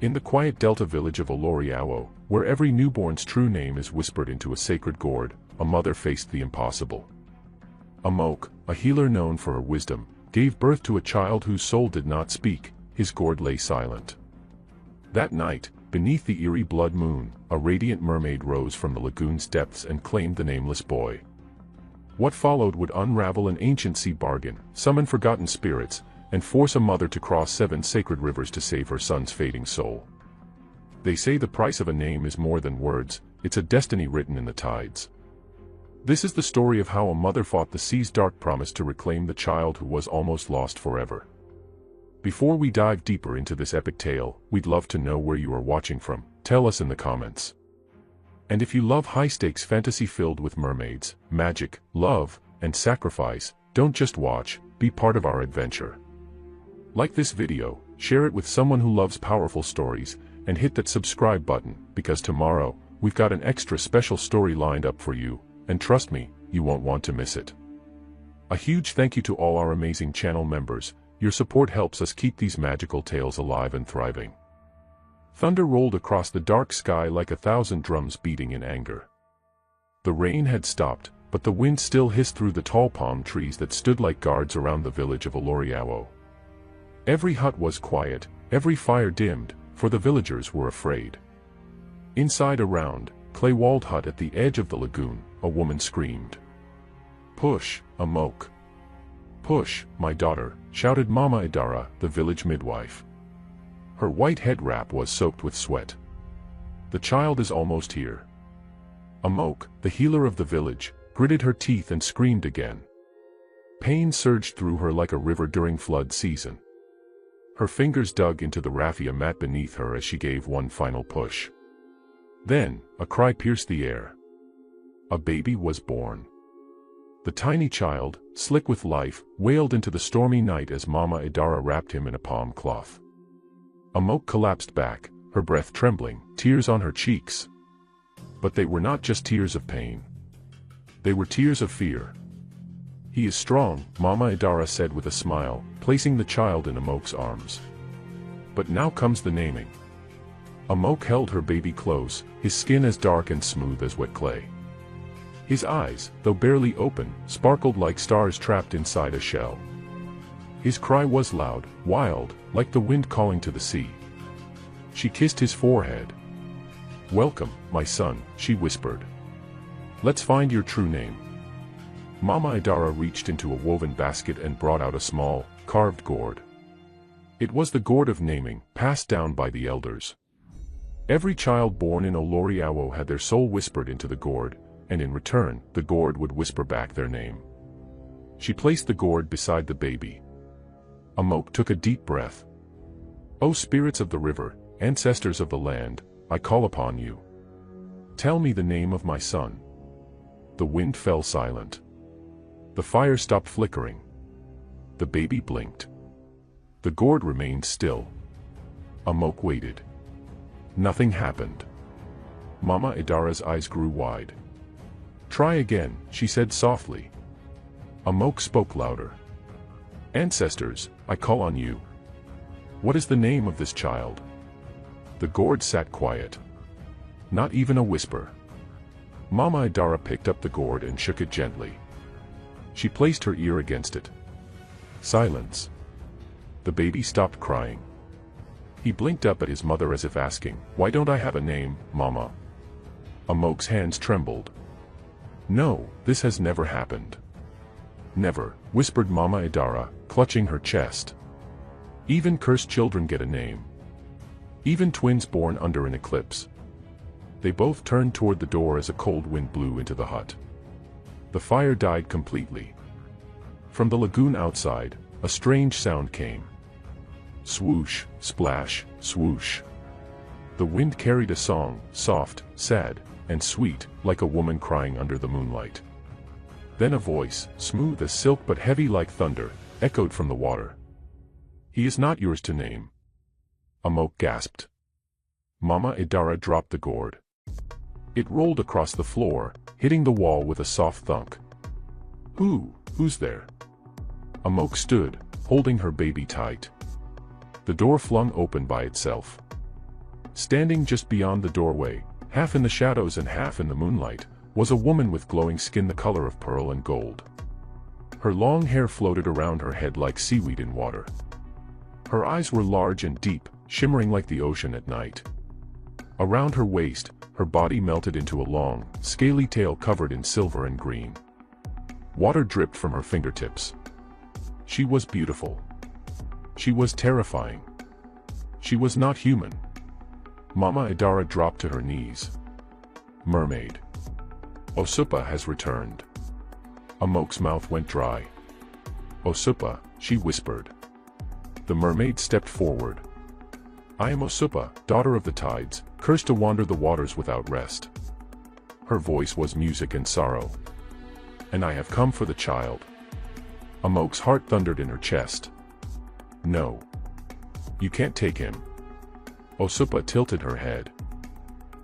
In the quiet delta village of Oloriawo, where every newborn's true name is whispered into a sacred gourd, a mother faced the impossible. Amok, a healer known for her wisdom, gave birth to a child whose soul did not speak. His gourd lay silent. That night, beneath the eerie blood moon, a radiant mermaid rose from the lagoon's depths and claimed the nameless boy. What followed would unravel an ancient sea bargain, summon forgotten spirits, and force a mother to cross 7 sacred rivers to save her son's fading soul. They say the price of a name is more than words, it's a destiny written in the tides. This is the story of how a mother fought the sea's dark promise to reclaim the child who was almost lost forever. Before we dive deeper into this epic tale, we'd love to know where you are watching from. Tell us in the comments. And if you love high-stakes fantasy filled with mermaids, magic, love, and sacrifice, don't just watch, be part of our adventure. Like this video, share it with someone who loves powerful stories, and hit that subscribe button, because tomorrow, we've got an extra special story lined up for you, and trust me, you won't want to miss it. A huge thank you to all our amazing channel members. Your support helps us keep these magical tales alive and thriving. Thunder rolled across the dark sky like 1,000 drums beating in anger. The rain had stopped, but the wind still hissed through the tall palm trees that stood like guards around the village of Oloriawo. Every hut was quiet, every fire dimmed, for the villagers were afraid. Inside a round, clay-walled hut at the edge of the lagoon, a woman screamed. "Push, Amok! Push, my daughter," shouted Mama Idara, the village midwife. Her white head wrap was soaked with sweat. "The child is almost here." Amok, the healer of the village, gritted her teeth and screamed again. Pain surged through her like a river during flood season. Her fingers dug into the raffia mat beneath her as she gave one final push. Then, a cry pierced the air. A baby was born. The tiny child, slick with life, wailed into the stormy night as Mama Idara wrapped him in a palm cloth. Amok collapsed back, her breath trembling, tears on her cheeks. But they were not just tears of pain. They were tears of fear. "He is strong," Mama Idara said with a smile, placing the child in Amok's arms. "But now comes the naming." Amok held her baby close, his skin as dark and smooth as wet clay. His eyes, though barely open, sparkled like stars trapped inside a shell. His cry was loud, wild, like the wind calling to the sea. She kissed his forehead. "Welcome, my son," she whispered. "Let's find your true name." Mama Idara reached into a woven basket and brought out a small, carved gourd. It was the gourd of naming, passed down by the elders. Every child born in Oloriawo had their soul whispered into the gourd, and in return, the gourd would whisper back their name. She placed the gourd beside the baby. Amok took a deep breath. "O spirits of the river, ancestors of the land, I call upon you. Tell me the name of my son." The wind fell silent. The fire stopped flickering. The baby blinked. The gourd remained still. Amok waited. Nothing happened. Mama Idara's eyes grew wide. "Try again," she said softly. Amok spoke louder. "Ancestors, I call on you. What is the name of this child?" The gourd sat quiet. Not even a whisper. Mama Idara picked up the gourd and shook it gently. She placed her ear against it. Silence. The baby stopped crying. He blinked up at his mother as if asking, "Why don't I have a name, Mama?" Amok's hands trembled. "No, this has never happened." "Never," whispered Mama Idara, clutching her chest. "Even cursed children get a name. Even twins born under an eclipse." They both turned toward the door as a cold wind blew into the hut. The fire died completely. From the lagoon outside, a strange sound came. Swoosh, splash, swoosh. The wind carried a song, soft, sad, and sweet, like a woman crying under the moonlight. Then a voice, smooth as silk but heavy like thunder, echoed from the water. "He is not yours to name." Amok gasped. Mama Idara dropped the gourd. It rolled across the floor, hitting the wall with a soft thunk. Who's there?" Amok stood, holding her baby tight. The door flung open by itself. Standing just beyond the doorway, half in the shadows and half in the moonlight, was a woman with glowing skin the color of pearl and gold. Her long hair floated around her head like seaweed in water. Her eyes were large and deep, shimmering like the ocean at night. Around her waist, her body melted into a long, scaly tail covered in silver and green. Water dripped from her fingertips. She was beautiful. She was terrifying. She was not human. Mama Idara dropped to her knees. Mermaid. Osupa has returned. Amok's mouth went dry. Osupa, she whispered. The mermaid stepped forward. I am Osupa, daughter of the tides, cursed to wander the waters without rest. Her voice was music and sorrow. And I have come for the child. Amok's heart thundered in her chest. No. You can't take him. Osupa tilted her head.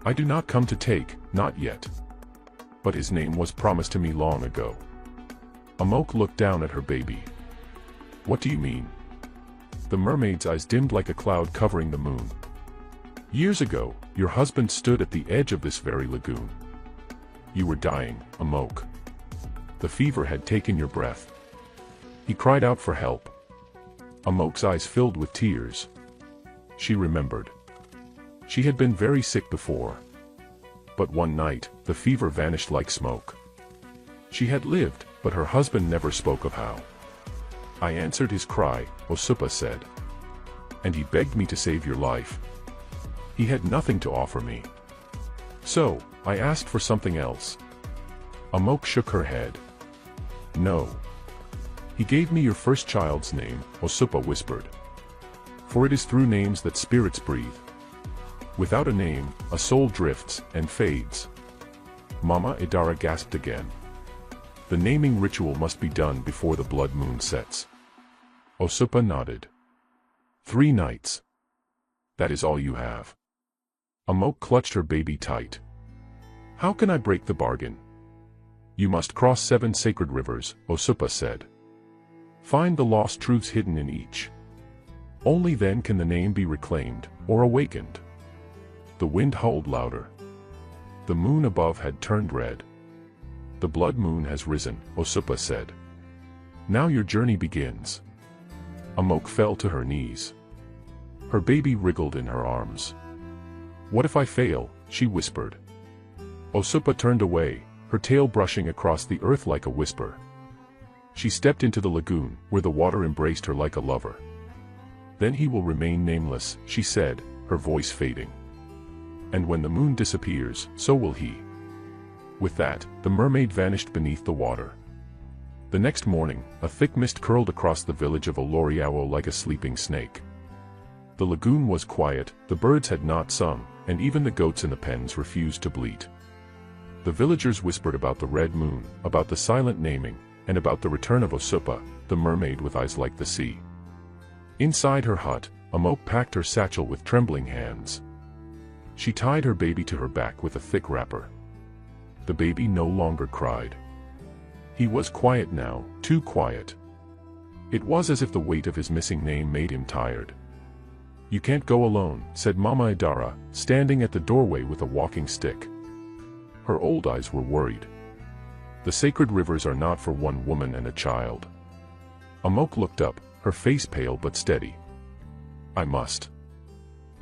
I do not come to take, not yet. But his name was promised to me long ago. Amok looked down at her baby. What do you mean? The mermaid's eyes dimmed like a cloud covering the moon. Years ago, your husband stood at the edge of this very lagoon. You were dying, Amok. The fever had taken your breath. He cried out for help. Amok's eyes filled with tears. She remembered. She had been very sick before. But one night, the fever vanished like smoke. She had lived, but her husband never spoke of how. I answered his cry, Osupa said. And he begged me to save your life. He had nothing to offer me. So, I asked for something else. Amok shook her head. No. He gave me your first child's name, Osupa whispered. For it is through names that spirits breathe. Without a name, a soul drifts and fades. Mama Idara gasped again. The naming ritual must be done before the blood moon sets. Osupa nodded. 3 nights. That is all you have. Amok clutched her baby tight. How can I break the bargain? You must cross 7 sacred rivers, Osupa said. Find the lost truths hidden in each. Only then can the name be reclaimed, or awakened. The wind howled louder. The moon above had turned red. The blood moon has risen, Osupa said. Now your journey begins. Amok fell to her knees. Her baby wriggled in her arms. What if I fail? She whispered. Osupa turned away, her tail brushing across the earth like a whisper. She stepped into the lagoon, where the water embraced her like a lover. Then he will remain nameless, she said, her voice fading. And when the moon disappears, so will he. With that, the mermaid vanished beneath the water. The next morning, a thick mist curled across the village of Oloriawo like a sleeping snake. The lagoon was quiet, the birds had not sung, and even the goats in the pens refused to bleat. The villagers whispered about the red moon, about the silent naming, and about the return of Osupa, the mermaid with eyes like the sea. Inside her hut, Amok packed her satchel with trembling hands. She tied her baby to her back with a thick wrapper. The baby no longer cried. He was quiet now, too quiet. It was as if the weight of his missing name made him tired. You can't go alone, said Mama Idara, standing at the doorway with a walking stick. Her old eyes were worried. The sacred rivers are not for one woman and a child. Amok looked up, her face pale but steady. I must.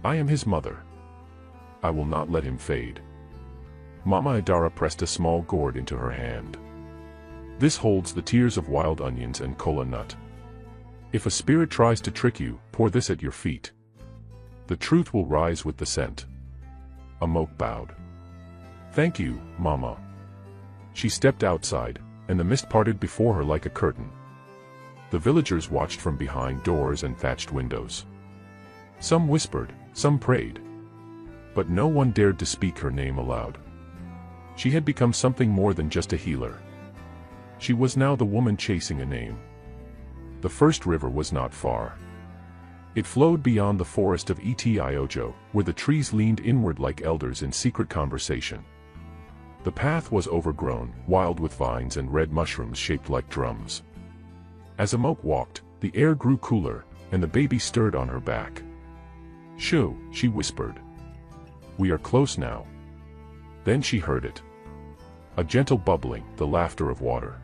I am his mother. I will not let him fade. Mama Idara pressed a small gourd into her hand. This holds the tears of wild onions and kola nut. If a spirit tries to trick you, pour this at your feet. The truth will rise with the scent. Amok bowed. Thank you, Mama. She stepped outside, and the mist parted before her like a curtain. The villagers watched from behind doors and thatched windows. Some whispered, some prayed. But no one dared to speak her name aloud. She had become something more than just a healer. She was now the woman chasing a name. The first river was not far. It flowed beyond the forest of Etiojo, where the trees leaned inward like elders in secret conversation. The path was overgrown, wild with vines and red mushrooms shaped like drums. As Amok walked, the air grew cooler, and the baby stirred on her back. Shoo, she whispered. We are close now. Then she heard it. A gentle bubbling, the laughter of water.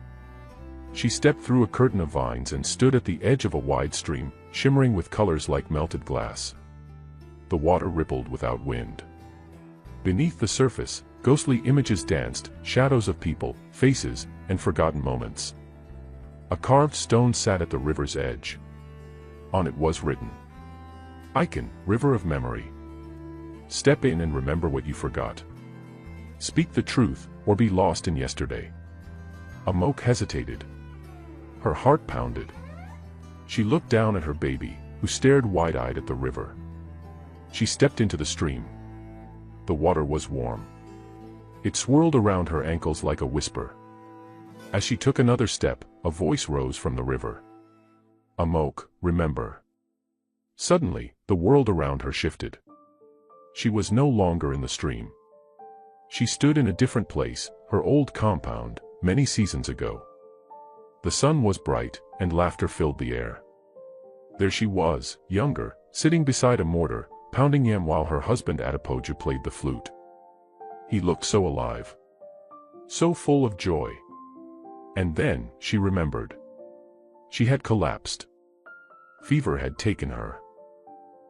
She stepped through a curtain of vines and stood at the edge of a wide stream, shimmering with colors like melted glass. The water rippled without wind. Beneath the surface, ghostly images danced, shadows of people, faces, and forgotten moments. A carved stone sat at the river's edge. On it was written, "Icon, River of Memory. Step in and remember what you forgot. Speak the truth, or be lost in yesterday." Amok hesitated. Her heart pounded. She looked down at her baby, who stared wide-eyed at the river. She stepped into the stream. The water was warm. It swirled around her ankles like a whisper. As she took another step, a voice rose from the river. "Amok, remember." Suddenly, the world around her shifted. She was no longer in the stream. She stood in a different place, her old compound, many seasons ago. The sun was bright, and laughter filled the air. There she was, younger, sitting beside a mortar, pounding yam while her husband Adipoju played the flute. He looked so alive. So full of joy. And then, she remembered. She had collapsed. Fever had taken her.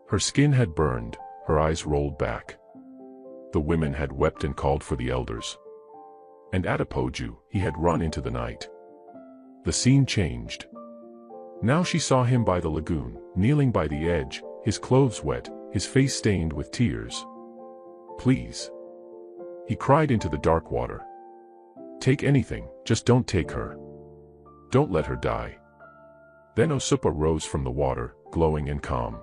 Her skin had burned, her eyes rolled back. The women had wept and called for the elders. And Adipoju, he had run into the night. The scene changed. Now she saw him by the lagoon, kneeling by the edge, his clothes wet, his face stained with tears. "Please," he cried into the dark water. "Take anything, just don't take her. Don't let her die." Then Osupa rose from the water, glowing and calm.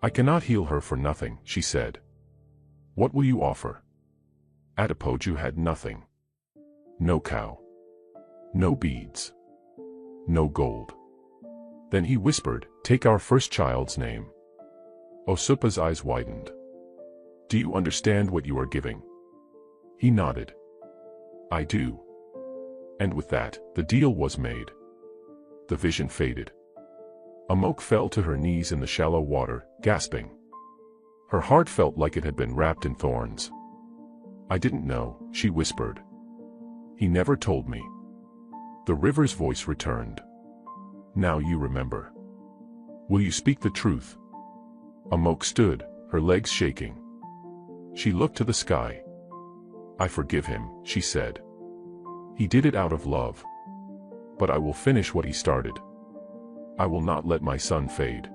"I cannot heal her for nothing," she said. "What will you offer?" Adipoju had nothing. No cow. No beads. No gold. Then he whispered, "Take our first child's name." Osupa's eyes widened. "Do you understand what you are giving?" He nodded. "I do." And with that, the deal was made. The vision faded. Amok fell to her knees in the shallow water, gasping. Her heart felt like it had been wrapped in thorns. "I didn't know," she whispered. "He never told me." The river's voice returned. "Now you remember. Will you speak the truth?" Amok stood, her legs shaking. She looked to the sky. "I forgive him," she said. "He did it out of love. But I will finish what he started. I will not let my son fade."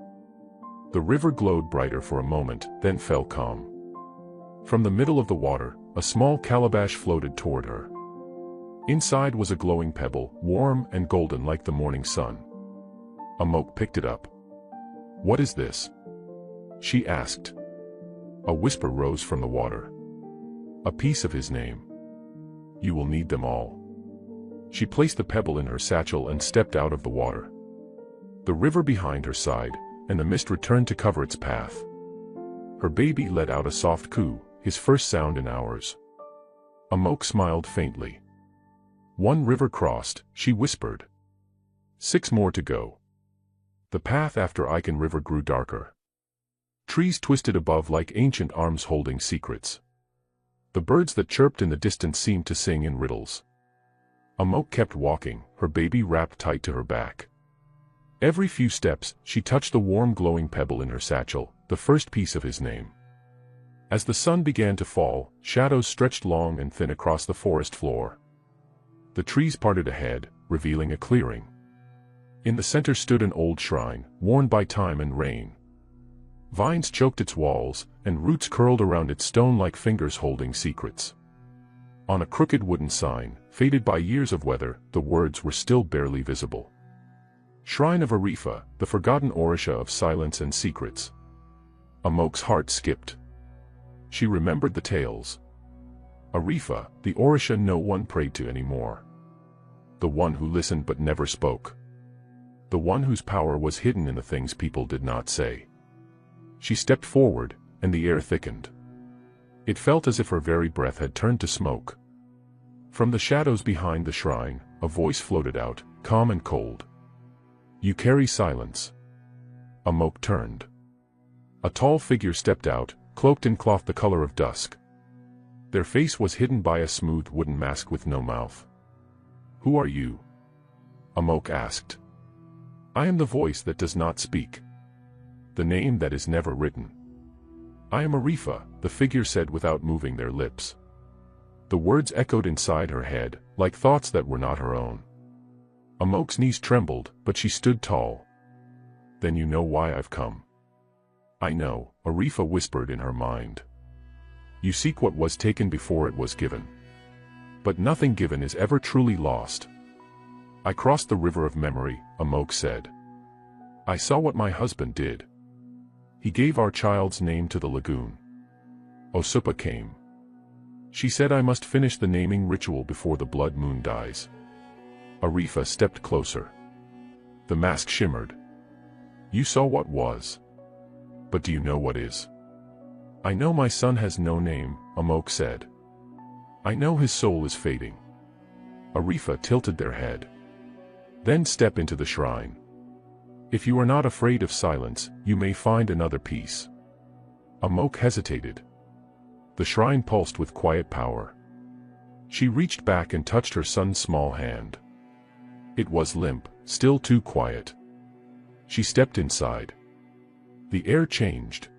The river glowed brighter for a moment, then fell calm. From the middle of the water, a small calabash floated toward her. Inside was a glowing pebble, warm and golden like the morning sun. Amok picked it up. "What is this?" she asked. A whisper rose from the water. "A piece of his name. You will need them all." She placed the pebble in her satchel and stepped out of the water. The river behind her sighed, and the mist returned to cover its path. Her baby let out a soft coo, his first sound in hours. Amok smiled faintly. "One river crossed," she whispered. 6 more to go." The path after Icon River grew darker. Trees twisted above like ancient arms holding secrets. The birds that chirped in the distance seemed to sing in riddles. Amok kept walking, her baby wrapped tight to her back. Every few steps, she touched the warm glowing pebble in her satchel, the first piece of his name. As the sun began to fall, shadows stretched long and thin across the forest floor. The trees parted ahead, revealing a clearing. In the center stood an old shrine, worn by time and rain. Vines choked its walls, and roots curled around its stone like fingers holding secrets. On a crooked wooden sign, faded by years of weather, the words were still barely visible. "Shrine of Arifa, the forgotten Orisha of silence and secrets." Amok's heart skipped. She remembered the tales. Arifa, the Orisha no one prayed to anymore. The one who listened but never spoke. The one whose power was hidden in the things people did not say. She stepped forward, and the air thickened. It felt as if her very breath had turned to smoke. From the shadows behind the shrine, a voice floated out, calm and cold. "You carry silence." Amok turned. A tall figure stepped out, cloaked in cloth the color of dusk. Their face was hidden by a smooth wooden mask with no mouth. "Who are you?" Amok asked. "I am the voice that does not speak. The name that is never written." "I am Arifa," the figure said without moving their lips. The words echoed inside her head, like thoughts that were not her own. Amok's knees trembled, but she stood tall. "Then you know why I've come." "I know," Arifa whispered in her mind. "You seek what was taken before it was given. But nothing given is ever truly lost." "I crossed the river of memory," Amok said. "I saw what my husband did. He gave our child's name to the lagoon. Osupa came. She said I must finish the naming ritual before the blood moon dies." Arifa stepped closer. The mask shimmered. "You saw what was. But do you know what is?" "I know my son has no name," Amok said. "I know his soul is fading." Arifa tilted their head. "Then step into the shrine. If you are not afraid of silence, you may find another peace." Amok hesitated. The shrine pulsed with quiet power. She reached back and touched her son's small hand. It was limp, still too quiet. She stepped inside. The air changed.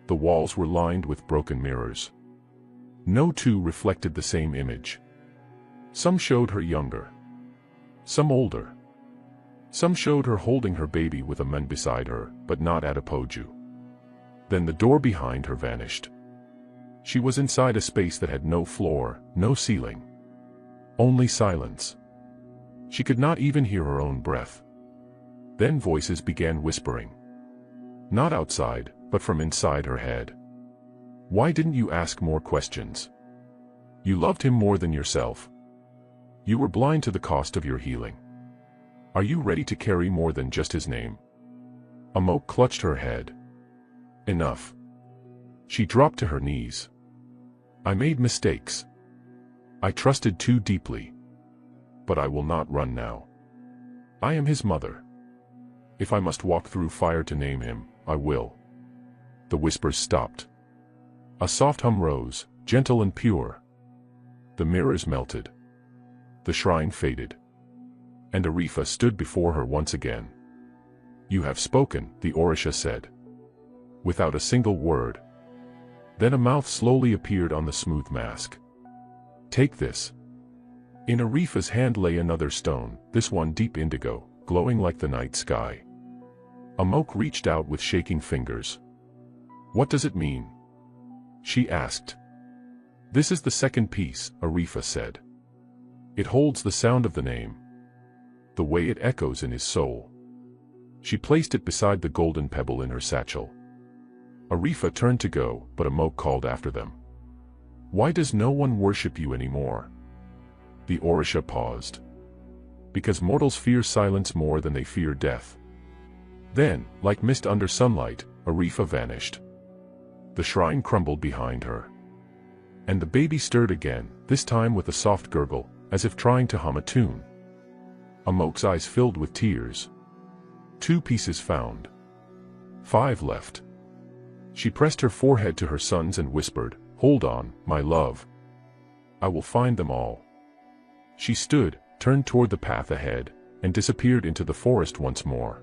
The walls were lined with broken mirrors. No two reflected the same image. Some showed her younger. Some older. Some showed her holding her baby with a man beside her, but not at a poju. Then the door behind her vanished. She was inside a space that had no floor, no ceiling. Only silence. She could not even hear her own breath. Then voices began whispering. Not outside, but from inside her head. "Why didn't you ask more questions? You loved him more than yourself. You were blind to the cost of your healing. Are you ready to carry more than just his name?" Amok clutched her head. "Enough." She dropped to her knees. "I made mistakes. I trusted too deeply. But I will not run now. I am his mother. If I must walk through fire to name him, I will." The whispers stopped. A soft hum rose, gentle and pure. The mirrors melted. The shrine faded. And Arifa stood before her once again. "You have spoken," the Orisha said. Without a single word. Then a mouth slowly appeared on the smooth mask. "Take this." In Arifa's hand lay another stone, this one deep indigo, glowing like the night sky. Amok reached out with shaking fingers. "What does it mean?" she asked. "This is the second piece," Arifa said. "It holds the sound of the name. The way it echoes in his soul." She placed it beside the golden pebble in her satchel. Arifa turned to go, but Amok called after them. "Why does no one worship you anymore?" The Orisha paused. "Because mortals fear silence more than they fear death." Then, like mist under sunlight, Arifa vanished. The shrine crumbled behind her. And the baby stirred again, this time with a soft gurgle, as if trying to hum a tune. Amok's eyes filled with tears. 2 pieces found. 5 left. She pressed her forehead to her son's and whispered, "Hold on, my love. I will find them all." She stood, turned toward the path ahead, and disappeared into the forest once more.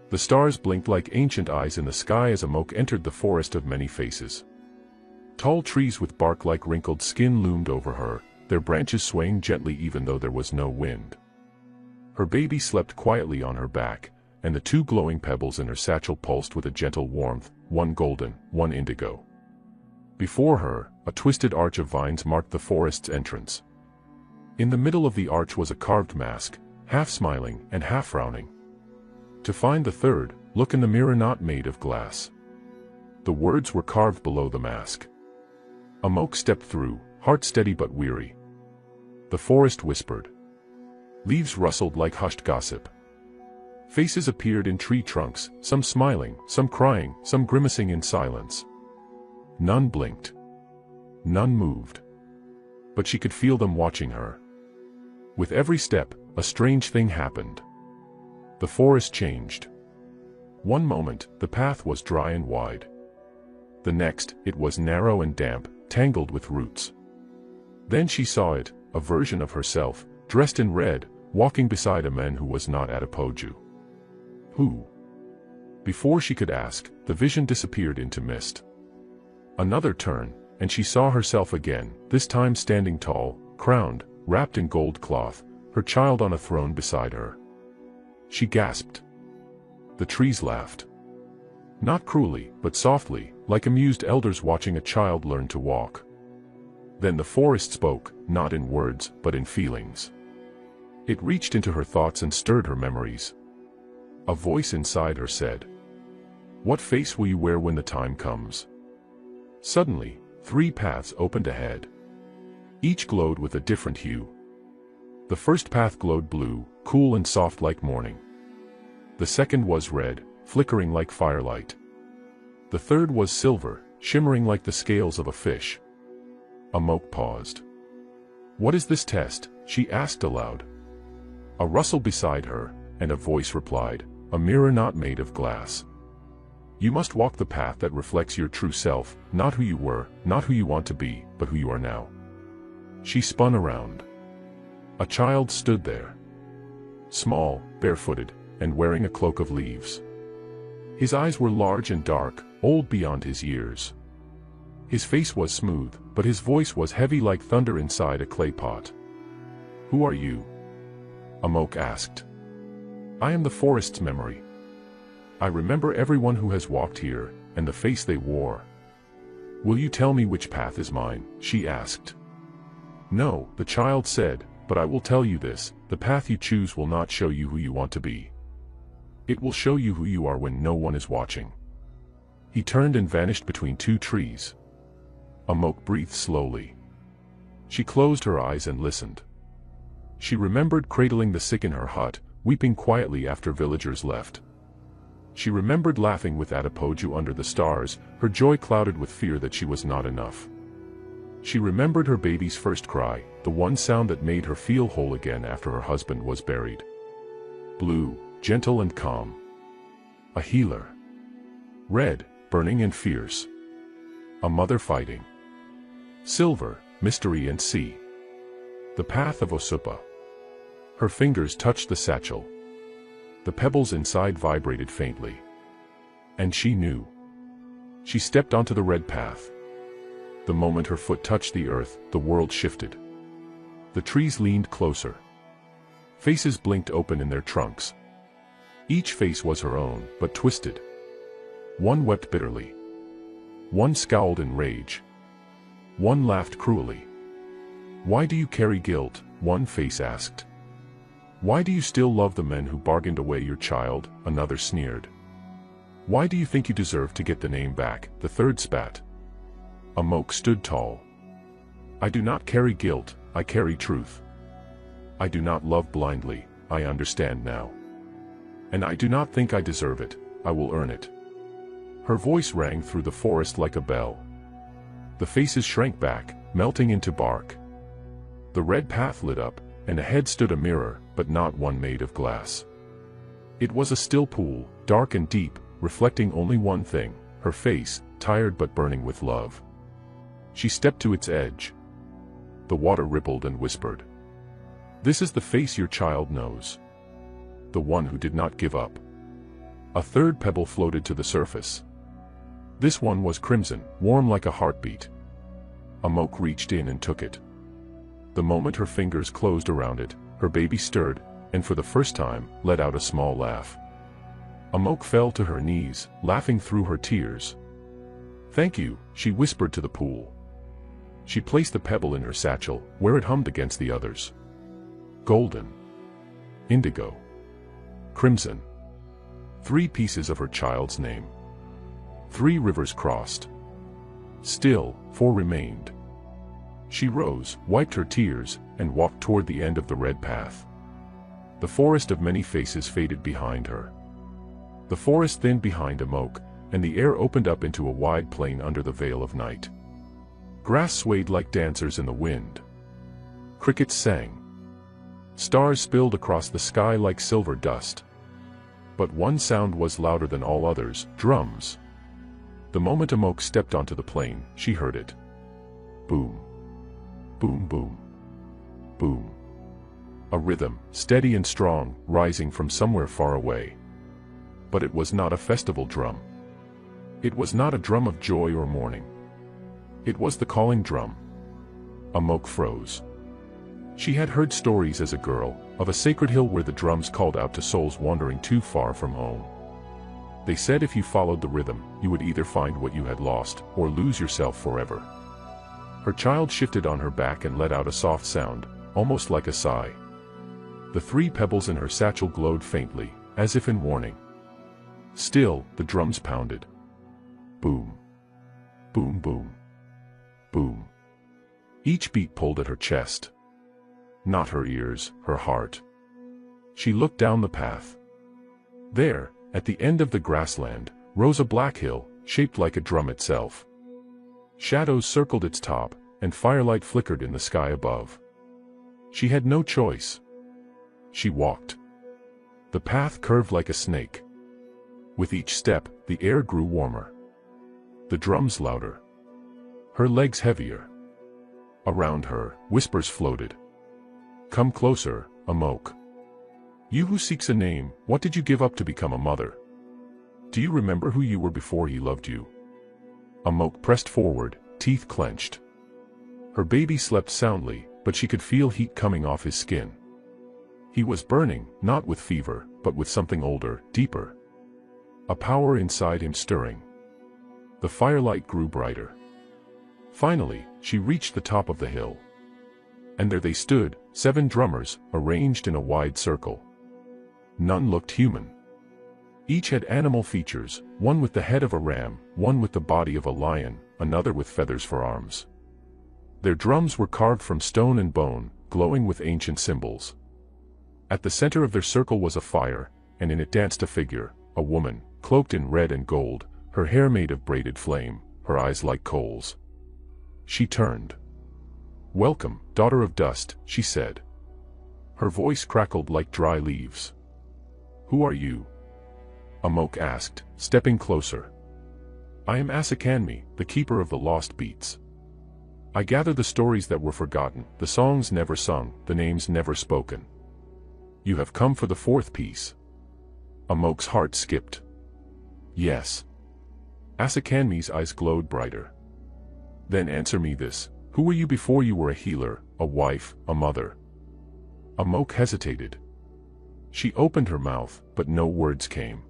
The stars blinked like ancient eyes in the sky as Amok entered the forest of many faces. Tall trees with bark like wrinkled skin loomed over her, their branches swaying gently even though there was no wind. Her baby slept quietly on her back, and the 2 glowing pebbles in her satchel pulsed with a gentle warmth, one golden, one indigo. Before her, a twisted arch of vines marked the forest's entrance. In the middle of the arch was a carved mask, half smiling and half frowning. To find the third, look in the mirror not made of glass. The words were carved below the mask. Amok stepped through, heart steady but weary. The forest whispered. Leaves rustled like hushed gossip. Faces appeared in tree trunks, some smiling, some crying, some grimacing in silence. None blinked. None moved. But she could feel them watching her. With every step, a strange thing happened. The forest changed. One moment, the path was dry and wide. The next, it was narrow and damp, tangled with roots. Then she saw it, a version of herself, dressed in red, walking beside a man who was not Adepoju. Who? Before she could ask, the vision disappeared into mist. Another turn, and she saw herself again, this time standing tall, crowned, wrapped in gold cloth, her child on a throne beside her. She gasped. The trees laughed. Not cruelly, but softly, like amused elders watching a child learn to walk. Then the forest spoke, not in words, but in feelings. It reached into her thoughts and stirred her memories. A voice inside her said, "What face will you wear when the time comes?" Suddenly, 3 paths opened ahead. Each glowed with a different hue. The first path glowed blue, cool and soft like morning. The second was red, flickering like firelight. The third was silver, shimmering like the scales of a fish. Amok paused. "What is this test?" she asked aloud. A rustle beside her, and a voice replied, "A mirror not made of glass. You must walk the path that reflects your true self, not who you were, not who you want to be, but who you are now." She spun around. A child stood there. Small, barefooted, and wearing a cloak of leaves. His eyes were large and dark, old beyond his years. His face was smooth, but his voice was heavy like thunder inside a clay pot. "Who are you?" Amok asked. "I am the forest's memory. I remember everyone who has walked here, and the face they wore." "Will you tell me which path is mine?" she asked. "No," the child said, "but I will tell you this, the path you choose will not show you who you want to be. It will show you who you are when no one is watching." He turned and vanished between 2 trees. Amok breathed slowly. She closed her eyes and listened. She remembered cradling the sick in her hut, weeping quietly after villagers left. She remembered laughing with Adepoju under the stars, her joy clouded with fear that she was not enough. She remembered her baby's first cry, the one sound that made her feel whole again after her husband was buried. Blue, gentle and calm. A healer. Red, burning and fierce. A mother fighting. Silver, mystery and sea. The path of Osupa. Her fingers touched the satchel. The pebbles inside vibrated faintly. And she knew. She stepped onto the red path. The moment her foot touched the earth, the world shifted. The trees leaned closer. Faces blinked open in their trunks. Each face was her own, but twisted. One wept bitterly. One scowled in rage. One laughed cruelly. "Why do you carry guilt?" one face asked. "Why do you still love the men who bargained away your child?" another sneered. "Why do you think you deserve to get the name back?" the third spat. Amok stood tall. "I do not carry guilt, I carry truth. I do not love blindly, I understand now. And I do not think I deserve it, I will earn it." Her voice rang through the forest like a bell. The faces shrank back, melting into bark. The red path lit up, and ahead stood a mirror, but not one made of glass. It was a still pool, dark and deep, reflecting only one thing, her face, tired but burning with love. She stepped to its edge. The water rippled and whispered, "This is the face your child knows. The one who did not give up." A third pebble floated to the surface. This one was crimson, warm like a heartbeat. Amok reached in and took it. The moment her fingers closed around it, her baby stirred, and for the first time, let out a small laugh. Amok fell to her knees, laughing through her tears. "Thank you," she whispered to the pool. She placed the pebble in her satchel, where it hummed against the others. Golden. Indigo. Crimson. 3 pieces of her child's name. 3 rivers crossed. Still, 4 remained. She rose, wiped her tears, and walked toward the end of the red path. The forest of many faces faded behind her. The forest thinned behind Amok, and the air opened up into a wide plain under the veil of night. Grass swayed like dancers in the wind. Crickets sang. Stars spilled across the sky like silver dust. But one sound was louder than all others, drums. The moment Amok stepped onto the plane, she heard it. Boom. Boom boom. Boom. A rhythm, steady and strong, rising from somewhere far away. But it was not a festival drum. It was not a drum of joy or mourning. It was the calling drum. Amok froze. She had heard stories as a girl, of a sacred hill where the drums called out to souls wandering too far from home. They said if you followed the rhythm, you would either find what you had lost, or lose yourself forever. Her child shifted on her back and let out a soft sound, almost like a sigh. The 3 pebbles in her satchel glowed faintly, as if in warning. Still, the drums pounded. Boom. Boom boom. Boom. Each beat pulled at her chest. Not her ears, her heart. She looked down the path. There, at the end of the grassland, rose a black hill, shaped like a drum itself. Shadows circled its top, and firelight flickered in the sky above. She had no choice. She walked. The path curved like a snake. With each step, the air grew warmer. The drums louder. Her legs heavier. Around her, whispers floated. Come closer, Amok. You who seeks a name, what did you give up to become a mother? Do you remember who you were before he loved you? Amok pressed forward, teeth clenched. Her baby slept soundly, but she could feel heat coming off his skin. He was burning, not with fever, but with something older, deeper. A power inside him stirring. The firelight grew brighter. Finally, she reached the top of the hill. And there they stood, 7 drummers, arranged in a wide circle. None looked human. Each had animal features, one with the head of a ram, one with the body of a lion, another with feathers for arms. Their drums were carved from stone and bone, glowing with ancient symbols. At the center of their circle was a fire, and in it danced a figure, a woman, cloaked in red and gold, her hair made of braided flame, her eyes like coals. She turned. "Welcome, daughter of dust," she said. Her voice crackled like dry leaves. "Who are you?" Amok asked, stepping closer. "I am Asakanmi, the keeper of the lost beats. I gather the stories that were forgotten, the songs never sung, the names never spoken. You have come for the 4th piece." Amok's heart skipped. "Yes." Asakanmi's eyes glowed brighter. "Then answer me this. Who were you before you were a healer, a wife, a mother?" Amok hesitated. She opened her mouth, but no words came.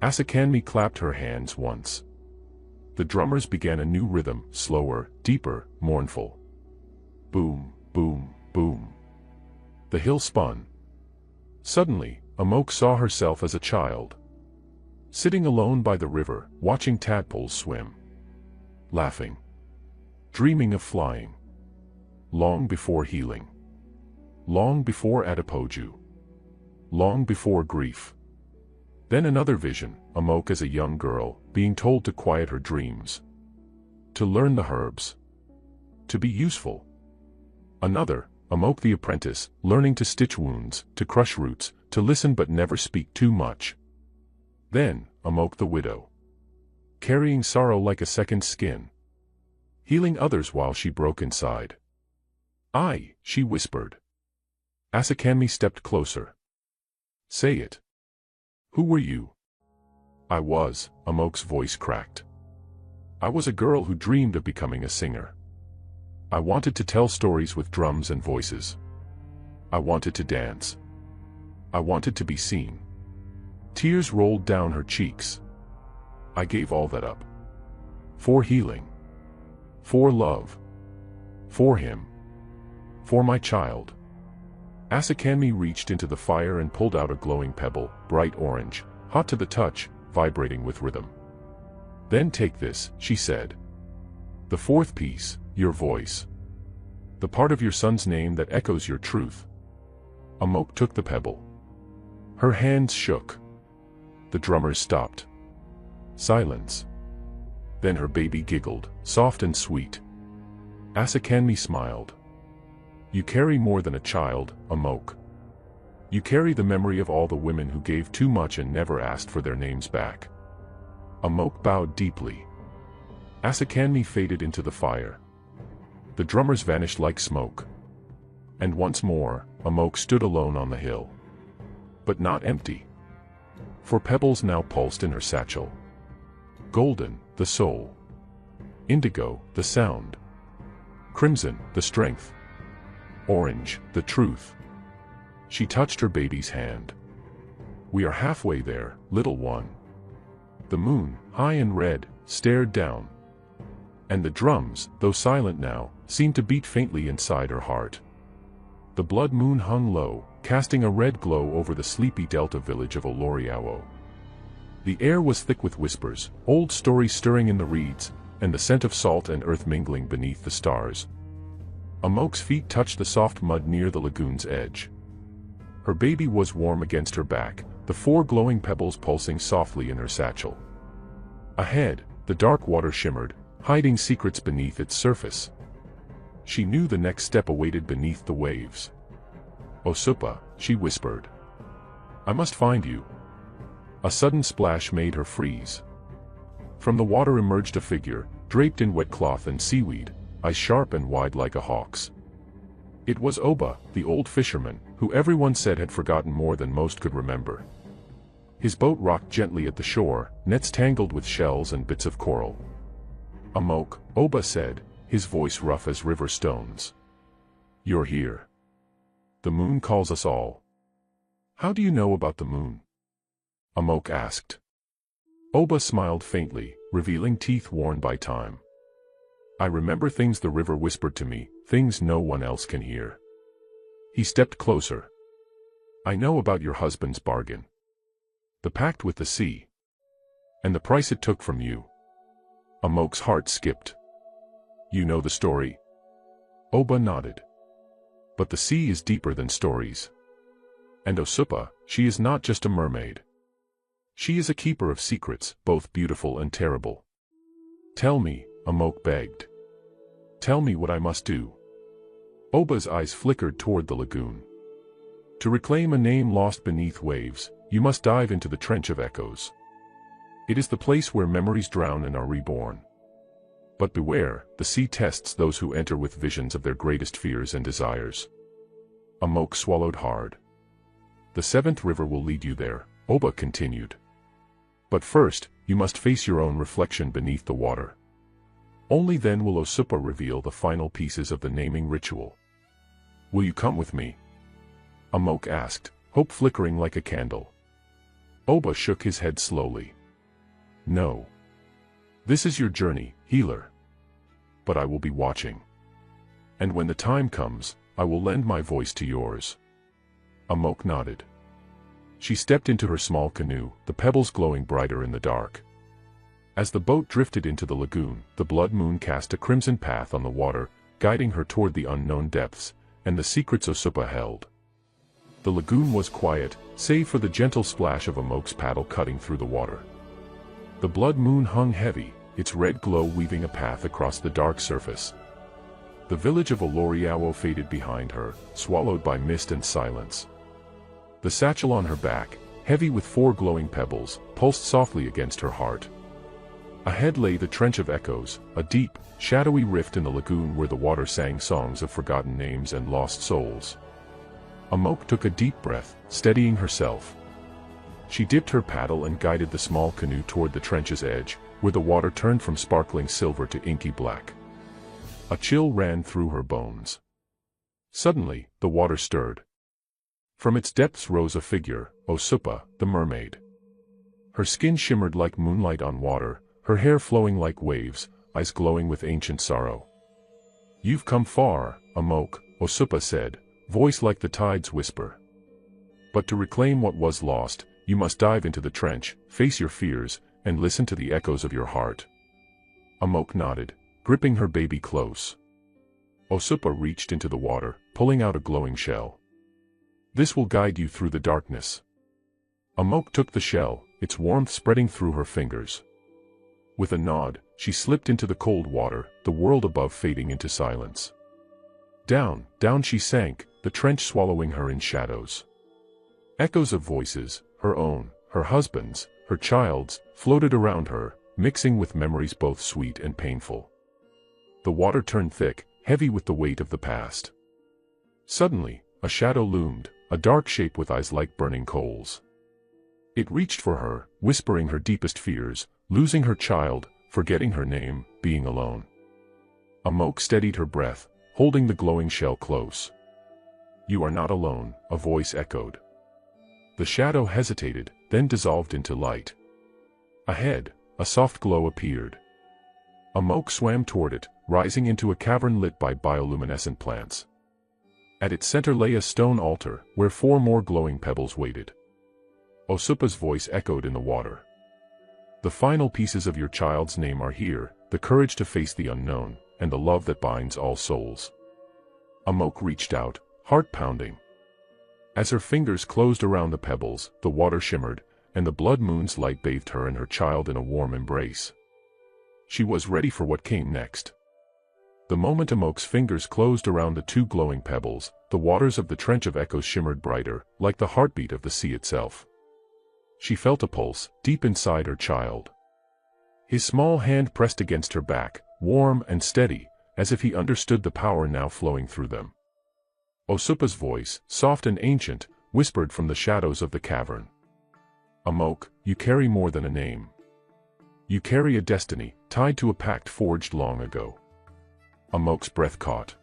Asakanmi clapped her hands once. The drummers began a new rhythm, slower, deeper, mournful. Boom, boom, boom. The hill spun. Suddenly, Amok saw herself as a child. Sitting alone by the river, watching tadpoles swim. Laughing. Dreaming of flying. Long before healing. Long before Adipoju. Long before grief. Then another vision, Amok as a young girl, being told to quiet her dreams. To learn the herbs. To be useful. Another, Amok the apprentice, learning to stitch wounds, to crush roots, to listen but never speak too much. Then, Amok the widow. Carrying sorrow like a second skin. Healing others while she broke inside. "I," she whispered. Asakanmi stepped closer. "Say it. Who were you?" "I was," Amok's voice cracked. "I was a girl who dreamed of becoming a singer. I wanted to tell stories with drums and voices. I wanted to dance. I wanted to be seen." Tears rolled down her cheeks. "I gave all that up. For healing. For love. For him. For my child." Asakanmi reached into the fire and pulled out a glowing pebble, bright orange, hot to the touch, vibrating with rhythm. "Then take this," she said. "The 4th piece, your voice. The part of your son's name that echoes your truth." Amok took the pebble. Her hands shook. The drummers stopped. Silence. Then her baby giggled, soft and sweet. Asakanmi smiled. "You carry more than a child, Amok. You carry the memory of all the women who gave too much and never asked for their names back. Amok bowed deeply. Asakanmi faded into the fire. The drummers vanished like smoke. And once more, Amok stood alone on the hill. But not empty. For pebbles now pulsed in her satchel. Golden, the soul. Indigo, the sound. Crimson, the strength. Orange, the truth. She touched her baby's hand. We are halfway there, little one. The moon, high and red, stared down. And the drums, though silent now, seemed to beat faintly inside her heart. The blood moon hung low, casting a red glow over the sleepy delta village of Oloriawo. The air was thick with whispers, old stories stirring in the reeds, and the scent of salt and earth mingling beneath the stars. Amok's feet touched the soft mud near the lagoon's edge. Her baby was warm against her back, the 4 glowing pebbles pulsing softly in her satchel. Ahead, the dark water shimmered, hiding secrets beneath its surface. She knew the next step awaited beneath the waves. "Osupa," she whispered. "I must find you." A sudden splash made her freeze. From the water emerged a figure, draped in wet cloth and seaweed, eyes sharp and wide like a hawk's. It was Oba, the old fisherman, who everyone said had forgotten more than most could remember. His boat rocked gently at the shore, nets tangled with shells and bits of coral. "Amok," Oba said, his voice rough as river stones. "You're here. The moon calls us all." "How do you know about the moon?" Amok asked. Oba smiled faintly, revealing teeth worn by time. "I remember things the river whispered to me, things no one else can hear." He stepped closer. "I know about your husband's bargain. The pact with the sea. And the price it took from you." Amok's heart skipped. "You know the story?" Oba nodded. "But the sea is deeper than stories. And Osupa, she is not just a mermaid. She is a keeper of secrets, both beautiful and terrible." "Tell me," Amok begged. "Tell me what I must do." Oba's eyes flickered toward the lagoon. "To reclaim a name lost beneath waves, you must dive into the trench of echoes. It is the place where memories drown and are reborn. But beware, the sea tests those who enter with visions of their greatest fears and desires." Amok swallowed hard. "The 7th river will lead you there," Oba continued. "But first, you must face your own reflection beneath the water. Only then will Osupa reveal the final pieces of the naming ritual. Will you come with me?" Amok asked, hope flickering like a candle. Oba shook his head slowly. "No. This is your journey, healer. But I will be watching. And when the time comes, I will lend my voice to yours." Amok nodded. She stepped into her small canoe, the pebbles glowing brighter in the dark. As the boat drifted into the lagoon, the blood moon cast a crimson path on the water, guiding her toward the unknown depths, and the secrets Osupa held. The lagoon was quiet, save for the gentle splash of Amok's paddle cutting through the water. The blood moon hung heavy, its red glow weaving a path across the dark surface. The village of Oloriawo faded behind her, swallowed by mist and silence. The satchel on her back, heavy with 4 glowing pebbles, pulsed softly against her heart. Ahead lay the trench of echoes, a deep, shadowy rift in the lagoon where the water sang songs of forgotten names and lost souls. Amok took a deep breath, steadying herself. She dipped her paddle and guided the small canoe toward the trench's edge, where the water turned from sparkling silver to inky black. A chill ran through her bones. Suddenly, the water stirred. From its depths rose a figure, Osupa, the mermaid. Her skin shimmered like moonlight on water, her hair flowing like waves, eyes glowing with ancient sorrow. "You've come far, Amok," Osupa said, voice like the tide's whisper. "But to reclaim what was lost, you must dive into the trench, face your fears, and listen to the echoes of your heart." Amok nodded, gripping her baby close. Osupa reached into the water, pulling out a glowing shell. "This will guide you through the darkness." Amok took the shell, its warmth spreading through her fingers. With a nod, she slipped into the cold water, the world above fading into silence. Down, down she sank, the trench swallowing her in shadows. Echoes of voices, her own, her husband's, her child's, floated around her, mixing with memories both sweet and painful. The water turned thick, heavy with the weight of the past. Suddenly, a shadow loomed, a dark shape with eyes like burning coals. It reached for her, whispering her deepest fears, losing her child, forgetting her name, being alone. Amok steadied her breath, holding the glowing shell close. "You are not alone," a voice echoed. The shadow hesitated, then dissolved into light. Ahead, a soft glow appeared. Amok swam toward it, rising into a cavern lit by bioluminescent plants. At its center lay a stone altar, where 4 more glowing pebbles waited. Osupa's voice echoed in the water. "The final pieces of your child's name are here, the courage to face the unknown, and the love that binds all souls." Amok reached out, heart pounding. As her fingers closed around the pebbles, the water shimmered, and the blood moon's light bathed her and her child in a warm embrace. She was ready for what came next. The moment Amok's fingers closed around the 2 glowing pebbles, the waters of the Trench of Echoes shimmered brighter, like the heartbeat of the sea itself. She felt a pulse, deep inside her child. His small hand pressed against her back, warm and steady, as if he understood the power now flowing through them. Osupa's voice, soft and ancient, whispered from the shadows of the cavern. "Amok, you carry more than a name. You carry a destiny, tied to a pact forged long ago." Amok's breath caught.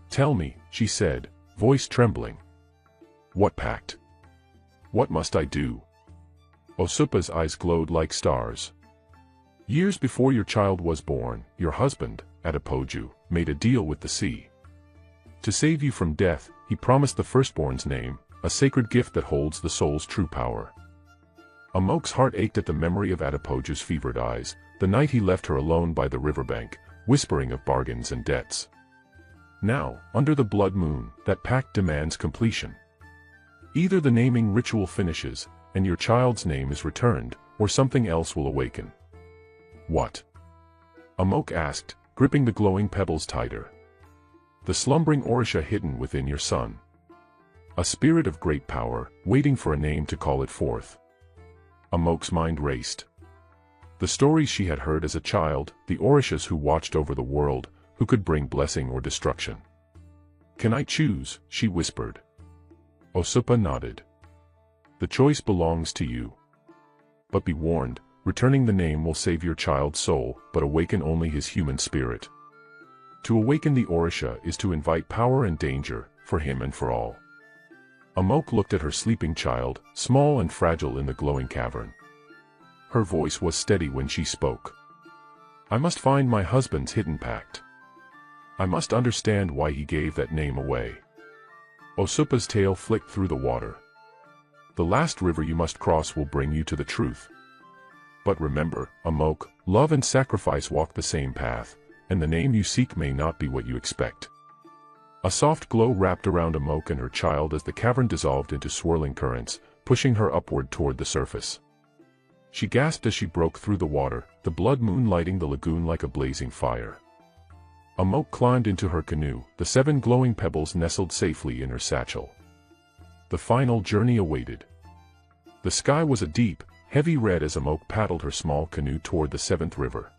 "Tell me," she said, voice trembling. "What pact? What must I do?" Osupa's eyes glowed like stars. "Years before your child was born, your husband, Adepoju, made a deal with the sea. To save you from death, he promised the firstborn's name, a sacred gift that holds the soul's true power." Amok's heart ached at the memory of Adepoju's fevered eyes, the night he left her alone by the riverbank, whispering of bargains and debts. Now, under the blood moon, that pact demands completion. Either the naming ritual finishes, and your child's name is returned, or something else will awaken. "What?" Amok asked, gripping the glowing pebbles tighter. "The slumbering Orisha hidden within your son. A spirit of great power, waiting for a name to call it forth." Amok's mind raced. The stories she had heard as a child, the Orishas who watched over the world, who could bring blessing or destruction. "Can I choose?" she whispered. Osupa nodded. "The choice belongs to you. But be warned, returning the name will save your child's soul, but awaken only his human spirit. To awaken the Orisha is to invite power and danger, for him and for all." Amok looked at her sleeping child, small and fragile in the glowing cavern. Her voice was steady when she spoke. "I must find my husband's hidden pact. I must understand why he gave that name away." Osupa's tail flicked through the water. "The last river you must cross will bring you to the truth. But remember, Amok, love and sacrifice walk the same path, and the name you seek may not be what you expect." A soft glow wrapped around Amok and her child as the cavern dissolved into swirling currents, pushing her upward toward the surface. She gasped as she broke through the water, the blood moon lighting the lagoon like a blazing fire. Amok climbed into her canoe, the 7 glowing pebbles nestled safely in her satchel. The final journey awaited. The sky was a deep, heavy red as Amok paddled her small canoe toward the 7th river.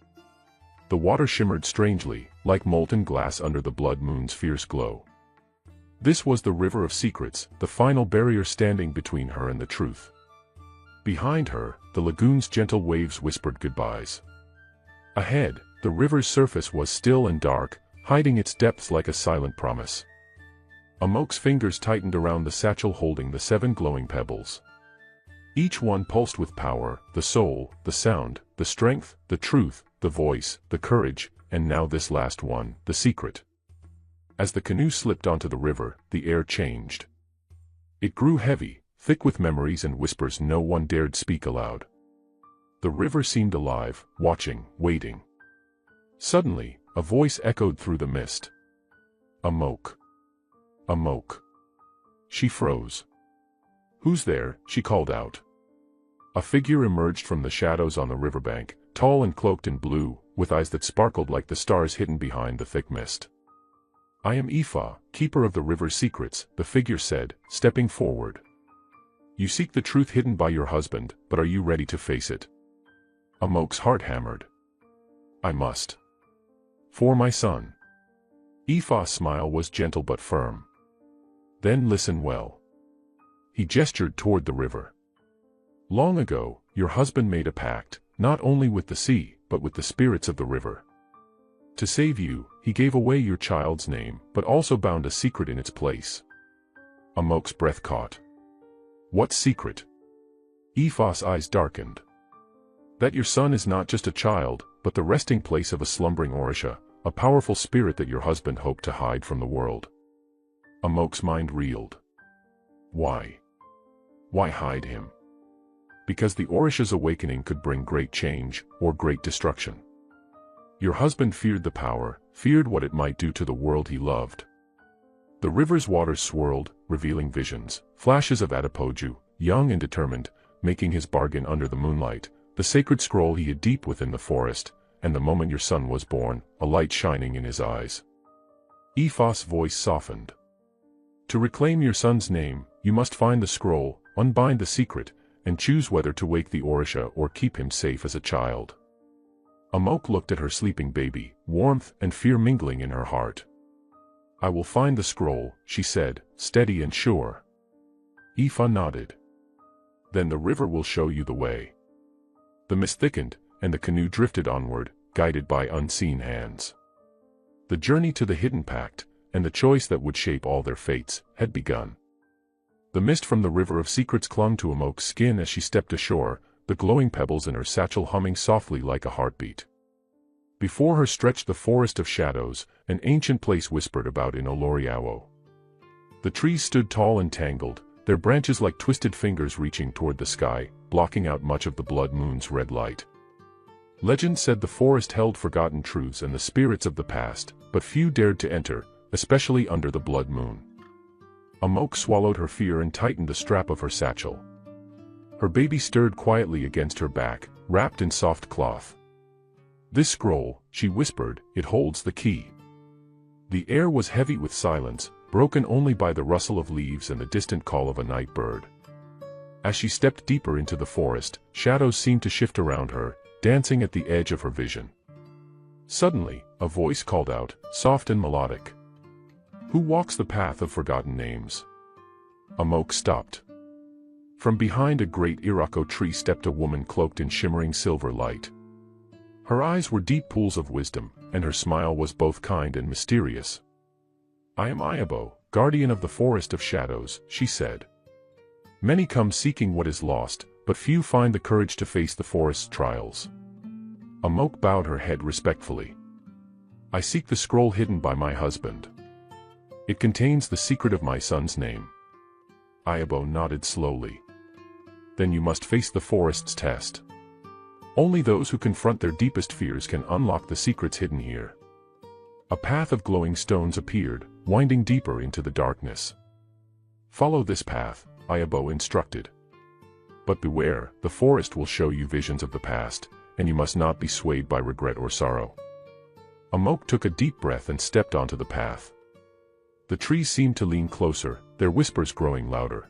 The water shimmered strangely, like molten glass under the blood moon's fierce glow. This was the River of Secrets, the final barrier standing between her and the truth. Behind her, the lagoon's gentle waves whispered goodbyes. Ahead, the river's surface was still and dark, hiding its depths like a silent promise. Amok's fingers tightened around the satchel holding the 7 glowing pebbles. Each one pulsed with power, the soul, the sound, the strength, the truth, the voice, the courage, and now this last one, the secret. As the canoe slipped onto the river, the air changed. It grew heavy, thick with memories and whispers no one dared speak aloud. The river seemed alive, watching, waiting. Suddenly, a voice echoed through the mist. "Amok. Amok." She froze. "Who's there?" she called out. A figure emerged from the shadows on the riverbank, tall and cloaked in blue, with eyes that sparkled like the stars hidden behind the thick mist. "I am Ifa, keeper of the river's secrets," the figure said, stepping forward. You seek the truth hidden by your husband, but are you ready to face it? Amok's heart hammered. I must. For my son. Ifa's smile was gentle but firm. Then listen well. He gestured toward the river. Long ago, your husband made a pact, not only with the sea, but with the spirits of the river. To save you, he gave away your child's name, but also bound a secret in its place. Amok's breath caught. What secret? Ifa's eyes darkened. That your son is not just a child, but the resting place of a slumbering Orisha, a powerful spirit that your husband hoped to hide from the world. Amok's mind reeled. Why? Why hide him? Because the Orisha's awakening could bring great change, or great destruction. Your husband feared the power, feared what it might do to the world he loved. The river's waters swirled, revealing visions, flashes of Adipoju, young and determined, making his bargain under the moonlight, the sacred scroll he hid deep within the forest, and the moment your son was born, a light shining in his eyes. Ifa's voice softened. To reclaim your son's name, you must find the scroll, unbind the secret, and choose whether to wake the Orisha or keep him safe as a child. Amok looked at her sleeping baby, warmth and fear mingling in her heart. I will find the scroll, she said, steady and sure. Ifa nodded. Then the river will show you the way. The mist thickened, and the canoe drifted onward, guided by unseen hands. The journey to the hidden pact, and the choice that would shape all their fates, had begun. The mist from the river of secrets clung to Amok's skin as she stepped ashore, the glowing pebbles in her satchel humming softly like a heartbeat. Before her stretched the forest of shadows, an ancient place whispered about in Oloriawo. The trees stood tall and tangled, their branches like twisted fingers reaching toward the sky, blocking out much of the blood moon's red light. Legend said the forest held forgotten truths and the spirits of the past, but few dared to enter, especially under the blood moon. Amok swallowed her fear and tightened the strap of her satchel. Her baby stirred quietly against her back, wrapped in soft cloth. This scroll, she whispered, it holds the key. The air was heavy with silence, broken only by the rustle of leaves and the distant call of a night bird. As she stepped deeper into the forest, shadows seemed to shift around her, dancing at the edge of her vision. Suddenly, a voice called out, soft and melodic. Who walks the path of forgotten names? Amok stopped. From behind a great Irako tree stepped a woman cloaked in shimmering silver light. Her eyes were deep pools of wisdom, and her smile was both kind and mysterious. I am Ayabo, guardian of the forest of shadows, she said. Many come seeking what is lost, but few find the courage to face the forest's trials. Amok bowed her head respectfully. I seek the scroll hidden by my husband. It contains the secret of my son's name. Ayabo nodded slowly. Then you must face the forest's test. Only those who confront their deepest fears can unlock the secrets hidden here. A path of glowing stones appeared, winding deeper into the darkness. Follow this path, Ayabo instructed. But beware, the forest will show you visions of the past, and you must not be swayed by regret or sorrow. Amok took a deep breath and stepped onto the path. The trees seemed to lean closer, their whispers growing louder.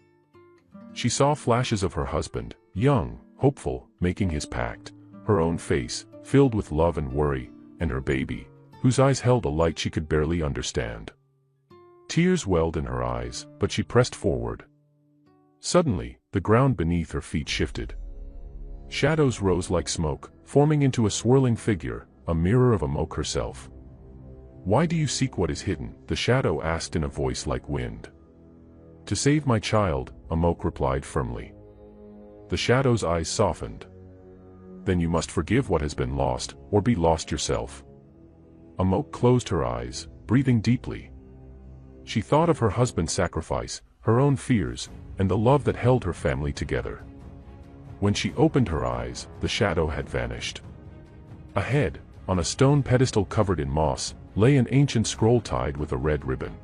She saw flashes of her husband, young, hopeful, making his pact, her own face, filled with love and worry, and her baby, whose eyes held a light she could barely understand. Tears welled in her eyes, but she pressed forward. Suddenly, the ground beneath her feet shifted. Shadows rose like smoke, forming into a swirling figure, a mirror of Amok herself. Why do you seek what is hidden? The shadow asked in a voice like wind. To save my child, Amok replied firmly. The shadow's eyes softened. Then you must forgive what has been lost, or be lost yourself. Amok closed her eyes, breathing deeply. She thought of her husband's sacrifice, her own fears, and the love that held her family together. When she opened her eyes, the shadow had vanished. Ahead, on a stone pedestal covered in moss, lay an ancient scroll tied with a red ribbon.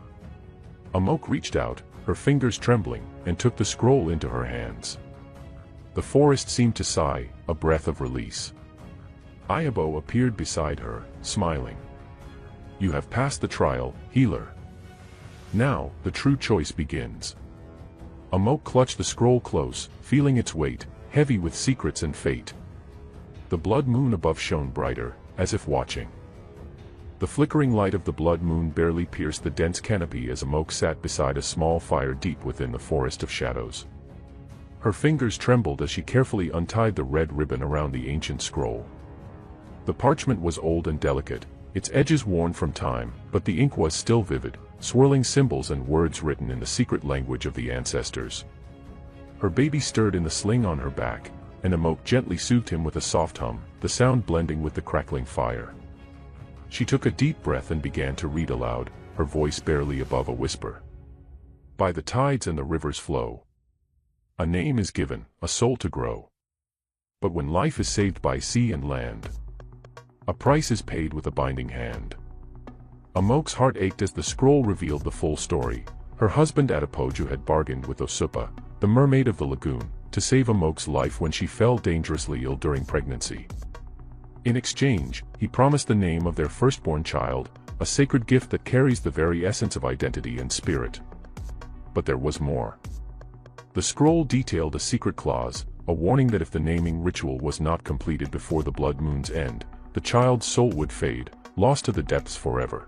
Amok reached out, her fingers trembling, and took the scroll into her hands. The forest seemed to sigh, a breath of release. Ayabo appeared beside her, smiling. You have passed the trial, healer. Now, the true choice begins. Amok clutched the scroll close, feeling its weight, heavy with secrets and fate. The blood moon above shone brighter, as if watching. The flickering light of the blood moon barely pierced the dense canopy as Amok sat beside a small fire deep within the forest of shadows. Her fingers trembled as she carefully untied the red ribbon around the ancient scroll. The parchment was old and delicate, its edges worn from time, but the ink was still vivid, swirling symbols and words written in the secret language of the ancestors. Her baby stirred in the sling on her back, and Amok gently soothed him with a soft hum, the sound blending with the crackling fire. She took a deep breath and began to read aloud, her voice barely above a whisper. By the tides and the river's flow, a name is given, a soul to grow. But when life is saved by sea and land, a price is paid with a binding hand. Amok's heart ached as the scroll revealed the full story. Her husband Adipoju had bargained with Osupa, the mermaid of the lagoon, to save Amok's life when she fell dangerously ill during pregnancy. In exchange, he promised the name of their firstborn child, a sacred gift that carries the very essence of identity and spirit. But there was more. The scroll detailed a secret clause, a warning that if the naming ritual was not completed before the blood moon's end, the child's soul would fade, lost to the depths forever.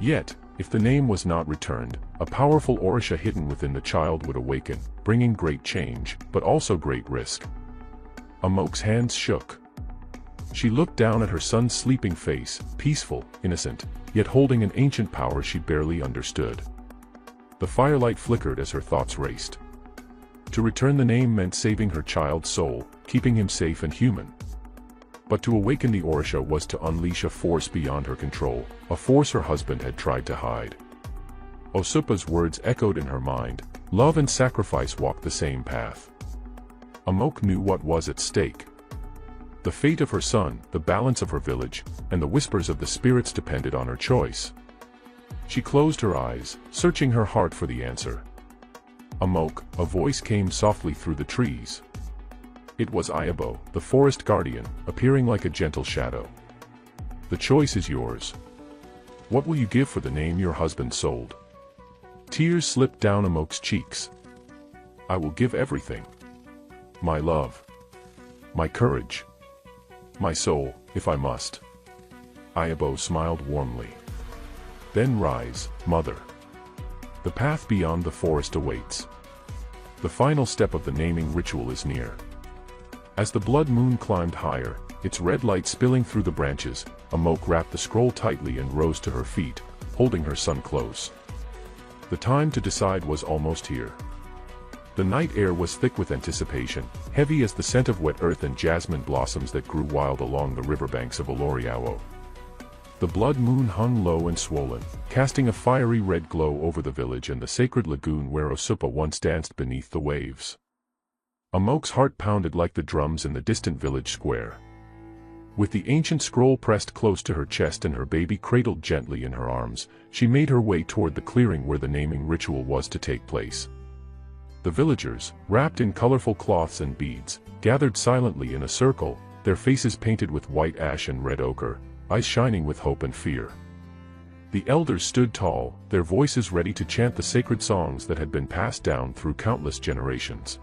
Yet, if the name was not returned, a powerful Orisha hidden within the child would awaken, bringing great change, but also great risk. Amok's hands shook. She looked down at her son's sleeping face, peaceful, innocent, yet holding an ancient power she barely understood. The firelight flickered as her thoughts raced. To return the name meant saving her child's soul, keeping him safe and human. But to awaken the Orisha was to unleash a force beyond her control, a force her husband had tried to hide. Osupa's words echoed in her mind, love and sacrifice walked the same path. Amok knew what was at stake. The fate of her son, the balance of her village, and the whispers of the spirits depended on her choice. She closed her eyes, searching her heart for the answer. Amok, a voice came softly through the trees. It was Ayabo, the forest guardian, appearing like a gentle shadow. The choice is yours. What will you give for the name your husband sold? Tears slipped down Amok's cheeks. I will give everything. My love. My courage. My soul, if I must. Ayabo smiled warmly. Then rise, mother. The path beyond the forest awaits. The final step of the naming ritual is near. As the blood moon climbed higher, its red light spilling through the branches, Amok wrapped the scroll tightly and rose to her feet, holding her son close. The time to decide was almost here. The night air was thick with anticipation, heavy as the scent of wet earth and jasmine blossoms that grew wild along the riverbanks of Oloriawo. The blood moon hung low and swollen, casting a fiery red glow over the village and the sacred lagoon where Osupa once danced beneath the waves. Amok's heart pounded like the drums in the distant village square. With the ancient scroll pressed close to her chest and her baby cradled gently in her arms, she made her way toward the clearing where the naming ritual was to take place. The villagers, wrapped in colorful cloths and beads, gathered silently in a circle, their faces painted with white ash and red ochre, eyes shining with hope and fear. The elders stood tall, their voices ready to chant the sacred songs that had been passed down through countless generations.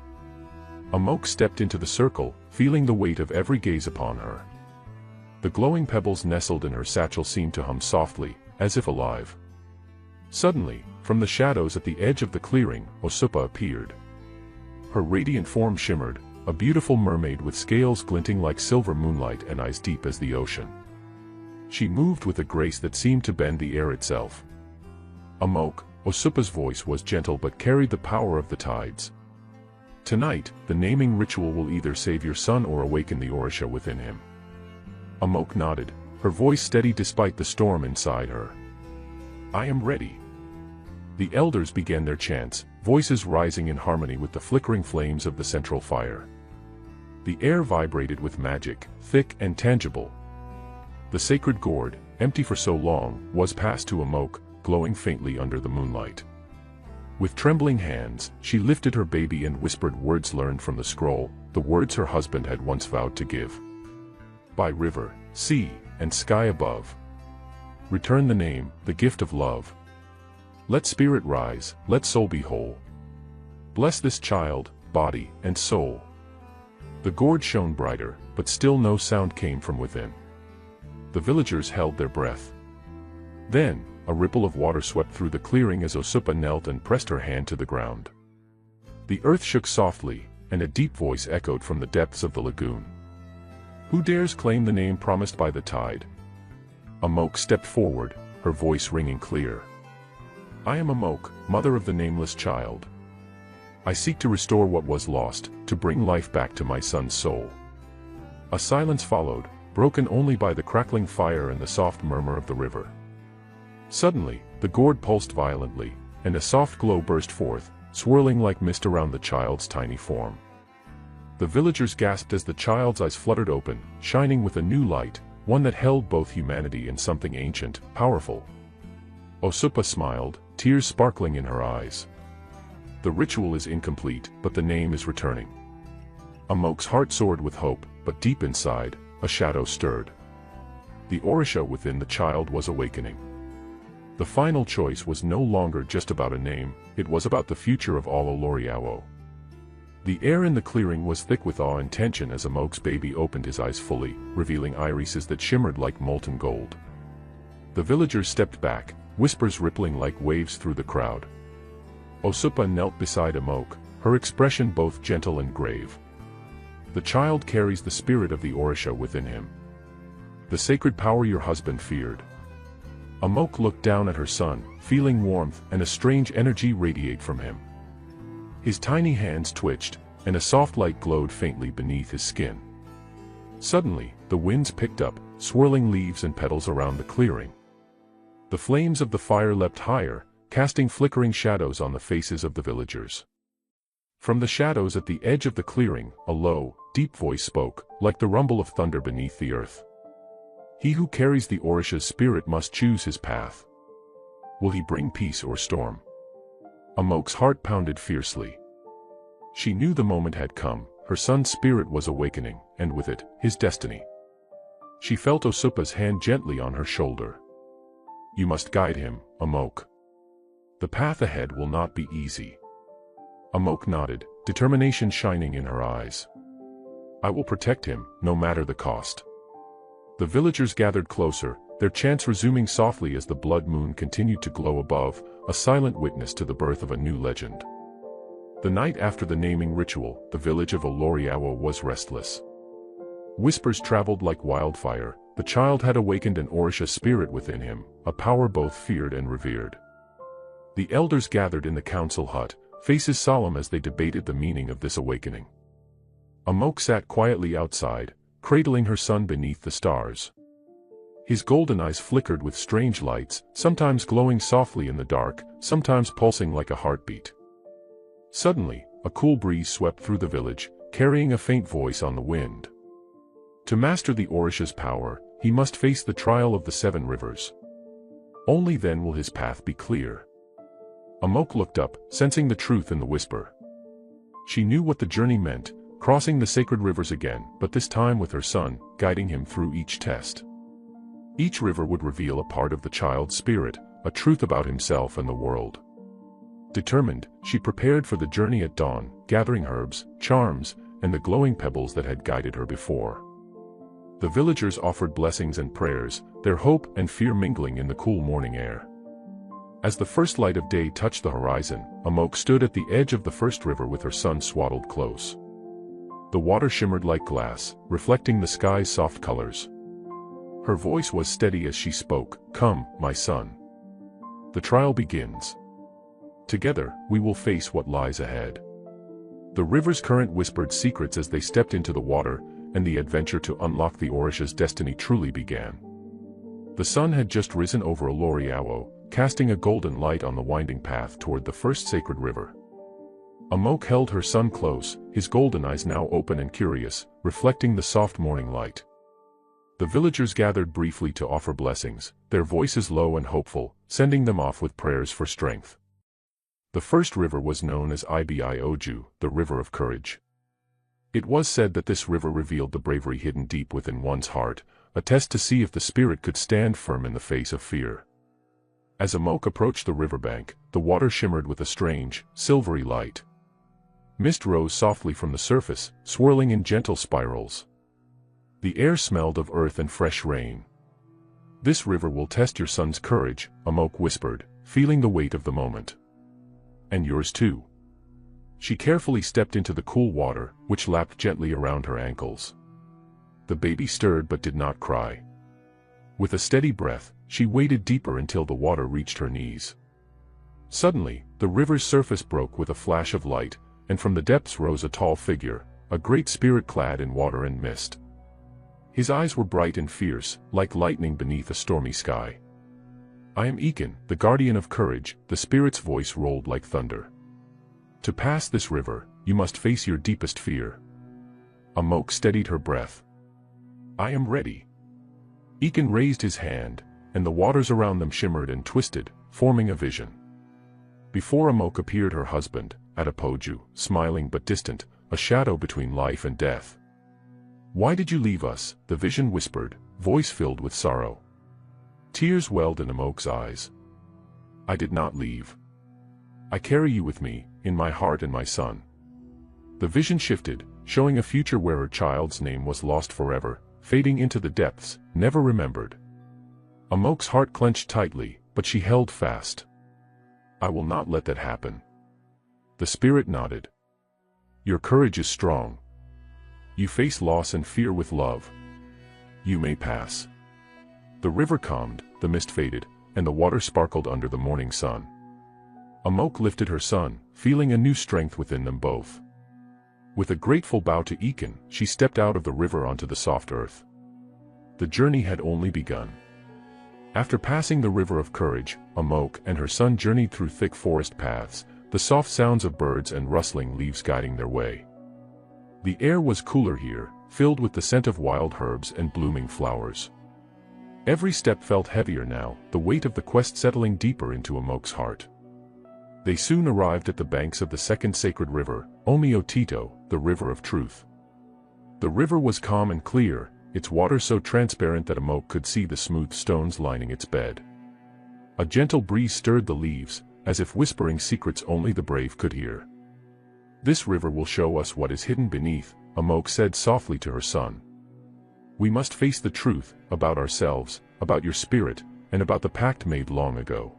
Amok stepped into the circle, feeling the weight of every gaze upon her. The glowing pebbles nestled in her satchel seemed to hum softly, as if alive. Suddenly, from the shadows at the edge of the clearing, Osupa appeared. Her radiant form shimmered, a beautiful mermaid with scales glinting like silver moonlight and eyes deep as the ocean. She moved with a grace that seemed to bend the air itself. Amok, Osupa's voice was gentle but carried the power of the tides. Tonight, the naming ritual will either save your son or awaken the Orisha within him. Amok nodded, her voice steady despite the storm inside her. I am ready. The elders began their chants, voices rising in harmony with the flickering flames of the central fire. The air vibrated with magic, thick and tangible. The sacred gourd, empty for so long, was passed to Amok, glowing faintly under the moonlight. With trembling hands, she lifted her baby and whispered words learned from the scroll, the words her husband had once vowed to give. By river, sea, and sky above. Return the name, the gift of love. Let spirit rise, let soul be whole. Bless this child, body, and soul." The gourd shone brighter, but still no sound came from within. The villagers held their breath. Then, a ripple of water swept through the clearing as Osupa knelt and pressed her hand to the ground. The earth shook softly, and a deep voice echoed from the depths of the lagoon. "Who dares claim the name promised by the tide?" Amok stepped forward, her voice ringing clear. "I am Amok, mother of the nameless child. I seek to restore what was lost, to bring life back to my son's soul." A silence followed, broken only by the crackling fire and the soft murmur of the river. Suddenly, the gourd pulsed violently, and a soft glow burst forth, swirling like mist around the child's tiny form. The villagers gasped as the child's eyes fluttered open, shining with a new light, one that held both humanity and something ancient, powerful. Osupa smiled, tears sparkling in her eyes. "The ritual is incomplete, but the name is returning." Amok's heart soared with hope, but deep inside, a shadow stirred. The Orisha within the child was awakening. The final choice was no longer just about a name, it was about the future of all Oloriawo. The air in the clearing was thick with awe and tension as Amok's baby opened his eyes fully, revealing irises that shimmered like molten gold. The villagers stepped back, whispers rippling like waves through the crowd. Osupa knelt beside Amok, her expression both gentle and grave. "The child carries the spirit of the Orisha within him. The sacred power your husband feared." Amok looked down at her son, feeling warmth and a strange energy radiate from him. His tiny hands twitched, and a soft light glowed faintly beneath his skin. Suddenly, the winds picked up, swirling leaves and petals around the clearing. The flames of the fire leapt higher, casting flickering shadows on the faces of the villagers. From the shadows at the edge of the clearing, a low, deep voice spoke, like the rumble of thunder beneath the earth. "He who carries the Orisha's spirit must choose his path. Will he bring peace or storm?" Amok's heart pounded fiercely. She knew the moment had come, her son's spirit was awakening, and with it, his destiny. She felt Osupa's hand gently on her shoulder. "You must guide him, Amok. The path ahead will not be easy." Amok nodded, determination shining in her eyes. "I will protect him, no matter the cost." The villagers gathered closer, their chants resuming softly as the blood moon continued to glow above, a silent witness to the birth of a new legend. The night after the naming ritual, the village of Oloriawo was restless. Whispers traveled like wildfire, the child had awakened an Orisha spirit within him, a power both feared and revered. The elders gathered in the council hut, faces solemn as they debated the meaning of this awakening. Amok sat quietly outside, cradling her son beneath the stars. His golden eyes flickered with strange lights, sometimes glowing softly in the dark, sometimes pulsing like a heartbeat. Suddenly, a cool breeze swept through the village, carrying a faint voice on the wind. To master the Orisha's power, he must face the trial of the 7 rivers. Only then will his path be clear. Amok looked up, sensing the truth in the whisper. She knew what the journey meant, crossing the sacred rivers again, but this time with her son, guiding him through each test. Each river would reveal a part of the child's spirit, a truth about himself and the world. Determined, she prepared for the journey at dawn, gathering herbs, charms, and the glowing pebbles that had guided her before. The villagers offered blessings and prayers, their hope and fear mingling in the cool morning air. As the first light of day touched the horizon, Amok stood at the edge of the first river with her son swaddled close. The water shimmered like glass, reflecting the sky's soft colors. Her voice was steady as she spoke, "Come, my son. The trial begins. Together, we will face what lies ahead." The river's current whispered secrets as they stepped into the water, and the adventure to unlock the Orisha's destiny truly began. The sun had just risen over Oloriawo, casting a golden light on the winding path toward the first sacred river. Amok held her son close, his golden eyes now open and curious, reflecting the soft morning light. The villagers gathered briefly to offer blessings, their voices low and hopeful, sending them off with prayers for strength. The first river was known as Ibioju, the River of Courage. It was said that this river revealed the bravery hidden deep within one's heart, a test to see if the spirit could stand firm in the face of fear. As Amok approached the riverbank, the water shimmered with a strange, silvery light. Mist rose softly from the surface, swirling in gentle spirals. The air smelled of earth and fresh rain. "This river will test your son's courage," Amok whispered, feeling the weight of the moment. "And yours too." She carefully stepped into the cool water, which lapped gently around her ankles. The baby stirred but did not cry. With a steady breath, she waded deeper until the water reached her knees. Suddenly, the river's surface broke with a flash of light, and from the depths rose a tall figure, a great spirit clad in water and mist. His eyes were bright and fierce, like lightning beneath a stormy sky. "I am Ekin, the guardian of courage," the spirit's voice rolled like thunder. "To pass this river, you must face your deepest fear." Amok steadied her breath. "I am ready." Ekin raised his hand, and the waters around them shimmered and twisted, forming a vision. Before Amok appeared her husband, Atapoju, smiling but distant, a shadow between life and death. "Why did you leave us?" the vision whispered, voice filled with sorrow. Tears welled in Amok's eyes. "I did not leave. I carry you with me, in my heart and my son." The vision shifted, showing a future where her child's name was lost forever, fading into the depths, never remembered. Amok's heart clenched tightly, but she held fast. "I will not let that happen." The spirit nodded. "Your courage is strong. You face loss and fear with love. You may pass." The river calmed, the mist faded, and the water sparkled under the morning sun. Amok lifted her son, feeling a new strength within them both. With a grateful bow to Ekin, she stepped out of the river onto the soft earth. The journey had only begun. After passing the river of courage, Amok and her son journeyed through thick forest paths, the soft sounds of birds and rustling leaves guiding their way. The air was cooler here, filled with the scent of wild herbs and blooming flowers. Every step felt heavier now, the weight of the quest settling deeper into Amok's heart. They soon arrived at the banks of the second sacred river, Omiotito, the River of Truth. The river was calm and clear, its water so transparent that Amok could see the smooth stones lining its bed. A gentle breeze stirred the leaves, as if whispering secrets only the brave could hear. "This river will show us what is hidden beneath," Amok said softly to her son. "We must face the truth, about ourselves, about your spirit, and about the pact made long ago."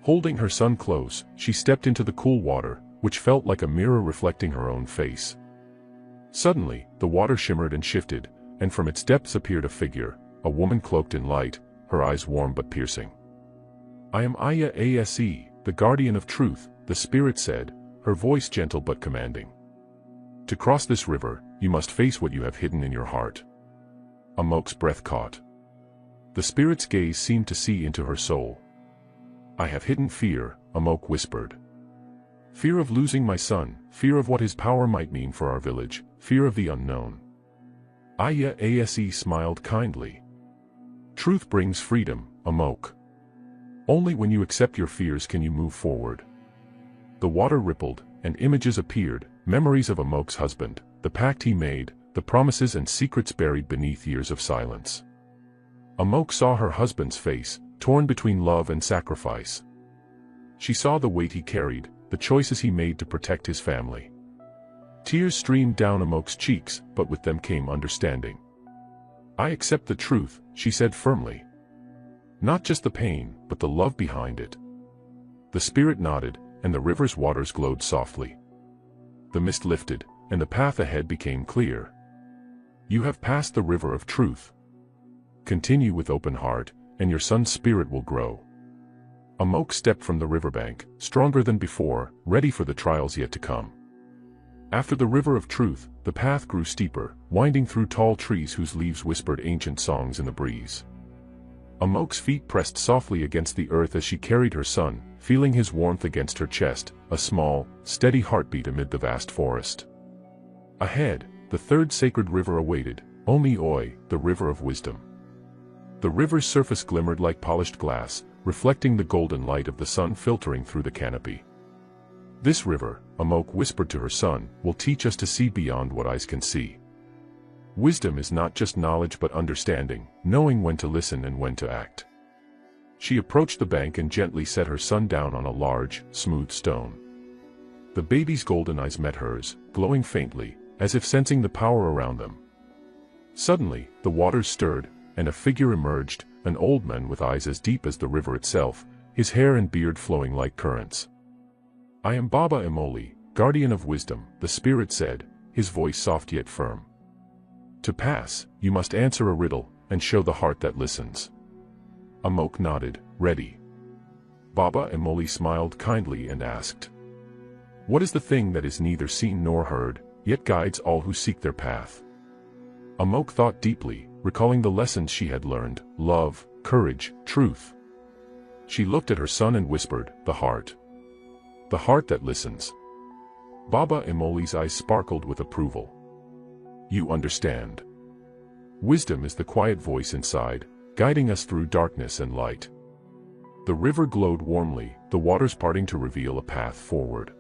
Holding her son close, she stepped into the cool water, which felt like a mirror reflecting her own face. Suddenly, the water shimmered and shifted, and from its depths appeared a figure, a woman cloaked in light, her eyes warm but piercing. "I am Aya Ase, the guardian of truth," the spirit said, her voice gentle but commanding. "To cross this river, you must face what you have hidden in your heart." Amok's breath caught. The spirit's gaze seemed to see into her soul. "I have hidden fear," Amok whispered. "Fear of losing my son, fear of what his power might mean for our village, fear of the unknown." Aya Ase smiled kindly. "Truth brings freedom, Amok. Only when you accept your fears can you move forward." The water rippled, and images appeared, memories of Amok's husband, the pact he made, the promises and secrets buried beneath years of silence. Amok saw her husband's face, torn between love and sacrifice. She saw the weight he carried, the choices he made to protect his family. Tears streamed down Amok's cheeks, but with them came understanding. "I accept the truth," she said firmly. "Not just the pain, but the love behind it." The spirit nodded, and the river's waters glowed softly. The mist lifted, and the path ahead became clear. "You have passed the river of truth. Continue with open heart, and your son's spirit will grow." Amok stepped from the riverbank, stronger than before, ready for the trials yet to come. After the river of truth, the path grew steeper, winding through tall trees whose leaves whispered ancient songs in the breeze. Amok's feet pressed softly against the earth as she carried her son, feeling his warmth against her chest, a small, steady heartbeat amid the vast forest. Ahead, the third sacred river awaited, Omi-Oi, the River of Wisdom. The river's surface glimmered like polished glass, reflecting the golden light of the sun filtering through the canopy. "This river," Amok whispered to her son, "will teach us to see beyond what eyes can see. Wisdom is not just knowledge but understanding, knowing when to listen and when to act." She approached the bank and gently set her son down on a large, smooth stone. The baby's golden eyes met hers, glowing faintly, as if sensing the power around them. Suddenly, the waters stirred, and a figure emerged, an old man with eyes as deep as the river itself, his hair and beard flowing like currents. "I am Baba Emoli, guardian of wisdom," the spirit said, his voice soft yet firm. "To pass, you must answer a riddle, and show the heart that listens." Amok nodded, ready. Baba Emoli smiled kindly and asked, "What is the thing that is neither seen nor heard, yet guides all who seek their path?" Amok thought deeply, recalling the lessons she had learned: love, courage, truth. She looked at her son and whispered, "The heart. The heart that listens." Baba Emoli's eyes sparkled with approval. "You understand. Wisdom is the quiet voice inside, guiding us through darkness and light." The river glowed warmly, the waters parting to reveal a path forward.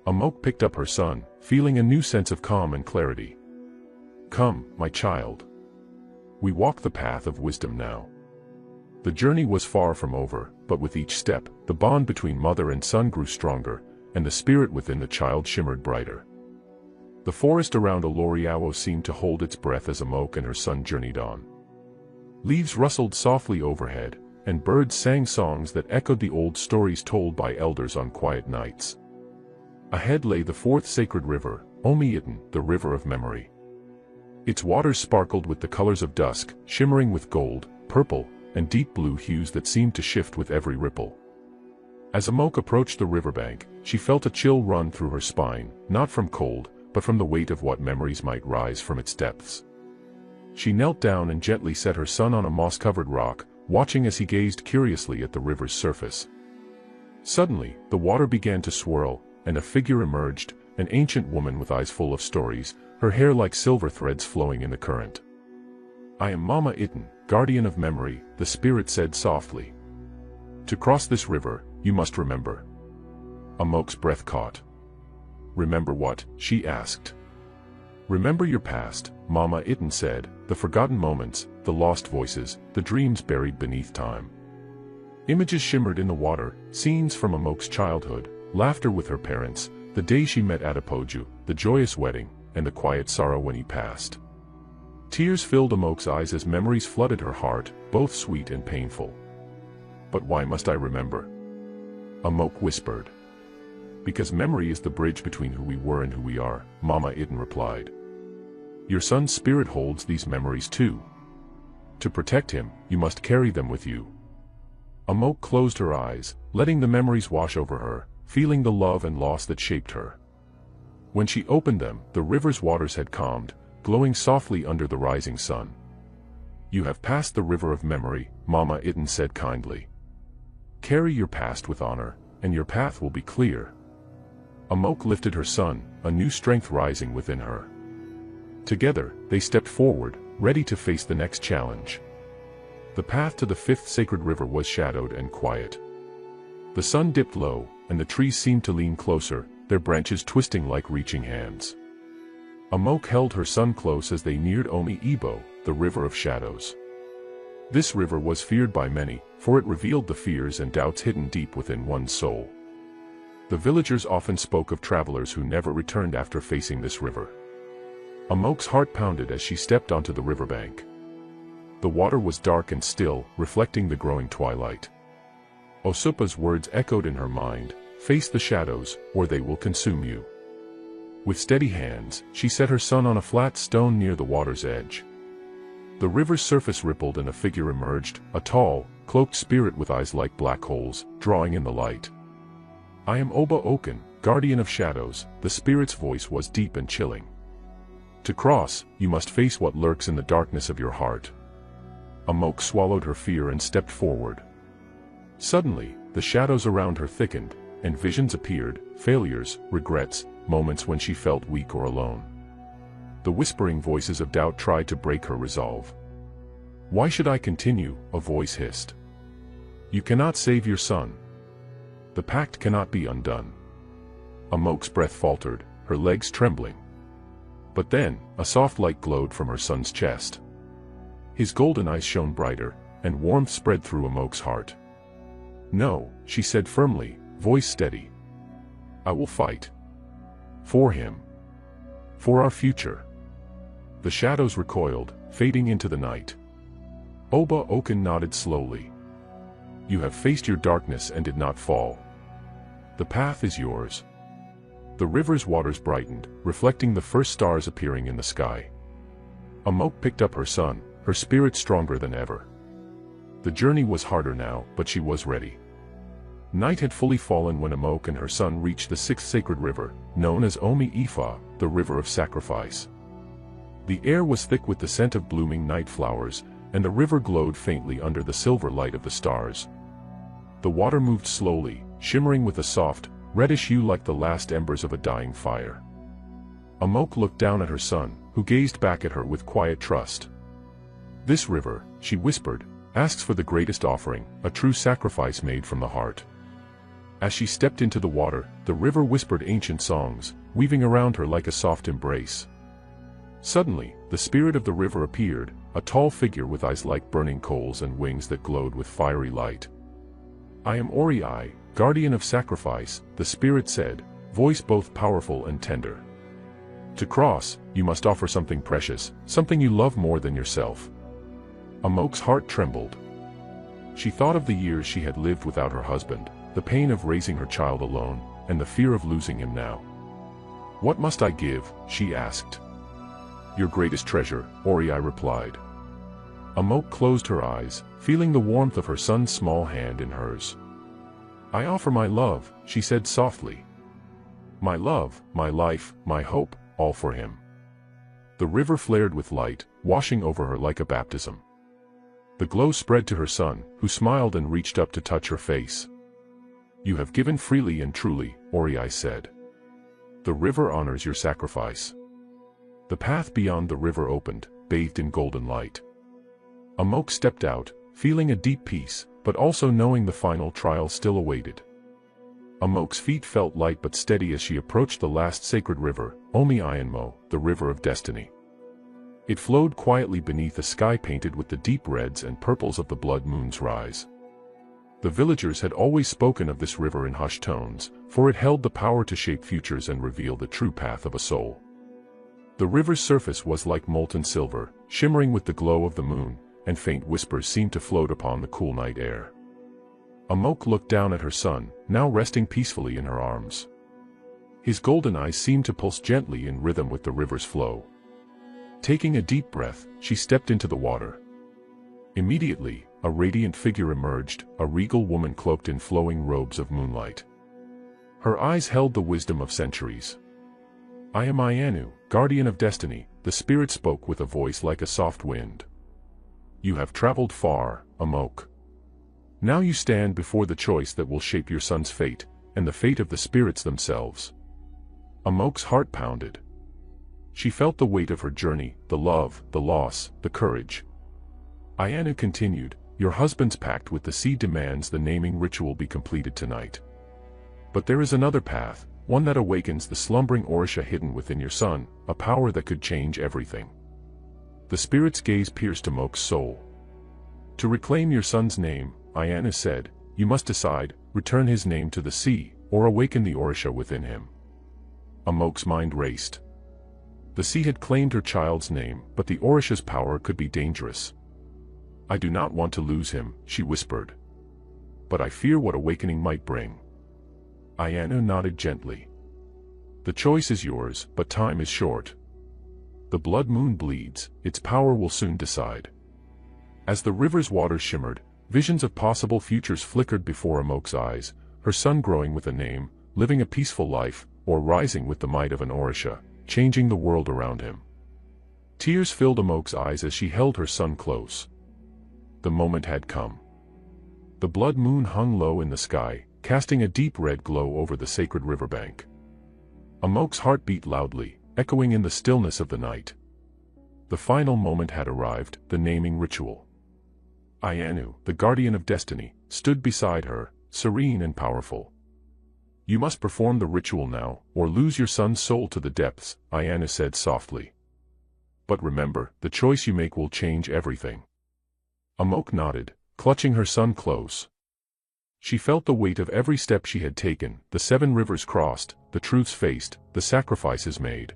Amok picked up her son, feeling a new sense of calm and clarity. "Come, my child. We walk the path of wisdom now." The journey was far from over, but with each step, the bond between mother and son grew stronger, and the spirit within the child shimmered brighter. The forest around Oloriawo seemed to hold its breath as Amok and her son journeyed on. Leaves rustled softly overhead, and birds sang songs that echoed the old stories told by elders on quiet nights. Ahead lay the fourth sacred river, Omi-Iten, the river of memory. Its waters sparkled with the colors of dusk, shimmering with gold, purple, and deep blue hues that seemed to shift with every ripple. As Amok approached the riverbank, she felt a chill run through her spine, not from cold, but from the weight of what memories might rise from its depths. She knelt down and gently set her son on a moss-covered rock, watching as he gazed curiously at the river's surface. Suddenly, the water began to swirl, and a figure emerged, an ancient woman with eyes full of stories, her hair like silver threads flowing in the current. "I am Mama Iten, guardian of memory," the spirit said softly. "To cross this river, you must remember." Amok's breath caught. "Remember what?" she asked. "Remember your past," Mama Iten said, "the forgotten moments, the lost voices, the dreams buried beneath time." Images shimmered in the water, scenes from Amok's childhood, laughter with her parents, the day she met Adipoju, the joyous wedding, and the quiet sorrow when he passed. Tears filled Amok's eyes as memories flooded her heart, both sweet and painful. "But why must I remember?" Amok whispered. "Because memory is the bridge between who we were and who we are," Mama Iten replied. "Your son's spirit holds these memories too. To protect him, you must carry them with you." Amok closed her eyes, letting the memories wash over her, feeling the love and loss that shaped her. When she opened them, the river's waters had calmed, glowing softly under the rising sun. "You have passed the river of memory," Mama Iten said kindly. "Carry your past with honor, and your path will be clear." Amok lifted her son, a new strength rising within her. Together, they stepped forward, ready to face the next challenge. The path to the fifth sacred river was shadowed and quiet. The sun dipped low, and the trees seemed to lean closer, their branches twisting like reaching hands. Amok held her son close as they neared Omi-Ibo, the river of shadows. This river was feared by many, for it revealed the fears and doubts hidden deep within one's soul. The villagers often spoke of travelers who never returned after facing this river. Amok's heart pounded as she stepped onto the riverbank. The water was dark and still, reflecting the growing twilight. Osupa's words echoed in her mind, "Face the shadows, or they will consume you." With steady hands, she set her son on a flat stone near the water's edge. The river's surface rippled and a figure emerged, a tall, cloaked spirit with eyes like black holes, drawing in the light. "I am Oba Oken, guardian of shadows," the spirit's voice was deep and chilling. "To cross, you must face what lurks in the darkness of your heart." Amok swallowed her fear and stepped forward. Suddenly, the shadows around her thickened, and visions appeared, failures, regrets, moments when she felt weak or alone. The whispering voices of doubt tried to break her resolve. "Why should I continue?" a voice hissed. "You cannot save your son. The pact cannot be undone." Amok's breath faltered, her legs trembling. But then, a soft light glowed from her son's chest. His golden eyes shone brighter, and warmth spread through Amok's heart. "No," she said firmly, voice steady. I will fight. For him. For our future. The shadows recoiled, fading into the night. Oba Oken nodded slowly. You have faced your darkness and did not fall. The path is yours. The river's waters brightened, reflecting the first stars appearing in the sky. Amok picked up her son, her spirit stronger than ever. The journey was harder now, but she was ready. Night had fully fallen when Amok and her son reached the sixth sacred river, known as Omi Ifa, the river of sacrifice. The air was thick with the scent of blooming night flowers, and the river glowed faintly under the silver light of the stars. The water moved slowly, shimmering with a soft, reddish hue like the last embers of a dying fire. Amok looked down at her son, who gazed back at her with quiet trust. This river, she whispered, asks for the greatest offering, a true sacrifice made from the heart. As she stepped into the water, the river whispered ancient songs, weaving around her like a soft embrace. Suddenly, the spirit of the river appeared, a tall figure with eyes like burning coals and wings that glowed with fiery light. I am Ori, guardian of sacrifice, the spirit said, voice both powerful and tender. To cross, you must offer something precious, something you love more than yourself. Amok's heart trembled. She thought of the years she had lived without her husband, the pain of raising her child alone, and the fear of losing him now. What must I give? She asked. Your greatest treasure, Ori replied. Amok closed her eyes, feeling the warmth of her son's small hand in hers. I offer my love, she said softly. My love, my life, my hope, all for him. The river flared with light, washing over her like a baptism. The glow spread to her son, who smiled and reached up to touch her face. You have given freely and truly, Ori said. The river honors your sacrifice. The path beyond the river opened, bathed in golden light. Amok stepped out, feeling a deep peace, but also knowing the final trial still awaited. Amok's feet felt light but steady as she approached the last sacred river, Omi Ianmo, the river of destiny. It flowed quietly beneath a sky painted with the deep reds and purples of the blood moon's rise. The villagers had always spoken of this river in hushed tones, for it held the power to shape futures and reveal the true path of a soul. The river's surface was like molten silver, shimmering with the glow of the moon, and faint whispers seemed to float upon the cool night air. Amok looked down at her son, now resting peacefully in her arms. His golden eyes seemed to pulse gently in rhythm with the river's flow. Taking a deep breath, she stepped into the water. Immediately, a radiant figure emerged, a regal woman cloaked in flowing robes of moonlight. Her eyes held the wisdom of centuries. I am Ianu, guardian of destiny, the spirit spoke with a voice like a soft wind. You have traveled far, Amok. Now you stand before the choice that will shape your son's fate, and the fate of the spirits themselves. Amok's heart pounded. She felt the weight of her journey, the love, the loss, the courage. Ianu continued, your husband's pact with the sea demands the naming ritual be completed tonight. But there is another path, one that awakens the slumbering Orisha hidden within your son, a power that could change everything. The spirit's gaze pierced Amok's soul. To reclaim your son's name, Ianu said, you must decide, return his name to the sea, or awaken the Orisha within him. Amok's mind raced. The sea had claimed her child's name, but the Orisha's power could be dangerous. I do not want to lose him, she whispered. But I fear what awakening might bring. Ianu nodded gently. The choice is yours, but time is short. The blood moon bleeds, its power will soon decide. As the river's waters shimmered, visions of possible futures flickered before Amok's eyes, her son growing with a name, living a peaceful life, or rising with the might of an Orisha, changing the world around him. Tears filled Amok's eyes as she held her son close. The moment had come. The blood moon hung low in the sky, casting a deep red glow over the sacred riverbank. Amok's heart beat loudly, echoing in the stillness of the night. The final moment had arrived, the naming ritual. Ianu, the guardian of destiny, stood beside her, serene and powerful. You must perform the ritual now, or lose your son's soul to the depths, Ianu said softly. But remember, the choice you make will change everything. Amok nodded, clutching her son close. She felt the weight of every step she had taken, the 7 rivers crossed, the truths faced, the sacrifices made.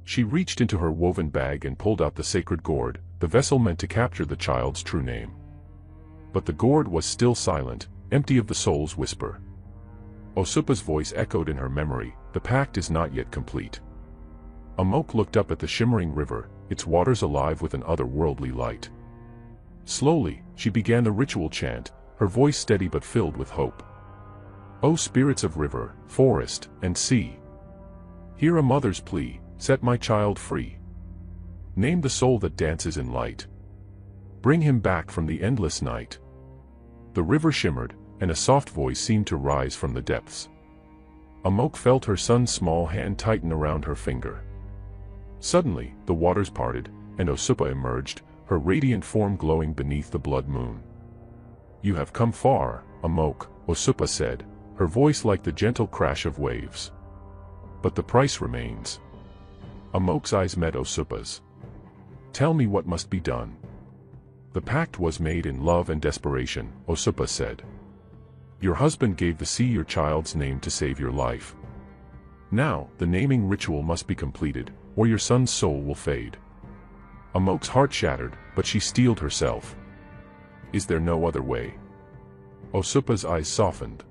She reached into her woven bag and pulled out the sacred gourd, the vessel meant to capture the child's true name. But the gourd was still silent, empty of the soul's whisper. Osupa's voice echoed in her memory, "The pact is not yet complete." Amok looked up at the shimmering river, its waters alive with an otherworldly light. Slowly, she began the ritual chant, her voice steady but filled with hope. "O spirits of river, forest, and sea, hear a mother's plea, set my child free. Name the soul that dances in light. Bring him back from the endless night." The river shimmered, and a soft voice seemed to rise from the depths. Amok felt her son's small hand tighten around her finger. Suddenly, the waters parted, and Osupa emerged, her radiant form glowing beneath the blood moon. "You have come far, Amok," Osupa said, her voice like the gentle crash of waves. "But the price remains." Amok's eyes met Osupa's. "Tell me what must be done." "The pact was made in love and desperation," Osupa said. "Your husband gave the sea your child's name to save your life. Now, the naming ritual must be completed, or your son's soul will fade." Amok's heart shattered, but she steeled herself. "Is there no other way?" Osupa's eyes softened.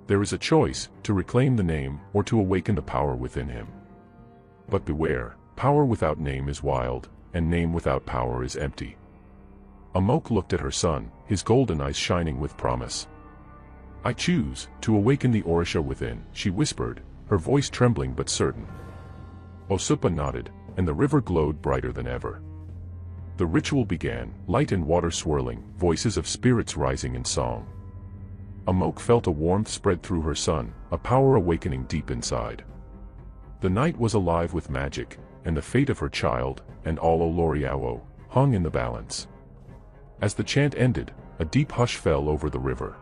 "There is a choice, to reclaim the name, or to awaken the power within him. But beware, power without name is wild, and name without power is empty." Amok looked at her son, his golden eyes shining with promise. "I choose, to awaken the Orisha within," she whispered, her voice trembling but certain. Osupa nodded, and the river glowed brighter than ever. The ritual began, light and water swirling, voices of spirits rising in song. Amok felt a warmth spread through her son, a power awakening deep inside. The night was alive with magic, and the fate of her child, and all Oloriawo, hung in the balance. As the chant ended, a deep hush fell over the river.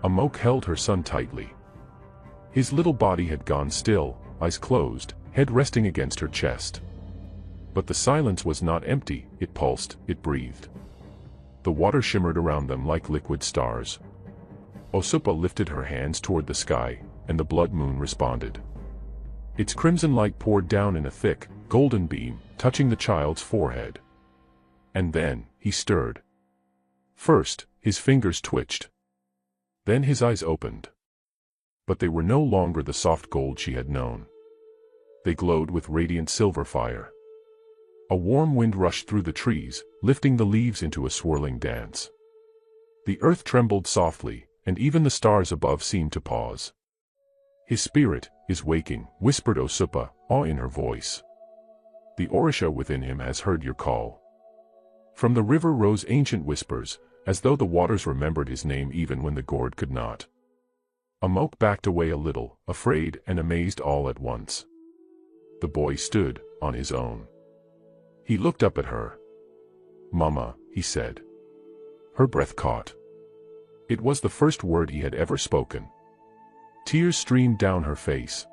Amok held her son tightly. His little body had gone still, eyes closed, head resting against her chest. But the silence was not empty, it pulsed, it breathed. The water shimmered around them like liquid stars. Osupa lifted her hands toward the sky, and the blood moon responded. Its crimson light poured down in a thick, golden beam, touching the child's forehead. And then, he stirred. First, his fingers twitched. Then his eyes opened. But they were no longer the soft gold she had known. They glowed with radiant silver fire. A warm wind rushed through the trees, lifting the leaves into a swirling dance. The earth trembled softly, and even the stars above seemed to pause. "His spirit is waking," whispered Osupa, awe in her voice. "The Orisha within him has heard your call." From the river rose ancient whispers, as though the waters remembered his name even when the gourd could not. Amok backed away a little, afraid and amazed all at once. The boy stood, on his own. He looked up at her. "Mama," he said. Her breath caught. It was the first word he had ever spoken. Tears streamed down her face.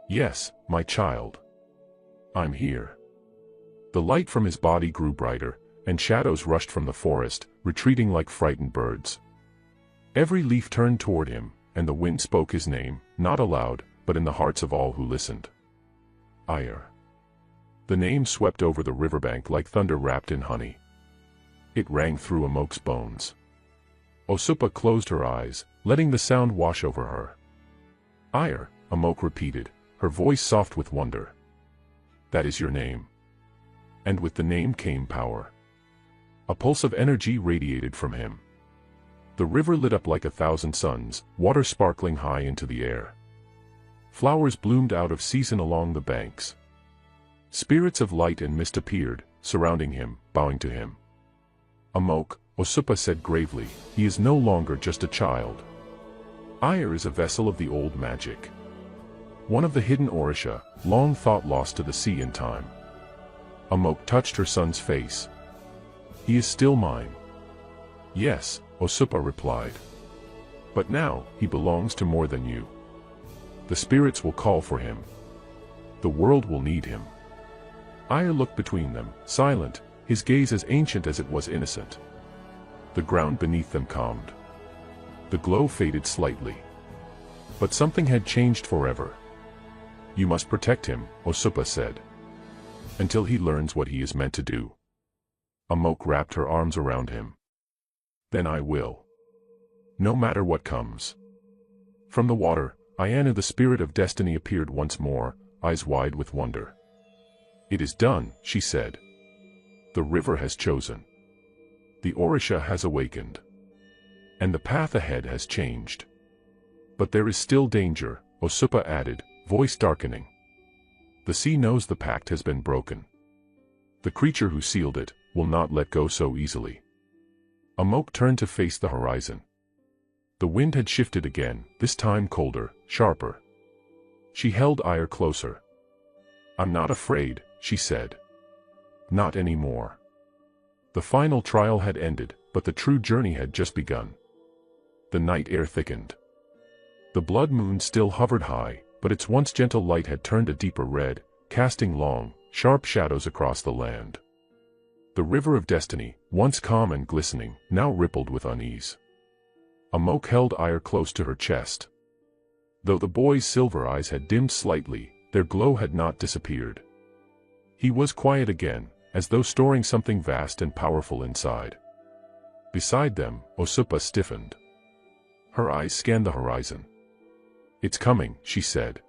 "Yes, my child. I'm here." The light from his body grew brighter, and shadows rushed from the forest, retreating like frightened birds. Every leaf turned toward him, and the wind spoke his name, not aloud, but in the hearts of all who listened. Ire. The name swept over the riverbank like thunder wrapped in honey. It rang through Amok's bones. Osupa closed her eyes, letting the sound wash over her. "Ire," Amok repeated, her voice soft with wonder. "That is your name." And with the name came power. A pulse of energy radiated from him. The river lit up like 1,000 suns, water sparkling high into the air. Flowers bloomed out of season along the banks. Spirits of light and mist appeared, surrounding him, bowing to him. "Amok," Osupa said gravely, "he is no longer just a child. Ire is a vessel of the old magic. One of the hidden Orisha, long thought lost to the sea in time." Amok touched her son's face. "He is still mine." "Yes," Osupa replied. "But now, he belongs to more than you. The spirits will call for him. The world will need him." Ire looked between them, silent, his gaze as ancient as it was innocent. The ground beneath them calmed. The glow faded slightly. But something had changed forever. You must protect him, Osupa said. Until he learns what he is meant to do. Amok wrapped her arms around him. Then I will. No matter what comes. From the water, Ayana, the spirit of destiny, appeared once more, eyes wide with wonder. It is done, she said. The river has chosen. The Orisha has awakened. And the path ahead has changed. But there is still danger, Osupa added, voice darkening. The sea knows the pact has been broken. The creature who sealed it will not let go so easily. Amok turned to face the horizon. The wind had shifted again, this time colder, sharper. She held Ire closer. I'm not afraid, she said. Not anymore. The final trial had ended, but the true journey had just begun. The night air thickened. The blood moon still hovered high, but its once gentle light had turned a deeper red, casting long, sharp shadows across the land. The river of destiny, once calm and glistening, now rippled with unease. Amok held Ire close to her chest. Though the boy's silver eyes had dimmed slightly, their glow had not disappeared. He was quiet again, as though storing something vast and powerful inside. Beside them, Osupa stiffened. Her eyes scanned the horizon. It's coming, she said.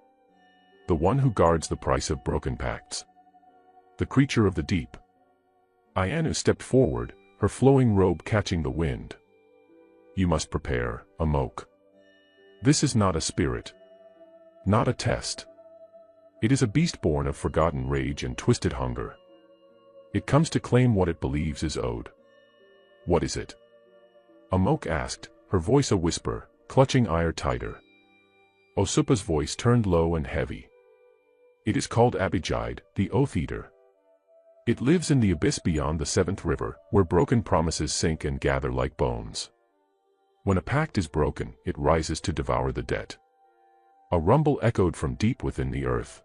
The one who guards the price of broken pacts. The creature of the deep. Ayanu stepped forward, her flowing robe catching the wind. You must prepare, Amok. This is not a spirit. Not a test. It is a beast born of forgotten rage and twisted hunger. It comes to claim what it believes is owed. What is it? Amok asked, her voice a whisper, clutching Ire tighter. Osupa's voice turned low and heavy. It is called Abijide, the Oath Eater. It lives in the abyss beyond the seventh river, where broken promises sink and gather like bones. When a pact is broken, it rises to devour the debt. A rumble echoed from deep within the earth.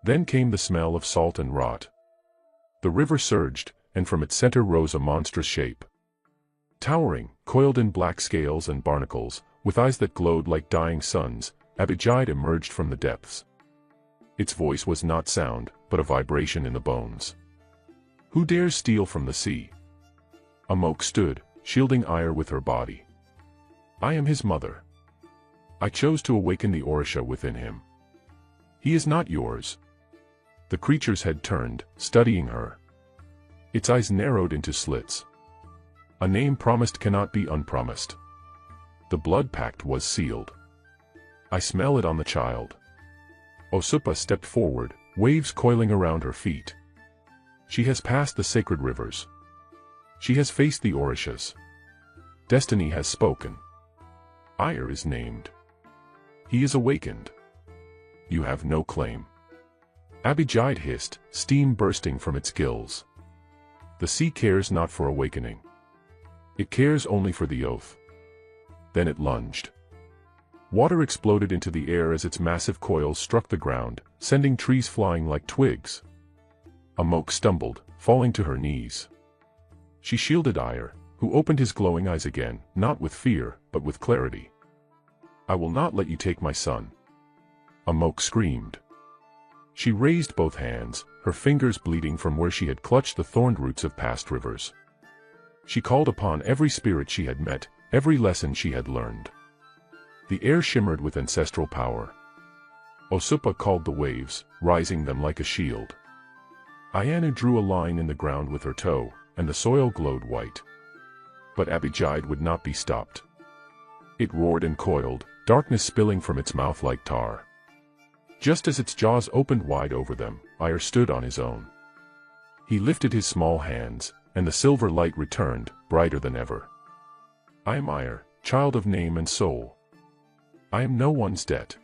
Then came the smell of salt and rot. The river surged, and from its center rose a monstrous shape. Towering, coiled in black scales and barnacles, with eyes that glowed like dying suns, Abijide emerged from the depths. Its voice was not sound, but a vibration in the bones. Who dares steal from the sea? Amok stood, shielding Ire with her body. I am his mother. I chose to awaken the Orisha within him. He is not yours. The creature's head turned, studying her. Its eyes narrowed into slits. A name promised cannot be unpromised. The blood pact was sealed. I smell it on the child. Osupa stepped forward, waves coiling around her feet. She has passed the sacred rivers. She has faced the Orishas. Destiny has spoken. Ire is named. He is awakened. You have no claim. Abijide hissed, steam bursting from its gills. The sea cares not for awakening. It cares only for the oath. Then it lunged. Water exploded into the air as its massive coils struck the ground, sending trees flying like twigs. Amok stumbled, falling to her knees. She shielded Ire, who opened his glowing eyes again, not with fear, but with clarity. I will not let you take my son. Amok screamed. She raised both hands, her fingers bleeding from where she had clutched the thorned roots of past rivers. She called upon every spirit she had met, every lesson she had learned. The air shimmered with ancestral power. Osupa called the waves, rising them like a shield. Ayanu drew a line in the ground with her toe, and the soil glowed white. But Abijide would not be stopped. It roared and coiled, darkness spilling from its mouth like tar. Just as its jaws opened wide over them, Ire stood on his own. He lifted his small hands, and the silver light returned, brighter than ever. I am Ire, child of name and soul. I am no one's debt.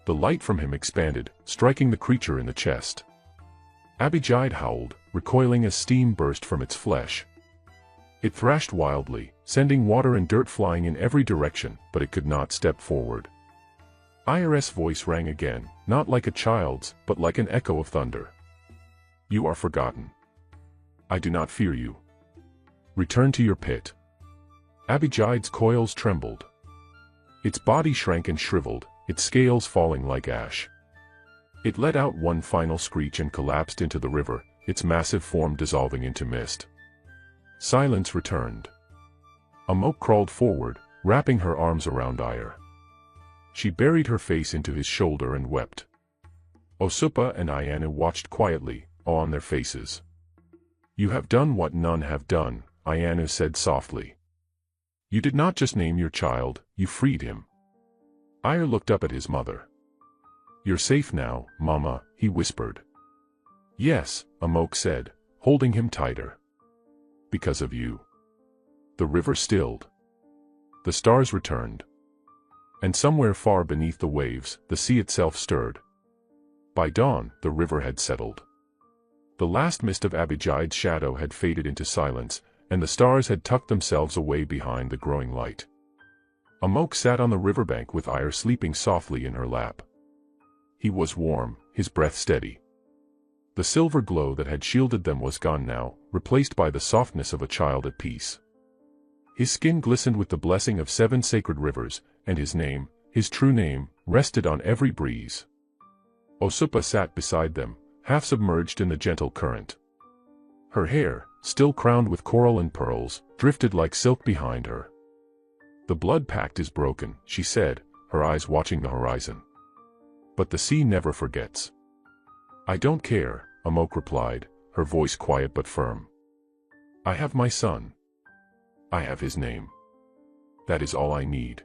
The light from him expanded, striking the creature in the chest. Abijide howled, recoiling as steam burst from its flesh. It thrashed wildly, sending water and dirt flying in every direction, but it could not step forward. Ire's voice rang again, not like a child's, but like an echo of thunder. You are forgotten. I do not fear you. Return to your pit. Abigail's coils trembled. Its body shrank and shriveled, its scales falling like ash. It let out one final screech and collapsed into the river, its massive form dissolving into mist. Silence returned. Amok crawled forward, wrapping her arms around Ire. She buried her face into his shoulder and wept. Osupa and Ayanu watched quietly, awe on their faces. "You have done what none have done," Ayanu said softly. "You did not just name your child, you freed him." Ire looked up at his mother. "You're safe now, Mama," he whispered. "Yes," Amok said, holding him tighter. "Because of you." The river stilled. The stars returned. And somewhere far beneath the waves, the sea itself stirred. By dawn, the river had settled. The last mist of Abigail's shadow had faded into silence, and the stars had tucked themselves away behind the growing light. Amok sat on the riverbank with Ire sleeping softly in her lap. He was warm, his breath steady. The silver glow that had shielded them was gone now, replaced by the softness of a child at peace. His skin glistened with the blessing of 7 sacred rivers, and his name, his true name, rested on every breeze. Osupa sat beside them, half submerged in the gentle current. Her hair, still crowned with coral and pearls, drifted like silk behind her. "The blood pact is broken," she said, her eyes watching the horizon. "But the sea never forgets." "I don't care," Amok replied, her voice quiet but firm. "I have my son. I have his name. That is all I need."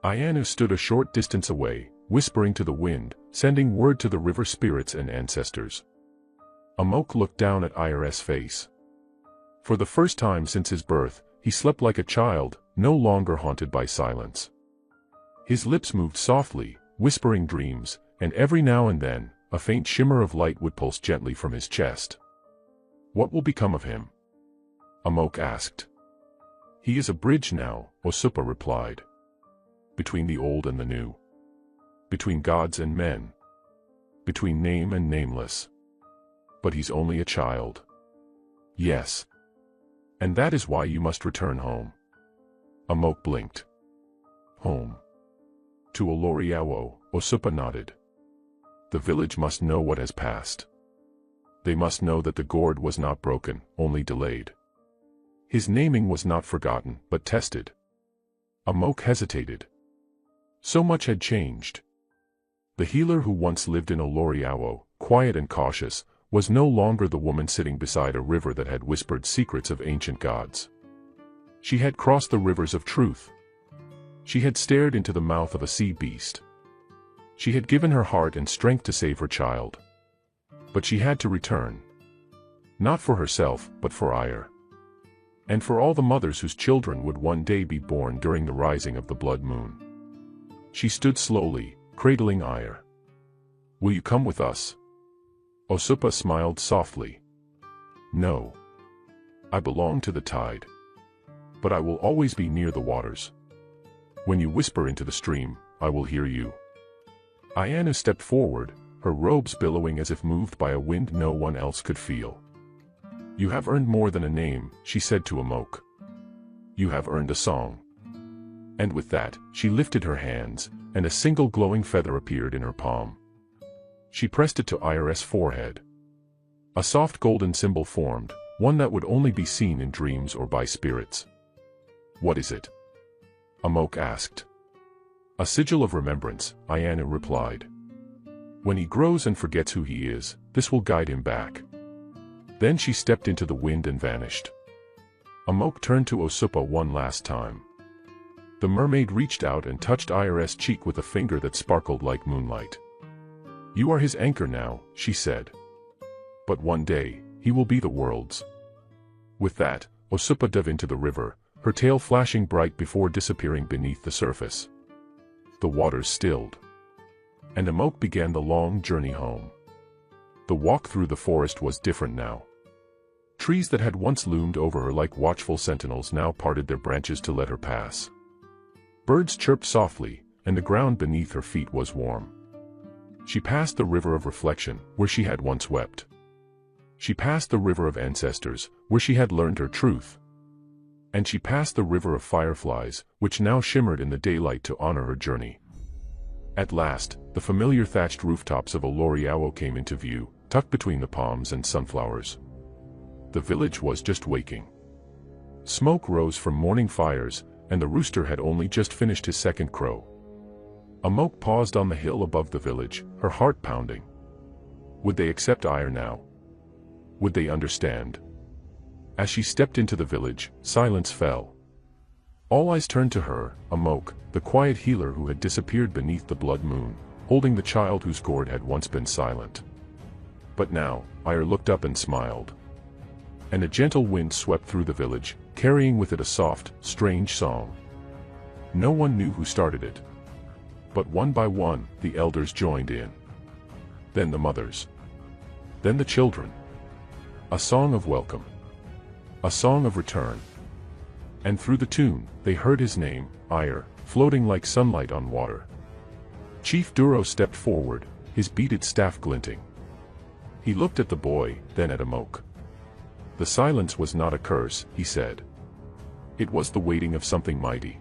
Ayanu stood a short distance away, whispering to the wind, sending word to the river spirits and ancestors. Amok looked down at Ire's face. For the first time since his birth, he slept like a child, no longer haunted by silence. His lips moved softly, whispering dreams, and every now and then, a faint shimmer of light would pulse gently from his chest. "What will become of him?" Amok asked. "He is a bridge now," Osupa replied. "Between the old and the new. Between gods and men. Between name and nameless. But he's only a child." "Yes. And that is why you must return home." Amok blinked. "Home. To Oloriawo," Osupa nodded. "The village must know what has passed. They must know that the gourd was not broken, only delayed. His naming was not forgotten, but tested." Amok hesitated. So much had changed. The healer who once lived in Oloriawo, quiet and cautious, was no longer the woman sitting beside a river that had whispered secrets of ancient gods. She had crossed the rivers of truth. She had stared into the mouth of a sea beast. She had given her heart and strength to save her child. But she had to return. Not for herself, but for Ire. And for all the mothers whose children would one day be born during the rising of the blood moon. She stood slowly, cradling Ire. "Will you come with us?" Osupa smiled softly. "No. I belong to the tide. But I will always be near the waters. When you whisper into the stream, I will hear you." Ayanu stepped forward, her robes billowing as if moved by a wind no one else could feel. "You have earned more than a name," she said to Amok. "You have earned a song." And with that, she lifted her hands, and a single glowing feather appeared in her palm. She pressed it to Ire's forehead. A soft golden symbol formed, one that would only be seen in dreams or by spirits. "What is it?" Amok asked. "A sigil of remembrance," Ayanu replied. "When he grows and forgets who he is, this will guide him back." Then she stepped into the wind and vanished. Amok turned to Osupa one last time. The mermaid reached out and touched Ire's cheek with a finger that sparkled like moonlight. "You are his anchor now," she said. "But one day, he will be the world's." With that, Osupa dove into the river, her tail flashing bright before disappearing beneath the surface. The waters stilled. And Amok began the long journey home. The walk through the forest was different now. Trees that had once loomed over her like watchful sentinels now parted their branches to let her pass. Birds chirped softly, and the ground beneath her feet was warm. She passed the river of reflection, where she had once wept. She passed the river of ancestors, where she had learned her truth. And she passed the river of fireflies, which now shimmered in the daylight to honor her journey. At last, the familiar thatched rooftops of Oloriawo came into view, tucked between the palms and sunflowers. The village was just waking. Smoke rose from morning fires, and the rooster had only just finished his second crow. Amok paused on the hill above the village, her heart pounding. Would they accept Ire now? Would they understand? As she stepped into the village, silence fell. All eyes turned to her, Amok, the quiet healer who had disappeared beneath the blood moon, holding the child whose gourd had once been silent. But now, Ire looked up and smiled. And a gentle wind swept through the village, carrying with it a soft, strange song. No one knew who started it. But one by one, the elders joined in. Then the mothers. Then the children. A song of welcome. A song of return. And through the tune, they heard his name, Ire, floating like sunlight on water. Chief Duro stepped forward, his beaded staff glinting. He looked at the boy, then at Amok. The silence was not a curse, he said. It was the waiting of something mighty.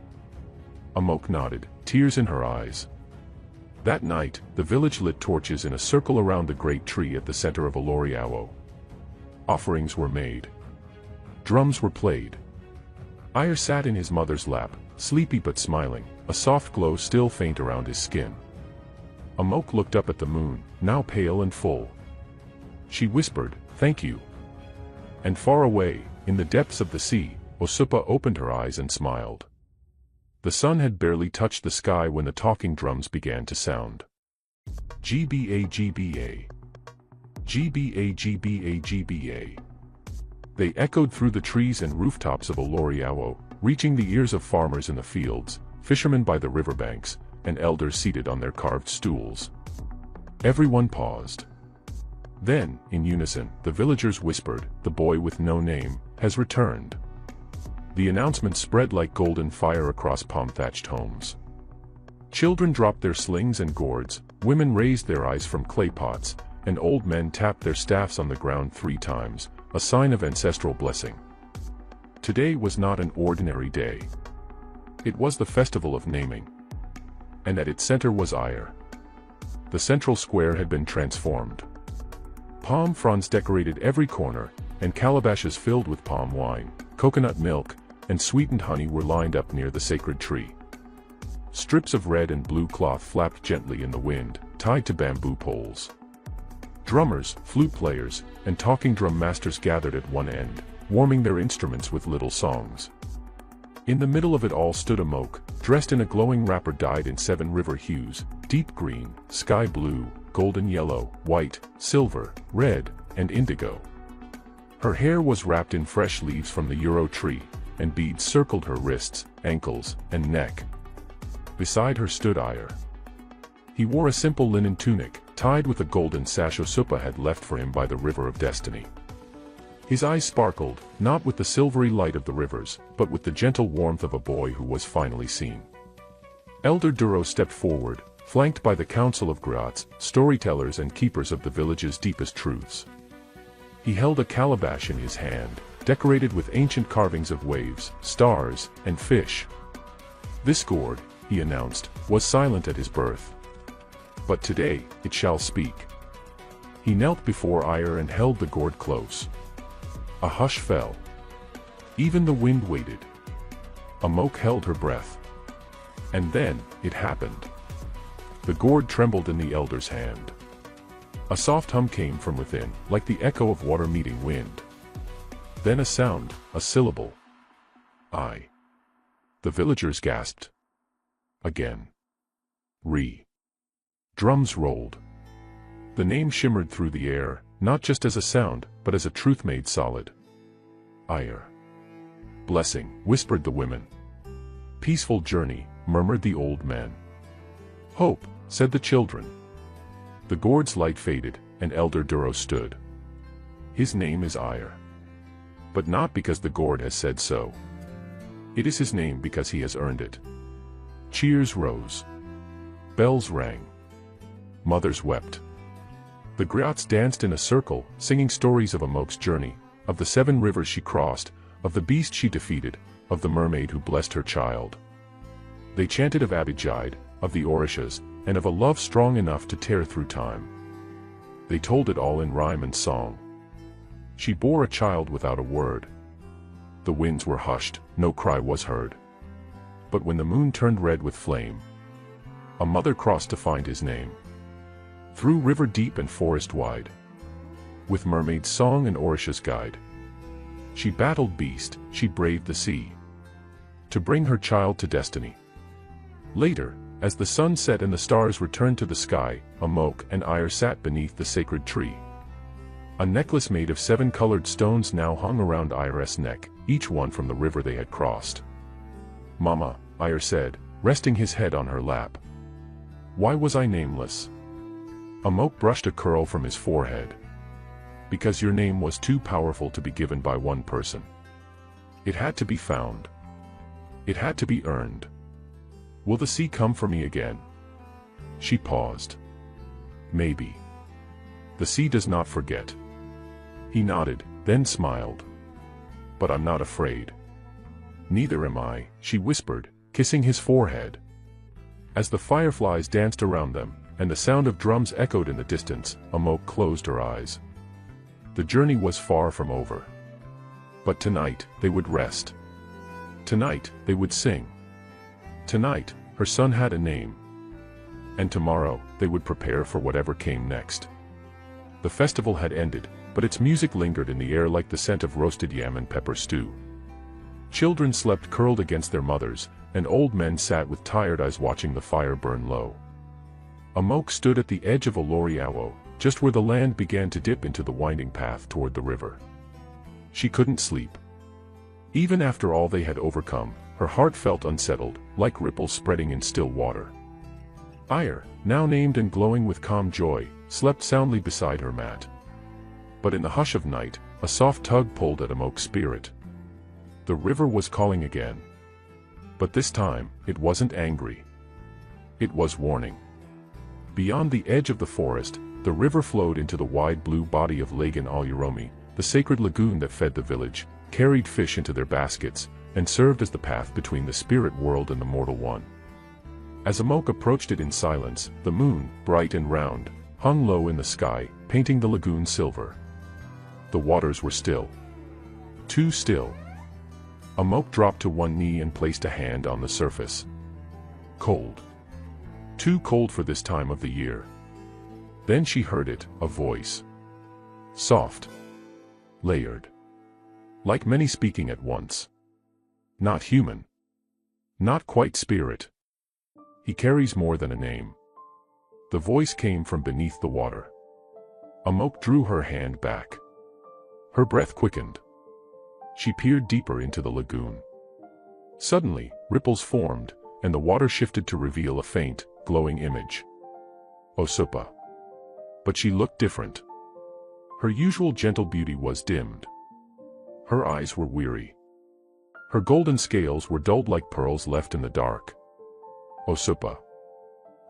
Amok nodded, tears in her eyes. That night, the village lit torches in a circle around the great tree at the center of Oloriawo. Offerings were made. Drums were played. Ire sat in his mother's lap, sleepy but smiling, a soft glow still faint around his skin. Amok looked up at the moon, now pale and full. She whispered, "Thank you." And far away, in the depths of the sea, Osupa opened her eyes and smiled. The sun had barely touched the sky when the talking drums began to sound. GBA GBA. GBA GBA GBA. They echoed through the trees and rooftops of Oloriawo, reaching the ears of farmers in the fields, fishermen by the riverbanks, and elders seated on their carved stools. Everyone paused. Then, in unison, the villagers whispered, "The boy with no name has returned." The announcement spread like golden fire across palm-thatched homes. Children dropped their slings and gourds, women raised their eyes from clay pots, and old men tapped their staffs on the ground 3 times, a sign of ancestral blessing. Today was not an ordinary day. It was the festival of naming. And at its center was Ire. The central square had been transformed. Palm fronds decorated every corner, and calabashes filled with palm wine, coconut milk, and sweetened honey were lined up near the sacred tree. Strips of red and blue cloth flapped gently in the wind, tied to bamboo poles. Drummers, flute players, and talking drum masters gathered at one end, warming their instruments with little songs. In the middle of it all stood Amok, dressed in a glowing wrapper dyed in 7 river hues, deep green, sky blue, golden yellow, white, silver, red, and indigo. Her hair was wrapped in fresh leaves from the Euro tree, and beads circled her wrists, ankles, and neck. Beside her stood Ire. He wore a simple linen tunic, tied with a golden sash Osupa had left for him by the River of Destiny. His eyes sparkled, not with the silvery light of the rivers, but with the gentle warmth of a boy who was finally seen. Elder Duro stepped forward, flanked by the council of griots, storytellers and keepers of the village's deepest truths. He held a calabash in his hand, decorated with ancient carvings of waves, stars, and fish. This gourd, he announced, was silent at his birth. But today, it shall speak. He knelt before Ire and held the gourd close. A hush fell. Even the wind waited. Amok held her breath. And then, it happened. The gourd trembled in the elder's hand. A soft hum came from within, like the echo of water meeting wind. Then a sound, a syllable. I. The villagers gasped. Again. Re. Drums rolled. The name shimmered through the air, not just as a sound, but as a truth made solid. Ire. Blessing, whispered the women. Peaceful journey, murmured the old men. Hope, said the children. The gourd's light faded, and Elder Duro stood. His name is Ire. But not because the gourd has said so. It is his name because he has earned it. Cheers rose. Bells rang. Mothers wept. The griots danced in a circle, singing stories of Amok's journey, of the 7 rivers she crossed, of the beast she defeated, of the mermaid who blessed her child. They chanted of Abijide, of the Orishas, and of a love strong enough to tear through time. They told it all in rhyme and song. She bore a child without a word. The winds were hushed, no cry was heard. But when the moon turned red with flame, a mother crossed to find his name. Through river deep and forest wide, with mermaid's song and Orisha's guide, she battled beast, she braved the sea, to bring her child to destiny. Later, as the sun set and the stars returned to the sky, Amok and Ire sat beneath the sacred tree. A necklace made of 7 colored stones now hung around Ire's neck, each one from the river they had crossed. "Mama," Ire said, resting his head on her lap, "why was I nameless?" Amok brushed a curl from his forehead. "Because your name was too powerful to be given by one person. It had to be found. It had to be earned. Will the sea come for me again?" She paused. "Maybe. The sea does not forget." He nodded, then smiled. "But I'm not afraid." "Neither am I," she whispered, kissing his forehead. As the fireflies danced around them, and the sound of drums echoed in the distance, Amok closed her eyes. The journey was far from over. But tonight, they would rest. Tonight, they would sing. Tonight, her son had a name. And tomorrow, they would prepare for whatever came next. The festival had ended, but its music lingered in the air like the scent of roasted yam and pepper stew. Children slept curled against their mothers, and old men sat with tired eyes watching the fire burn low. Amok stood at the edge of Oloriawo, just where the land began to dip into the winding path toward the river. She couldn't sleep. Even after all they had overcome, her heart felt unsettled, like ripples spreading in still water. Ire, now named and glowing with calm joy, slept soundly beside her mat. But in the hush of night, a soft tug pulled at Amok's spirit. The river was calling again. But this time, it wasn't angry. It was warning. Beyond the edge of the forest, the river flowed into the wide blue body of Lagan Alyuromi, the sacred lagoon that fed the village, carried fish into their baskets, and served as the path between the spirit world and the mortal one. As Amok approached it in silence, the moon, bright and round, hung low in the sky, painting the lagoon silver. The waters were still. Too still. Amok dropped to one knee and placed a hand on the surface. Cold. Too cold for this time of the year. Then she heard it, a voice. Soft. Layered. Like many speaking at once. Not human. Not quite spirit. He carries more than a name. The voice came from beneath the water. Amok drew her hand back. Her breath quickened. She peered deeper into the lagoon. Suddenly, ripples formed, and the water shifted to reveal a faint, glowing image. Osupa. But she looked different. Her usual gentle beauty was dimmed. Her eyes were weary. Her golden scales were dulled like pearls left in the dark. Osupa.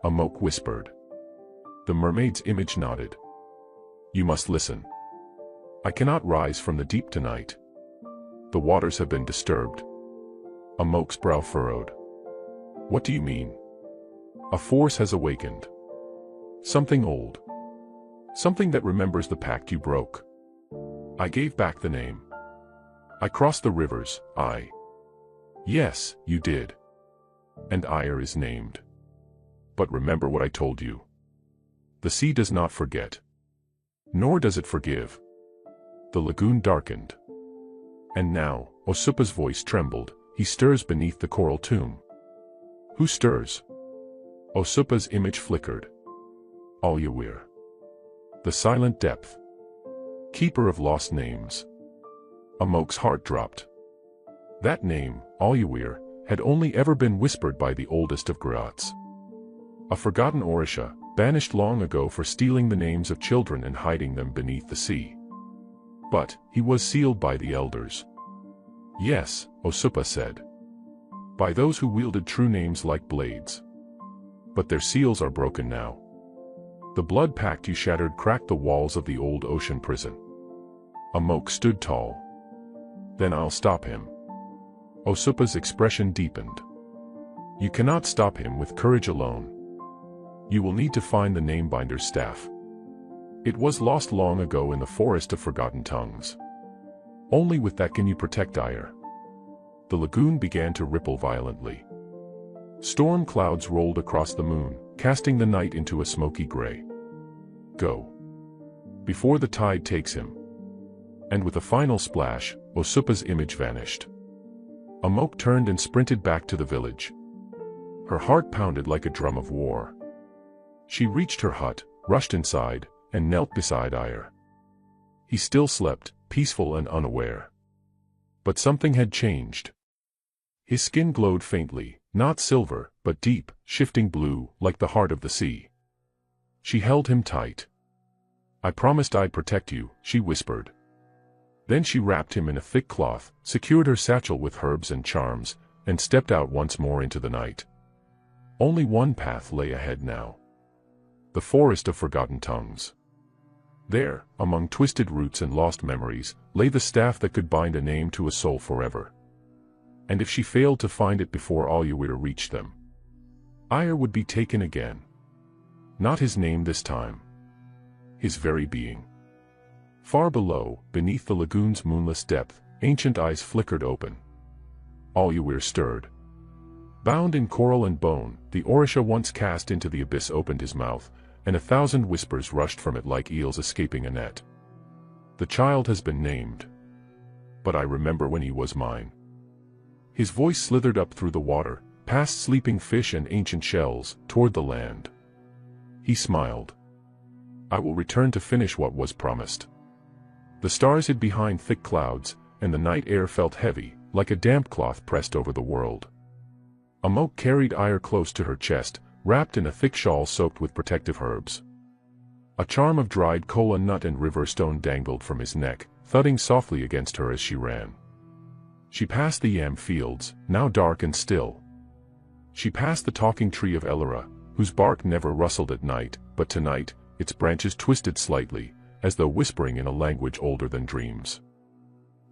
Amok whispered. The mermaid's image nodded. You must listen. I cannot rise from the deep tonight. The waters have been disturbed. Amok's brow furrowed. What do you mean? A force has awakened. Something old. Something that remembers the pact you broke. I gave back the name. I crossed the rivers, Yes, you did. And Ire is named. But remember what I told you. The sea does not forget. Nor does it forgive. The lagoon darkened. And now, Osupa's voice trembled, he stirs beneath the coral tomb. Who stirs? Osupa's image flickered. Alyawir. The silent depth. Keeper of lost names. Amok's heart dropped. That name, Alyawir, had only ever been whispered by the oldest of Griots. A forgotten Orisha, banished long ago for stealing the names of children and hiding them beneath the sea. But he was sealed by the elders. Yes, Osupa said. By those who wielded true names like blades. But their seals are broken now. The blood pact you shattered cracked the walls of the old ocean prison. Amok stood tall. Then I'll stop him. Osupa's expression deepened. You cannot stop him with courage alone. You will need to find the Namebinder's staff. It was lost long ago in the forest of forgotten tongues. Only with that can you protect Ire. The lagoon began to ripple violently. Storm clouds rolled across the moon, casting the night into a smoky gray. Go. Before the tide takes him. And with a final splash, Osupa's image vanished. Amok turned and sprinted back to the village. Her heart pounded like a drum of war. She reached her hut, rushed inside, and knelt beside Ire. He still slept, peaceful and unaware. But something had changed. His skin glowed faintly, not silver, but deep, shifting blue, like the heart of the sea. She held him tight. I promised I'd protect you, she whispered. Then she wrapped him in a thick cloth, secured her satchel with herbs and charms, and stepped out once more into the night. Only one path lay ahead now. The forest of forgotten tongues. There, among twisted roots and lost memories, lay the staff that could bind a name to a soul forever. And if she failed to find it before Aluwira reached them, Ire would be taken again. Not his name this time. His very being. Far below, beneath the lagoon's moonless depth, ancient eyes flickered open. Aluwira stirred. Bound in coral and bone, the Orisha once cast into the abyss opened his mouth, and 1,000 whispers rushed from it like eels escaping a net. The child has been named. But I remember when he was mine. His voice slithered up through the water, past sleeping fish and ancient shells, toward the land. He smiled. I will return to finish what was promised. The stars hid behind thick clouds, and the night air felt heavy, like a damp cloth pressed over the world. Amok carried Ire close to her chest, wrapped in a thick shawl soaked with protective herbs. A charm of dried kola nut and river stone dangled from his neck, thudding softly against her as she ran. She passed the yam fields, now dark and still. She passed the talking tree of Ellora, whose bark never rustled at night, but tonight, its branches twisted slightly, as though whispering in a language older than dreams.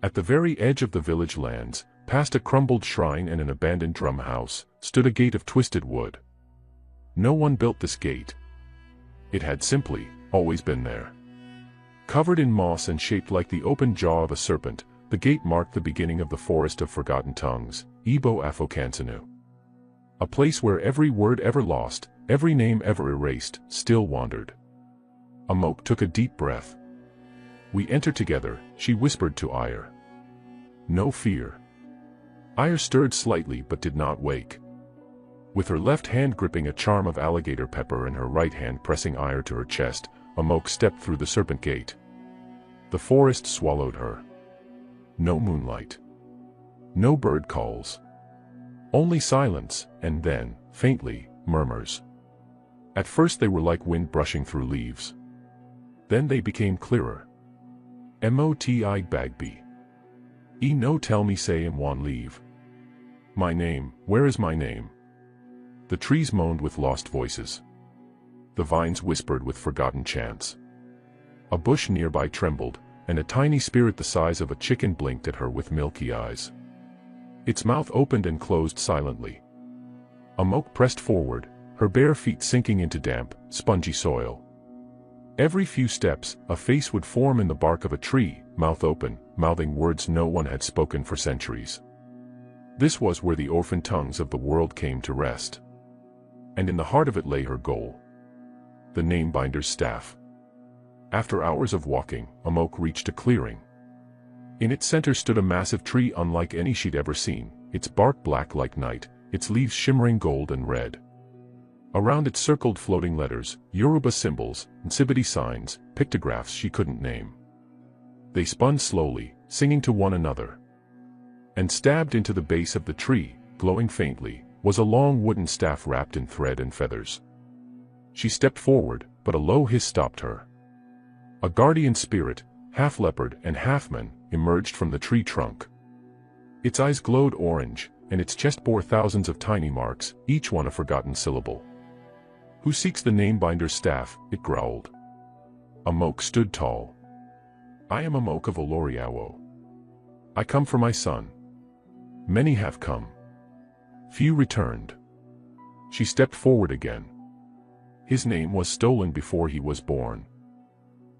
At the very edge of the village lands, past a crumbled shrine and an abandoned drum house, stood a gate of twisted wood. No one built this gate. It had simply, always been there. Covered in moss and shaped like the open jaw of a serpent, the gate marked the beginning of the forest of forgotten tongues, Igbo Afokansanu. A place where every word ever lost, every name ever erased, still wandered. Amok took a deep breath. We enter together, she whispered to Ire. No fear. Ire stirred slightly but did not wake. With her left hand gripping a charm of alligator pepper and her right hand pressing Ire to her chest, Amok stepped through the serpent gate. The forest swallowed her. No moonlight. No bird calls. Only silence, and then, faintly, murmurs. At first they were like wind brushing through leaves. Then they became clearer. Moti Bagby. E no tell me say em wan leave. My name, where is my name? The trees moaned with lost voices. The vines whispered with forgotten chants. A bush nearby trembled, and a tiny spirit the size of a chicken blinked at her with milky eyes. Its mouth opened and closed silently. Amok pressed forward, her bare feet sinking into damp, spongy soil. Every few steps, a face would form in the bark of a tree, mouth open, mouthing words no one had spoken for centuries. This was where the orphan tongues of the world came to rest. And in the heart of it lay her goal. The Namebinder's staff. After hours of walking, Amok reached a clearing. In its center stood a massive tree unlike any she'd ever seen, its bark black like night, its leaves shimmering gold and red. Around it circled floating letters, Yoruba symbols, Nsibiti signs, pictographs she couldn't name. They spun slowly, singing to one another. And stabbed into the base of the tree, glowing faintly, was a long wooden staff wrapped in thread and feathers. She stepped forward, but a low hiss stopped her. A guardian spirit, half leopard and half man, emerged from the tree trunk. Its eyes glowed orange, and its chest bore thousands of tiny marks, each one a forgotten syllable. Who seeks the Namebinder's staff? It growled. Amok stood tall. I am Amok of Oloriawo. I come for my son. Many have come. Few returned. She stepped forward again. His name was stolen before he was born.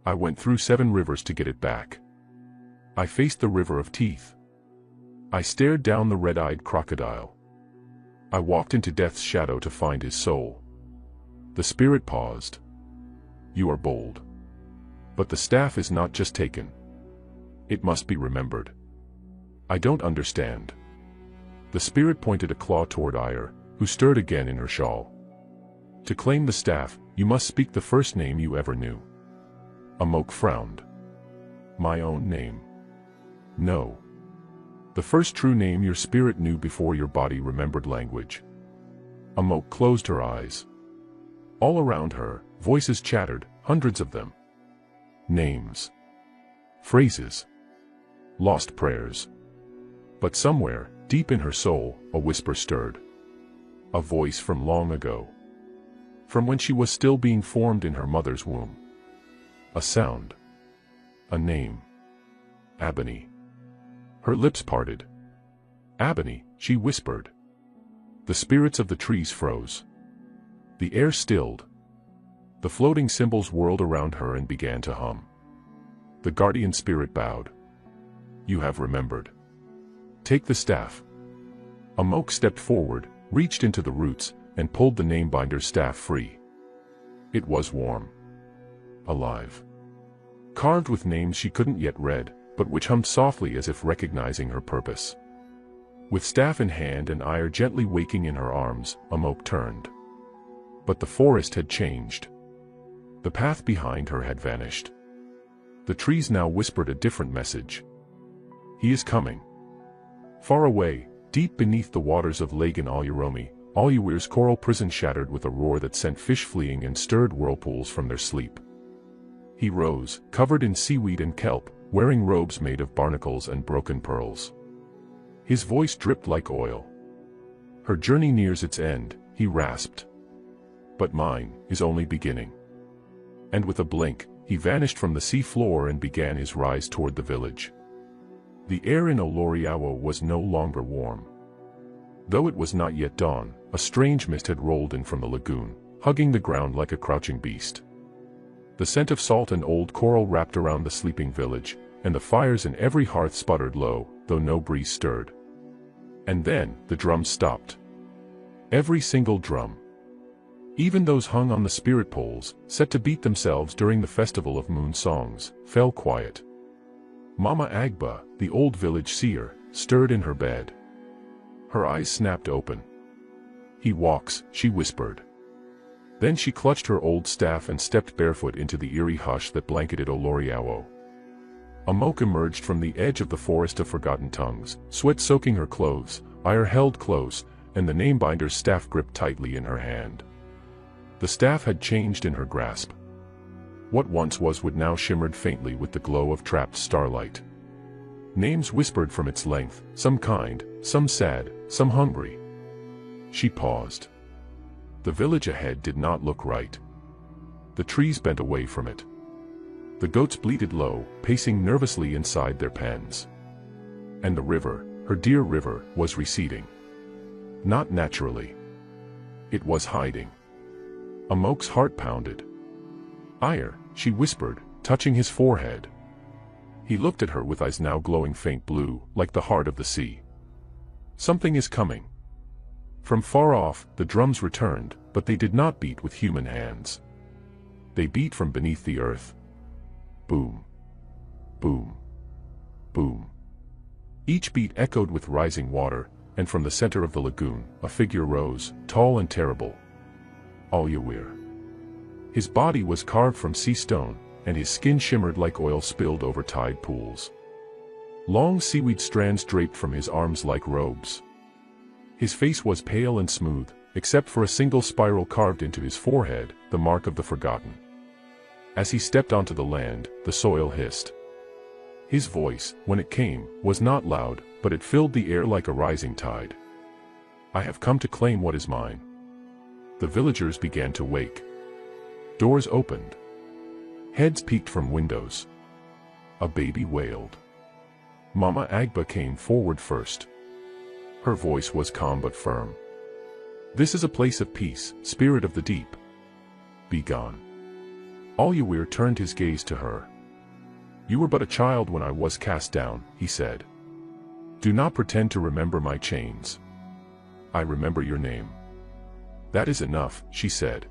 I went through 7 rivers to get it back. I faced the river of teeth. I stared down the red-eyed crocodile. I walked into death's shadow to find his soul. The spirit paused. You are bold. But the staff is not just taken. It must be remembered. I don't understand. The spirit pointed a claw toward Ire, who stirred again in her shawl. To claim the staff, you must speak the first name you ever knew. Amok frowned. My own name. No. The first true name your spirit knew before your body remembered language. Amok closed her eyes. All around her, voices chattered, hundreds of them. Names. Phrases. Lost prayers. But somewhere, deep in her soul, a whisper stirred. A voice from long ago. From when she was still being formed in her mother's womb. A sound. A name. Ebony. Her lips parted. Ebony, she whispered. The spirits of the trees froze. The air stilled. The floating symbols whirled around her and began to hum. The guardian spirit bowed. You have remembered. Take the staff. Amok stepped forward, reached into the roots, and pulled the name-binder's staff free. It was warm. Alive. Carved with names she couldn't yet read, but which hummed softly as if recognizing her purpose. With staff in hand and Ire gently waking in her arms, Amok turned. But the forest had changed. The path behind her had vanished. The trees now whispered a different message. He is coming. Far away, deep beneath the waters of Lagan Alyuromi, Alyuwir's coral prison shattered with a roar that sent fish fleeing and stirred whirlpools from their sleep. He rose, covered in seaweed and kelp, wearing robes made of barnacles and broken pearls. His voice dripped like oil. Her journey nears its end, he rasped. But mine is only beginning. And with a blink, he vanished from the sea floor and began his rise toward the village. The air in Oloriawo was no longer warm. Though it was not yet dawn, a strange mist had rolled in from the lagoon, hugging the ground like a crouching beast. The scent of salt and old coral wrapped around the sleeping village, and the fires in every hearth sputtered low, though no breeze stirred. And then, the drums stopped. Every single drum. Even those hung on the spirit poles, set to beat themselves during the festival of moon songs, fell quiet. Mama Agba, the old village seer, stirred in her bed. Her eyes snapped open. He walks, she whispered. Then she clutched her old staff and stepped barefoot into the eerie hush that blanketed Oloriawo. Amok emerged from the edge of the forest of forgotten tongues, sweat soaking her clothes, Ire held close, and the name-binder's staff gripped tightly in her hand. The staff had changed in her grasp. What once was wood now shimmered faintly with the glow of trapped starlight. Names whispered from its length, some kind, some sad, some hungry. She paused. The village ahead did not look right. The trees bent away from it. The goats bleated low, pacing nervously inside their pens. And the river, her dear river, was receding. Not naturally. It was hiding. Amok's heart pounded. Ire, she whispered, touching his forehead. He looked at her with eyes now glowing faint blue, like the heart of the sea. Something is coming. From far off, the drums returned, but they did not beat with human hands. They beat from beneath the earth. Boom. Boom. Boom. Each beat echoed with rising water, and from the center of the lagoon, a figure rose, tall and terrible. Alyuwir. His body was carved from sea stone, and his skin shimmered like oil spilled over tide pools. Long seaweed strands draped from his arms like robes. His face was pale and smooth, except for a single spiral carved into his forehead, the mark of the forgotten. As he stepped onto the land, the soil hissed. His voice, when it came, was not loud, but it filled the air like a rising tide. I have come to claim what is mine. The villagers began to wake. Doors opened. Heads peeked from windows. A baby wailed. Mama Agba came forward first. Her voice was calm but firm. "This is a place of peace, spirit of the deep. Be gone." Oluwir turned his gaze to her. "You were but a child when I was cast down," he said. "Do not pretend to remember my chains. I remember your name." "That is enough," she said.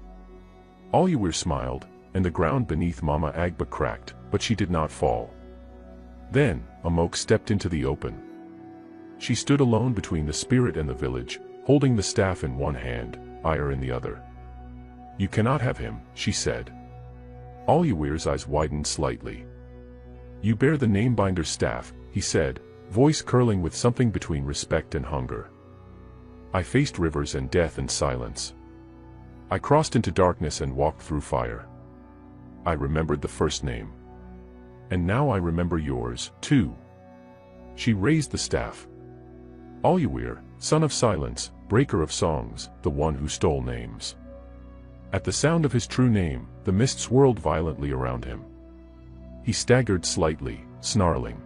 Oluwir smiled, and the ground beneath Mama Agba cracked, but she did not fall. Then, Amok stepped into the open. She stood alone between the spirit and the village, holding the staff in one hand, ire in the other. "You cannot have him," she said. Oluwir's eyes widened slightly. "You bear the Namebinder's staff," he said, voice curling with something between respect and hunger. "I faced rivers and death and silence. I crossed into darkness and walked through fire. I remembered the first name. And now I remember yours, too." She raised the staff. "Oluwir, son of silence, breaker of songs, the one who stole names." At the sound of his true name, the mist swirled violently around him. He staggered slightly, snarling.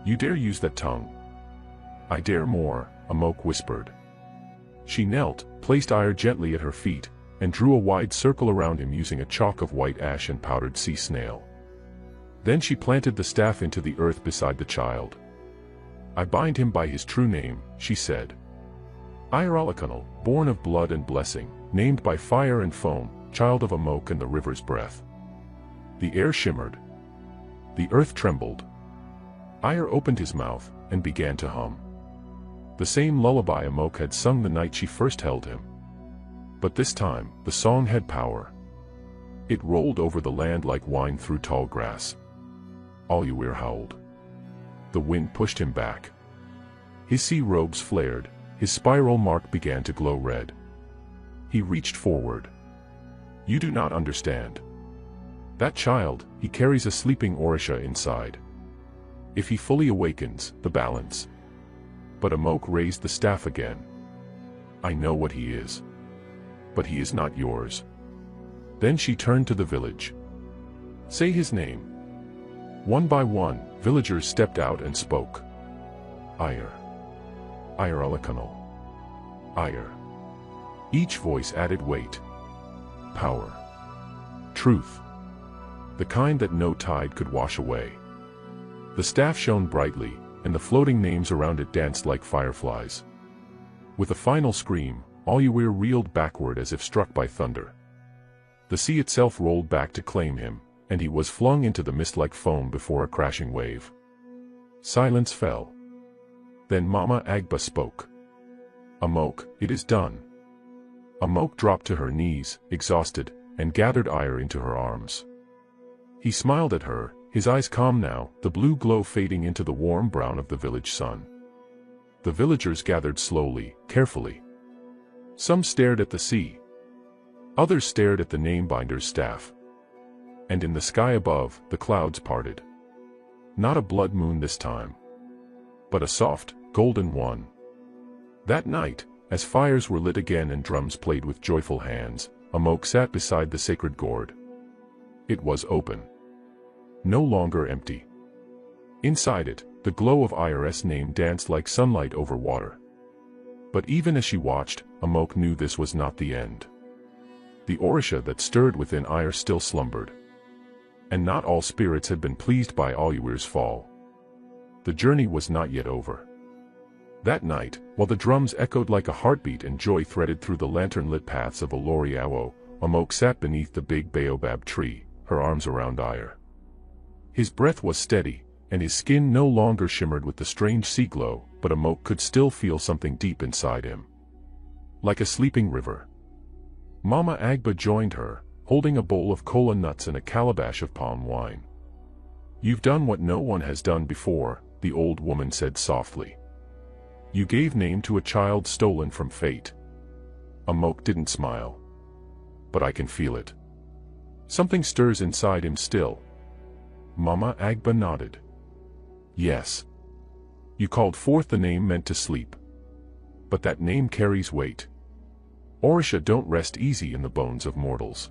"You dare use that tongue?" "I dare more," Amok whispered. She knelt, placed Ire gently at her feet, and drew a wide circle around him using a chalk of white ash and powdered sea snail. Then she planted the staff into the earth beside the child. "I bind him by his true name," she said. Ire Alakanal, born of blood and blessing, named by fire and foam, child of Amok and the river's breath. The air shimmered. The earth trembled. Ire opened his mouth, and began to hum. The same lullaby Amok had sung the night she first held him. But this time, the song had power. It rolled over the land like wine through tall grass. Oluwir howled. The wind pushed him back. His sea robes flared, his spiral mark began to glow red. He reached forward. "You do not understand. That child, he carries a sleeping Orisha inside. If he fully awakens, the balance." But Amok raised the staff again. "I know what he is. But he is not yours." Then she turned to the village. "Say his name." One by one, villagers stepped out and spoke. "Ire. Ire Alakanal. Ire." Each voice added weight. Power. Truth. The kind that no tide could wash away. The staff shone brightly, and the floating names around it danced like fireflies. With a final scream, Oluwir reeled backward as if struck by thunder. The sea itself rolled back to claim him, and he was flung into the mist like foam before a crashing wave. Silence fell. Then Mama Agba spoke. "Amok, it is done." Amok dropped to her knees, exhausted, and gathered Ire into her arms. He smiled at her, his eyes calm now, the blue glow fading into the warm brown of the village sun. The villagers gathered slowly, carefully. Some stared at the sea. Others stared at the Namebinder's staff. And in the sky above, the clouds parted. Not a blood moon this time, but a soft, golden one. That night, as fires were lit again and drums played with joyful hands, Amok sat beside the sacred gourd. It was open. No longer empty. Inside it, the glow of Ire's name danced like sunlight over water. But even as she watched, Amok knew this was not the end. The Orisha that stirred within Ire still slumbered. And not all spirits had been pleased by Oluwir's fall. The journey was not yet over. That night, while the drums echoed like a heartbeat and joy threaded through the lantern-lit paths of Oloriawo, Amok sat beneath the big baobab tree, her arms around Ire. His breath was steady, and his skin no longer shimmered with the strange sea glow, but Amok could still feel something deep inside him. Like a sleeping river. Mama Agba joined her, holding a bowl of kola nuts and a calabash of palm wine. "You've done what no one has done before," the old woman said softly. "You gave name to a child stolen from fate." Amok didn't smile. "But I can feel it. Something stirs inside him still." Mama Agba nodded. "Yes. You called forth the name meant to sleep. But that name carries weight. Orisha don't rest easy in the bones of mortals."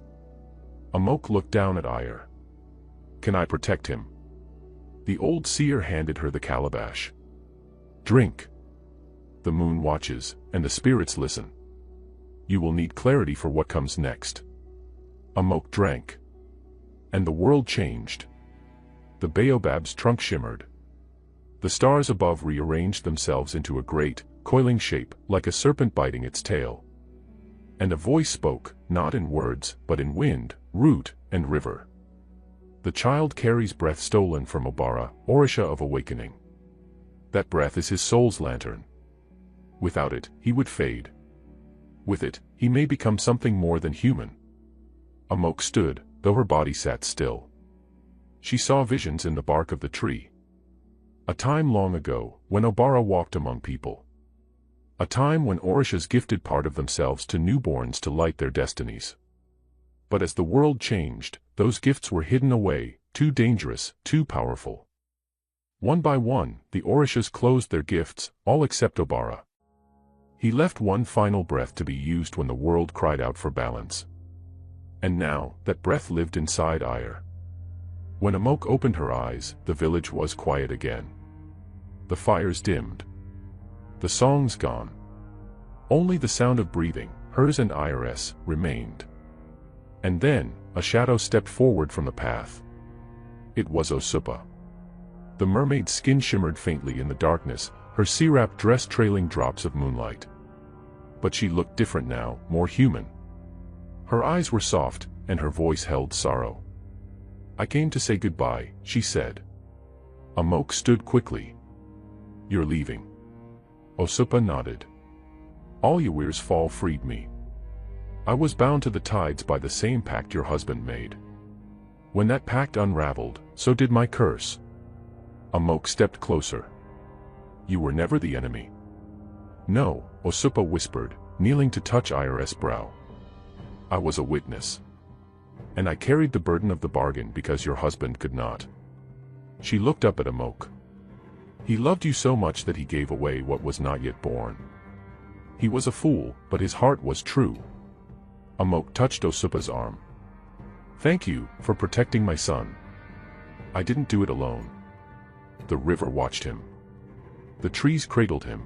Amok looked down at Ire. "Can I protect him?" The old seer handed her the calabash. "Drink." The moon watches, and the spirits listen. You will need clarity for what comes next. Amok drank. And the world changed. The baobab's trunk shimmered. The stars above rearranged themselves into a great, coiling shape, like a serpent biting its tail. And a voice spoke, not in words, but in wind, root, and river. The child carries breath stolen from Obara, Orisha of awakening. That breath is his soul's lantern. Without it, he would fade. With it, he may become something more than human. Amok stood, though her body sat still. She saw visions in the bark of the tree. A time long ago, when Obara walked among people. A time when Orishas gifted part of themselves to newborns to light their destinies. But as the world changed, those gifts were hidden away, too dangerous, too powerful. One by one, the Orishas closed their gifts, all except Obara. He left one final breath to be used when the world cried out for balance. And now, that breath lived inside Ire. When Amok opened her eyes, the village was quiet again. The fires dimmed. The songs gone. Only the sound of breathing, hers and Iris, remained. And then, a shadow stepped forward from the path. It was Osupa. The mermaid's skin shimmered faintly in the darkness, her sea-wrapped dress trailing drops of moonlight. But she looked different now, more human. Her eyes were soft, and her voice held sorrow. "I came to say goodbye," she said. Amok stood quickly. "You're leaving?" Osupa nodded. "All Yawir's fall freed me. I was bound to the tides by the same pact your husband made. When that pact unraveled, so did my curse." Amok stepped closer. "You were never the enemy." "No," Osupa whispered, kneeling to touch Iris' brow. "I was a witness. And I carried the burden of the bargain because your husband could not." She looked up at Amok. "He loved you so much that he gave away what was not yet born. He was a fool, but his heart was true." Amok touched Osupa's arm. "Thank you for protecting my son. I didn't do it alone." The river watched him. The trees cradled him.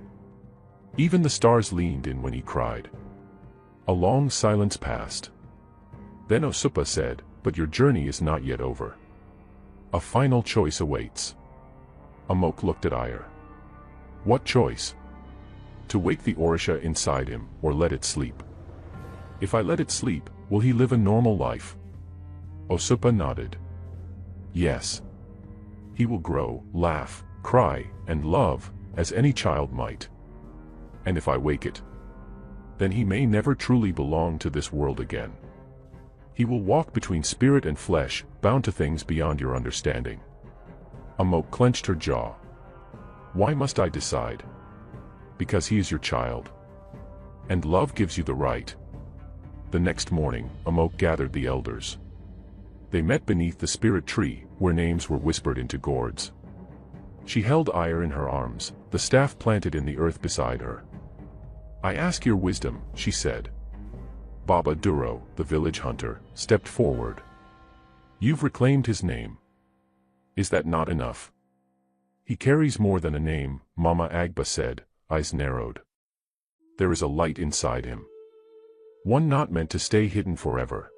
Even the stars leaned in when he cried. A long silence passed. Then Osupa said, "But your journey is not yet over. A final choice awaits." Amok looked at Ire. "What choice?" "To wake the Orisha inside him, or let it sleep." "If I let it sleep, will he live a normal life?" Osupa nodded. "Yes. He will grow, laugh, cry, and love, as any child might. And if I wake it, then he may never truly belong to this world again. He will walk between spirit and flesh, bound to things beyond your understanding." Amok clenched her jaw. "Why must I decide?" "Because he is your child. And love gives you the right." The next morning, Amok gathered the elders. They met beneath the spirit tree, where names were whispered into gourds. She held Ire in her arms, the staff planted in the earth beside her. "I ask your wisdom," she said. Baba Duro, the village hunter, stepped forward. "You've reclaimed his name. Is that not enough?" "He carries more than a name," Mama Agba said, eyes narrowed. "There is a light inside him. One not meant to stay hidden forever."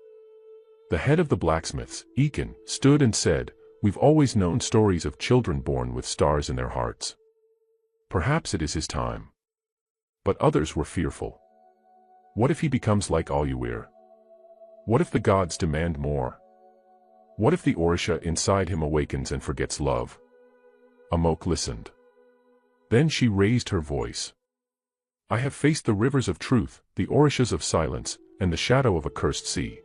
The head of the blacksmiths, Ekin, stood and said, "We've always known stories of children born with stars in their hearts. Perhaps it is his time." But others were fearful. What if he becomes like Alyawir? What if the gods demand more? What if the Orisha inside him awakens and forgets love? Amok listened. Then she raised her voice. "I have faced the rivers of truth, the Orishas of silence, and the shadow of a cursed sea.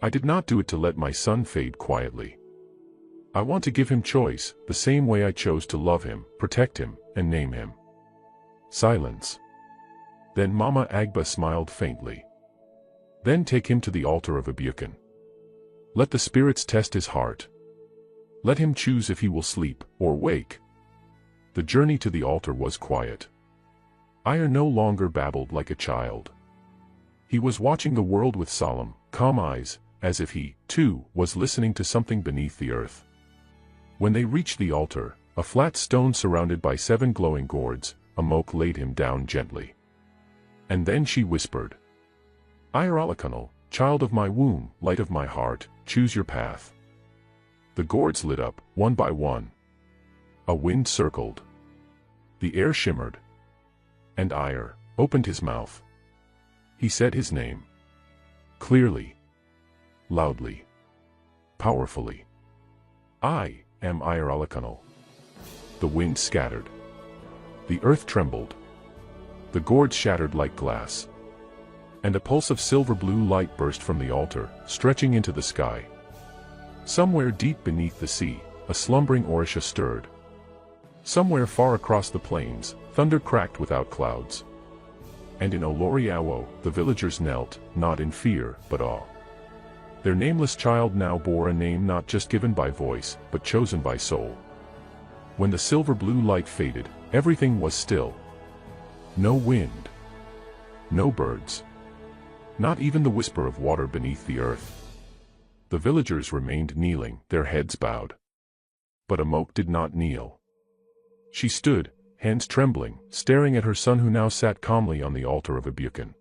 I did not do it to let my son fade quietly. I want to give him choice, the same way I chose to love him, protect him, and name him." Silence. Then Mama Agba smiled faintly. "Then take him to the altar of Abukan. Let the spirits test his heart. Let him choose if he will sleep or wake." The journey to the altar was quiet. Ire no longer babbled like a child. He was watching the world with solemn, calm eyes, as if he, too, was listening to something beneath the earth. When they reached the altar, a flat stone surrounded by 7 glowing gourds, Amok laid him down gently. And then she whispered, "Iralakanal, child of my womb, light of my heart, choose your path." The gourds lit up, one by one. A wind circled. The air shimmered. And Ire opened his mouth. He said his name. Clearly. Loudly. Powerfully. "I am Iralakanal." The wind scattered. The earth trembled. The gourds shattered like glass. And a pulse of silver-blue light burst from the altar, stretching into the sky. Somewhere deep beneath the sea, a slumbering Orisha stirred. Somewhere far across the plains, thunder cracked without clouds. And in Oloriawo, the villagers knelt, not in fear, but awe. Their nameless child now bore a name not just given by voice, but chosen by soul. When the silver-blue light faded, everything was still. No wind. No birds. Not even the whisper of water beneath the earth. The villagers remained kneeling, their heads bowed. But Amok did not kneel. She stood, hands trembling, staring at her son who now sat calmly on the altar of Abukan.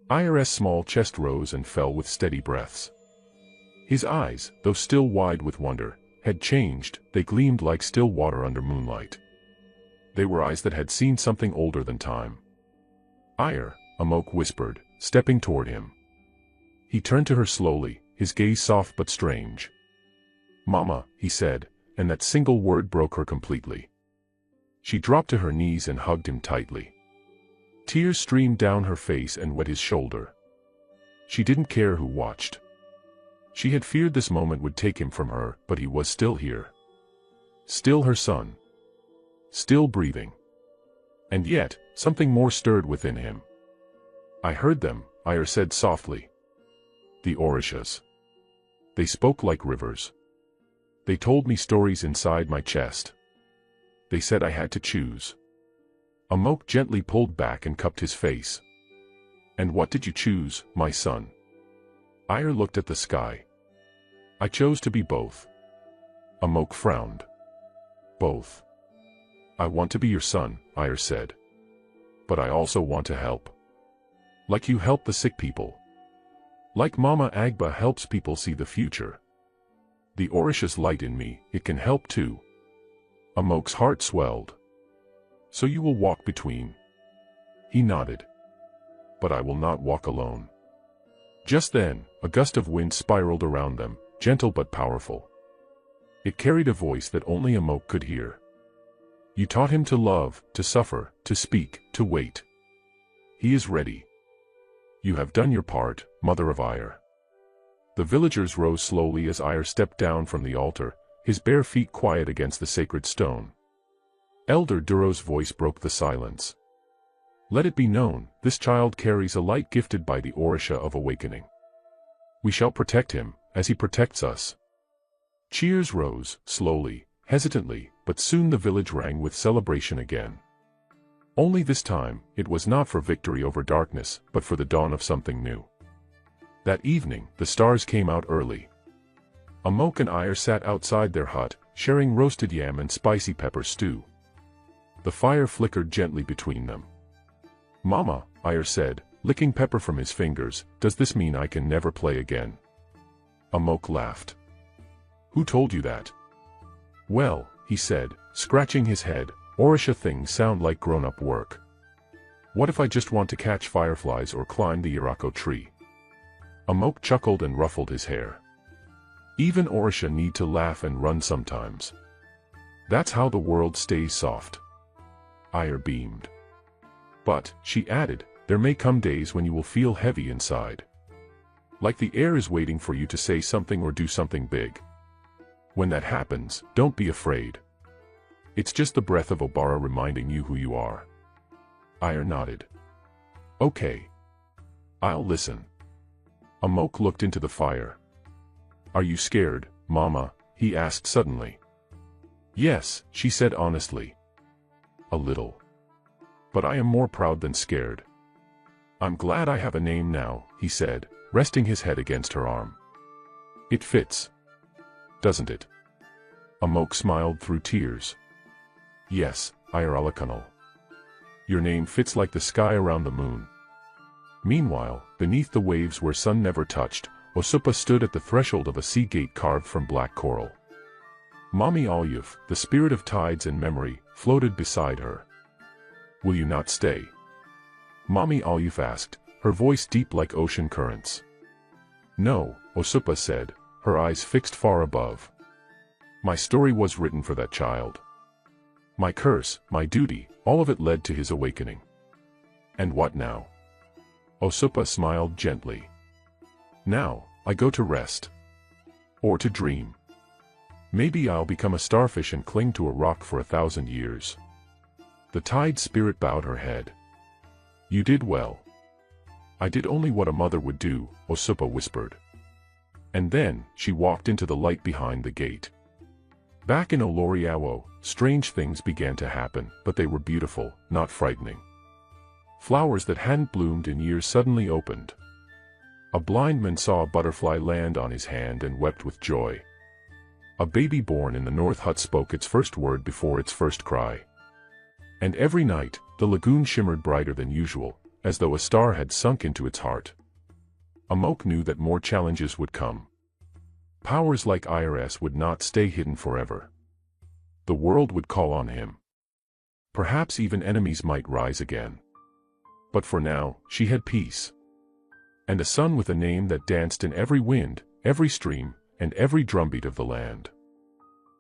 Ire's small chest rose and fell with steady breaths. His eyes, though still wide with wonder, had changed, they gleamed like still water under moonlight. They were eyes that had seen something older than time. "Ire," Amok whispered, stepping toward him. He turned to her slowly, his gaze soft but strange. "Mama," he said, and that single word broke her completely. She dropped to her knees and hugged him tightly. Tears streamed down her face and wet his shoulder. She didn't care who watched. She had feared this moment would take him from her, but he was still here. Still her son. Still breathing. And yet, something more stirred within him. "I heard them," Ire said softly. "The Orishas. They spoke like rivers. They told me stories inside my chest. They said I had to choose." Amok gently pulled back and cupped his face. "And what did you choose, my son?" Ire looked at the sky. "I chose to be both." Amok frowned. "Both." "I want to be your son," Ire said. "But I also want to help. Like you help the sick people. Like Mama Agba helps people see the future. The Orisha's light in me, it can help too." Amok's heart swelled. "So you will walk between?" He nodded. "But I will not walk alone." Just then, a gust of wind spiraled around them, gentle but powerful. It carried a voice that only Amok could hear. "You taught him to love, to suffer, to speak, to wait. He is ready. You have done your part, mother of Ire." The villagers rose slowly as Ire stepped down from the altar, his bare feet quiet against the sacred stone. Elder Duro's voice broke the silence. "Let it be known, this child carries a light gifted by the Orisha of Awakening. We shall protect him, as he protects us." Cheers rose, slowly, hesitantly, but soon the village rang with celebration again. Only this time, it was not for victory over darkness, but for the dawn of something new. That evening, the stars came out early. Amok and Ire sat outside their hut, sharing roasted yam and spicy pepper stew. The fire flickered gently between them. "Mama," Ire said, licking pepper from his fingers, "does this mean I can never play again?" Amok laughed. "Who told you that?" "Well," he said, scratching his head, "Orisha things sound like grown-up work. What if I just want to catch fireflies or climb the Irako tree?" Amok chuckled and ruffled his hair. "Even Orisha need to laugh and run sometimes. That's how the world stays soft." Ire beamed. "But," she added, "there may come days when you will feel heavy inside. Like the air is waiting for you to say something or do something big. When that happens, don't be afraid. It's just the breath of Obara reminding you who you are." Ire nodded. "Okay. I'll listen." Amok looked into the fire. "Are you scared, Mama?" he asked suddenly. "Yes," she said honestly. "A little. But I am more proud than scared." "I'm glad I have a name now," he said, resting his head against her arm. "It fits. Doesn't it?" Amok smiled through tears. "Yes, Iralakanal. Your name fits like the sky around the moon." Meanwhile, beneath the waves where sun never touched, Osupa stood at the threshold of a sea gate carved from black coral. Mami Alyuf, the spirit of tides and memory, floated beside her. "Will you not stay?" Mami Alyuf asked, her voice deep like ocean currents. "No," Osupa said, her eyes fixed far above. "My story was written for that child. My curse, my duty, all of it led to his awakening. And what now?" Osupa smiled gently. "Now, I go to rest. Or to dream. Maybe I'll become a starfish and cling to a rock for 1,000 years." The tide spirit bowed her head. "You did well." "I did only what a mother would do," Osupa whispered. And then, she walked into the light behind the gate. Back in Oloriawo, strange things began to happen, but they were beautiful, not frightening. Flowers that hadn't bloomed in years suddenly opened. A blind man saw a butterfly land on his hand and wept with joy. A baby born in the north hut spoke its first word before its first cry. And every night, the lagoon shimmered brighter than usual, as though a star had sunk into its heart. Amok knew that more challenges would come. Powers like IRS would not stay hidden forever. The world would call on him. Perhaps even enemies might rise again. But for now, she had peace. And a sun with a name that danced in every wind, every stream, and every drumbeat of the land.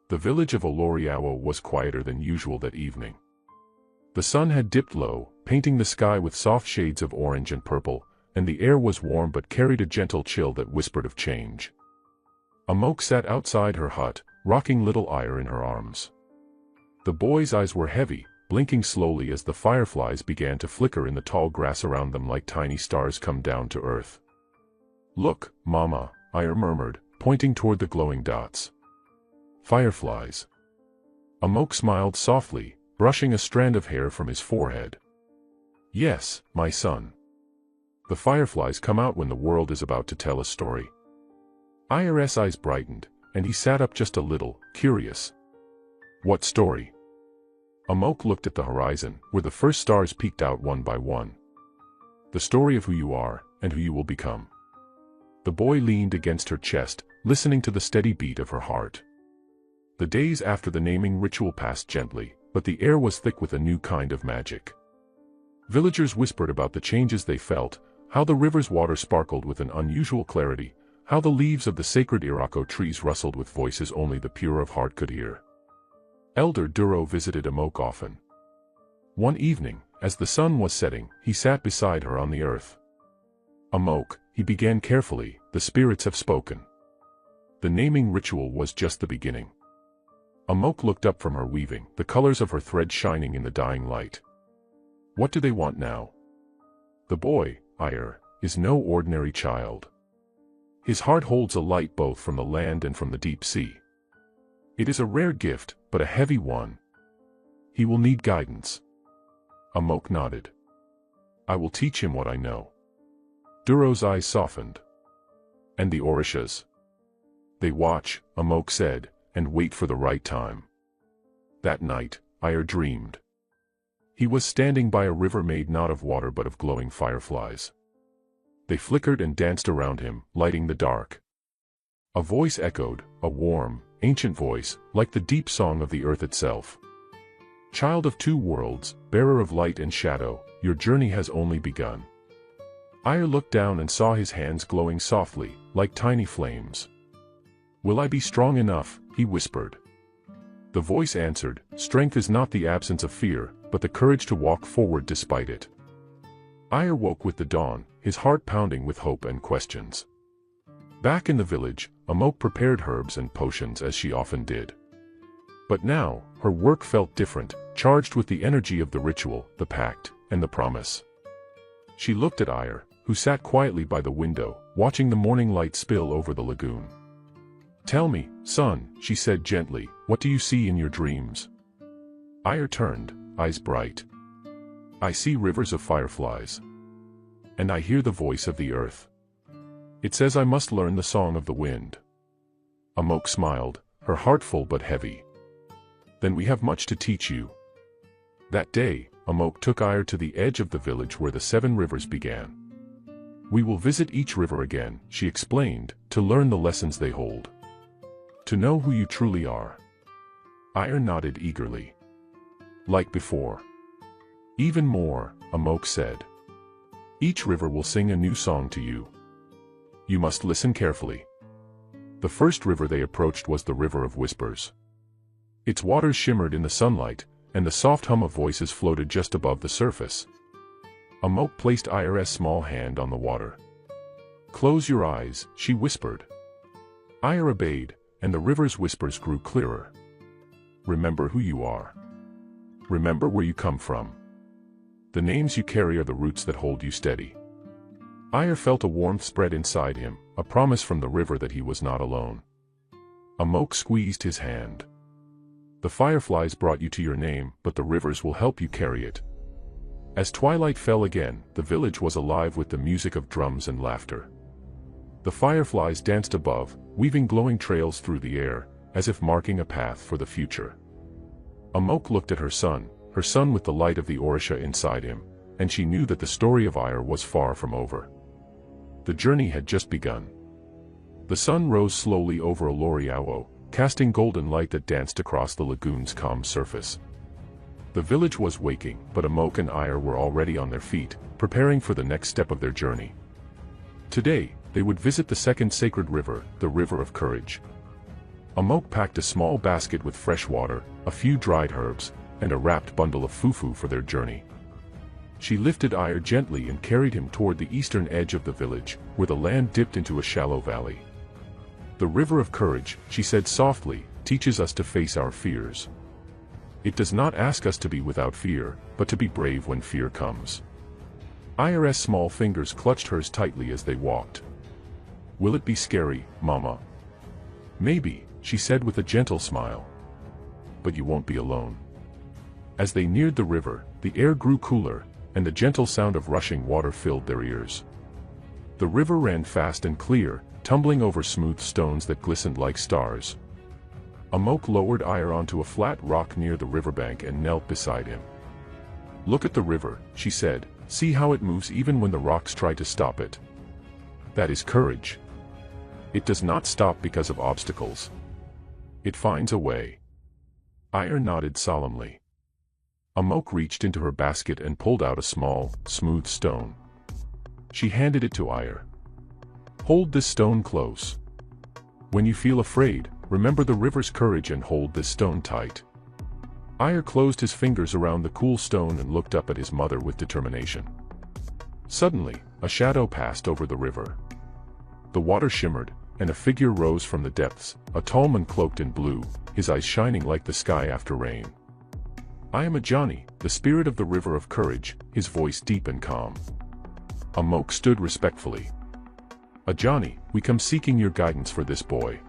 The village of Oloriawo was quieter than usual that evening. The sun had dipped low, painting the sky with soft shades of orange and purple, and the air was warm but carried a gentle chill that whispered of change. Amok sat outside her hut, rocking little Ire in her arms. The boy's eyes were heavy, blinking slowly as the fireflies began to flicker in the tall grass around them like tiny stars come down to earth. "Look, Mama," Ire murmured, pointing toward the glowing dots. "Fireflies." Amok smiled softly, brushing a strand of hair from his forehead. "Yes, my son. The fireflies come out when the world is about to tell a story." Ire's eyes brightened, and he sat up just a little, curious. "What story?" Amok looked at the horizon, where the first stars peeked out one by one. "The story of who you are, and who you will become." The boy leaned against her chest, listening to the steady beat of her heart. The days after the naming ritual passed gently, but the air was thick with a new kind of magic. Villagers whispered about the changes they felt, how the river's water sparkled with an unusual clarity, how the leaves of the sacred Irako trees rustled with voices only the pure of heart could hear. Elder Duro visited Amok often. One evening, as the sun was setting, he sat beside her on the earth. "Amok," he began carefully, "the spirits have spoken. The naming ritual was just the beginning." Amok looked up from her weaving, the colors of her thread shining in the dying light. "What do they want now?" "The boy, Ire, is no ordinary child. His heart holds a light both from the land and from the deep sea. It is a rare gift, but a heavy one. He will need guidance." Amok nodded. "I will teach him what I know." Duro's eyes softened. "And the Orishas?" "They watch," Amok said, "and wait for the right time." That night, Ire dreamed. He was standing by a river made not of water but of glowing fireflies. They flickered and danced around him, lighting the dark. A voice echoed, a warm, ancient voice, like the deep song of the earth itself. "Child of two worlds, bearer of light and shadow, your journey has only begun." Ire looked down and saw his hands glowing softly, like tiny flames. "Will I be strong enough?" he whispered. The voice answered, "Strength is not the absence of fear, but the courage to walk forward despite it." Ire woke with the dawn, his heart pounding with hope and questions. Back in the village, Amok prepared herbs and potions as she often did. But now, her work felt different, charged with the energy of the ritual, the pact, and the promise. She looked at Ire, who sat quietly by the window, watching the morning light spill over the lagoon. "Tell me, son," she said gently, "what do you see in your dreams?" Ire turned, eyes bright. "I see rivers of fireflies. And I hear the voice of the earth. It says I must learn the song of the wind." Amok smiled, her heart full but heavy. "Then we have much to teach you." That day, Amok took Ire to the edge of the village where the 7 rivers began. We will visit each river again, she explained, to learn the lessons they hold. To know who you truly are. Ire nodded eagerly. Like before. Even more, Amok said. Each river will sing a new song to you. You must listen carefully. The first river they approached was the River of Whispers. Its waters shimmered in the sunlight, and the soft hum of voices floated just above the surface. Amok placed Ire's small hand on the water. Close your eyes, she whispered. Ire obeyed, and the river's whispers grew clearer. Remember who you are. Remember where you come from. The names you carry are the roots that hold you steady. Ire felt a warmth spread inside him, a promise from the river that he was not alone. Amok squeezed his hand. The fireflies brought you to your name, but the rivers will help you carry it. As twilight fell again, the village was alive with the music of drums and laughter. The fireflies danced above, weaving glowing trails through the air, as if marking a path for the future. Amok looked at her son with the light of the Orisha inside him, and she knew that the story of Ire was far from over. The journey had just begun. The sun rose slowly over Oloriawo, casting golden light that danced across the lagoon's calm surface. The village was waking, but Amok and Ire were already on their feet, preparing for the next step of their journey. Today, they would visit the second sacred river, the River of Courage. Amok packed a small basket with fresh water, a few dried herbs, and a wrapped bundle of fufu for their journey. She lifted Ire gently and carried him toward the eastern edge of the village, where the land dipped into a shallow valley. The River of Courage, she said softly, teaches us to face our fears. It does not ask us to be without fear, but to be brave when fear comes. Ire's small fingers clutched hers tightly as they walked. Will it be scary, Mama? Maybe, she said with a gentle smile. But you won't be alone. As they neared the river, the air grew cooler, and the gentle sound of rushing water filled their ears. The river ran fast and clear, tumbling over smooth stones that glistened like stars. Amok lowered Ire onto a flat rock near the riverbank and knelt beside him. Look at the river, she said, see how it moves even when the rocks try to stop it. That is courage. It does not stop because of obstacles. It finds a way. Ire nodded solemnly. Amok reached into her basket and pulled out a small, smooth stone. She handed it to Ire. Hold this stone close. When you feel afraid, remember the river's courage and hold this stone tight. Ire closed his fingers around the cool stone and looked up at his mother with determination. Suddenly, a shadow passed over the river. The water shimmered, and a figure rose from the depths, a tall man cloaked in blue, his eyes shining like the sky after rain. I am Ajani, the spirit of the River of Courage, his voice deep and calm. Amok stood respectfully. Ajani, we come seeking your guidance for this boy.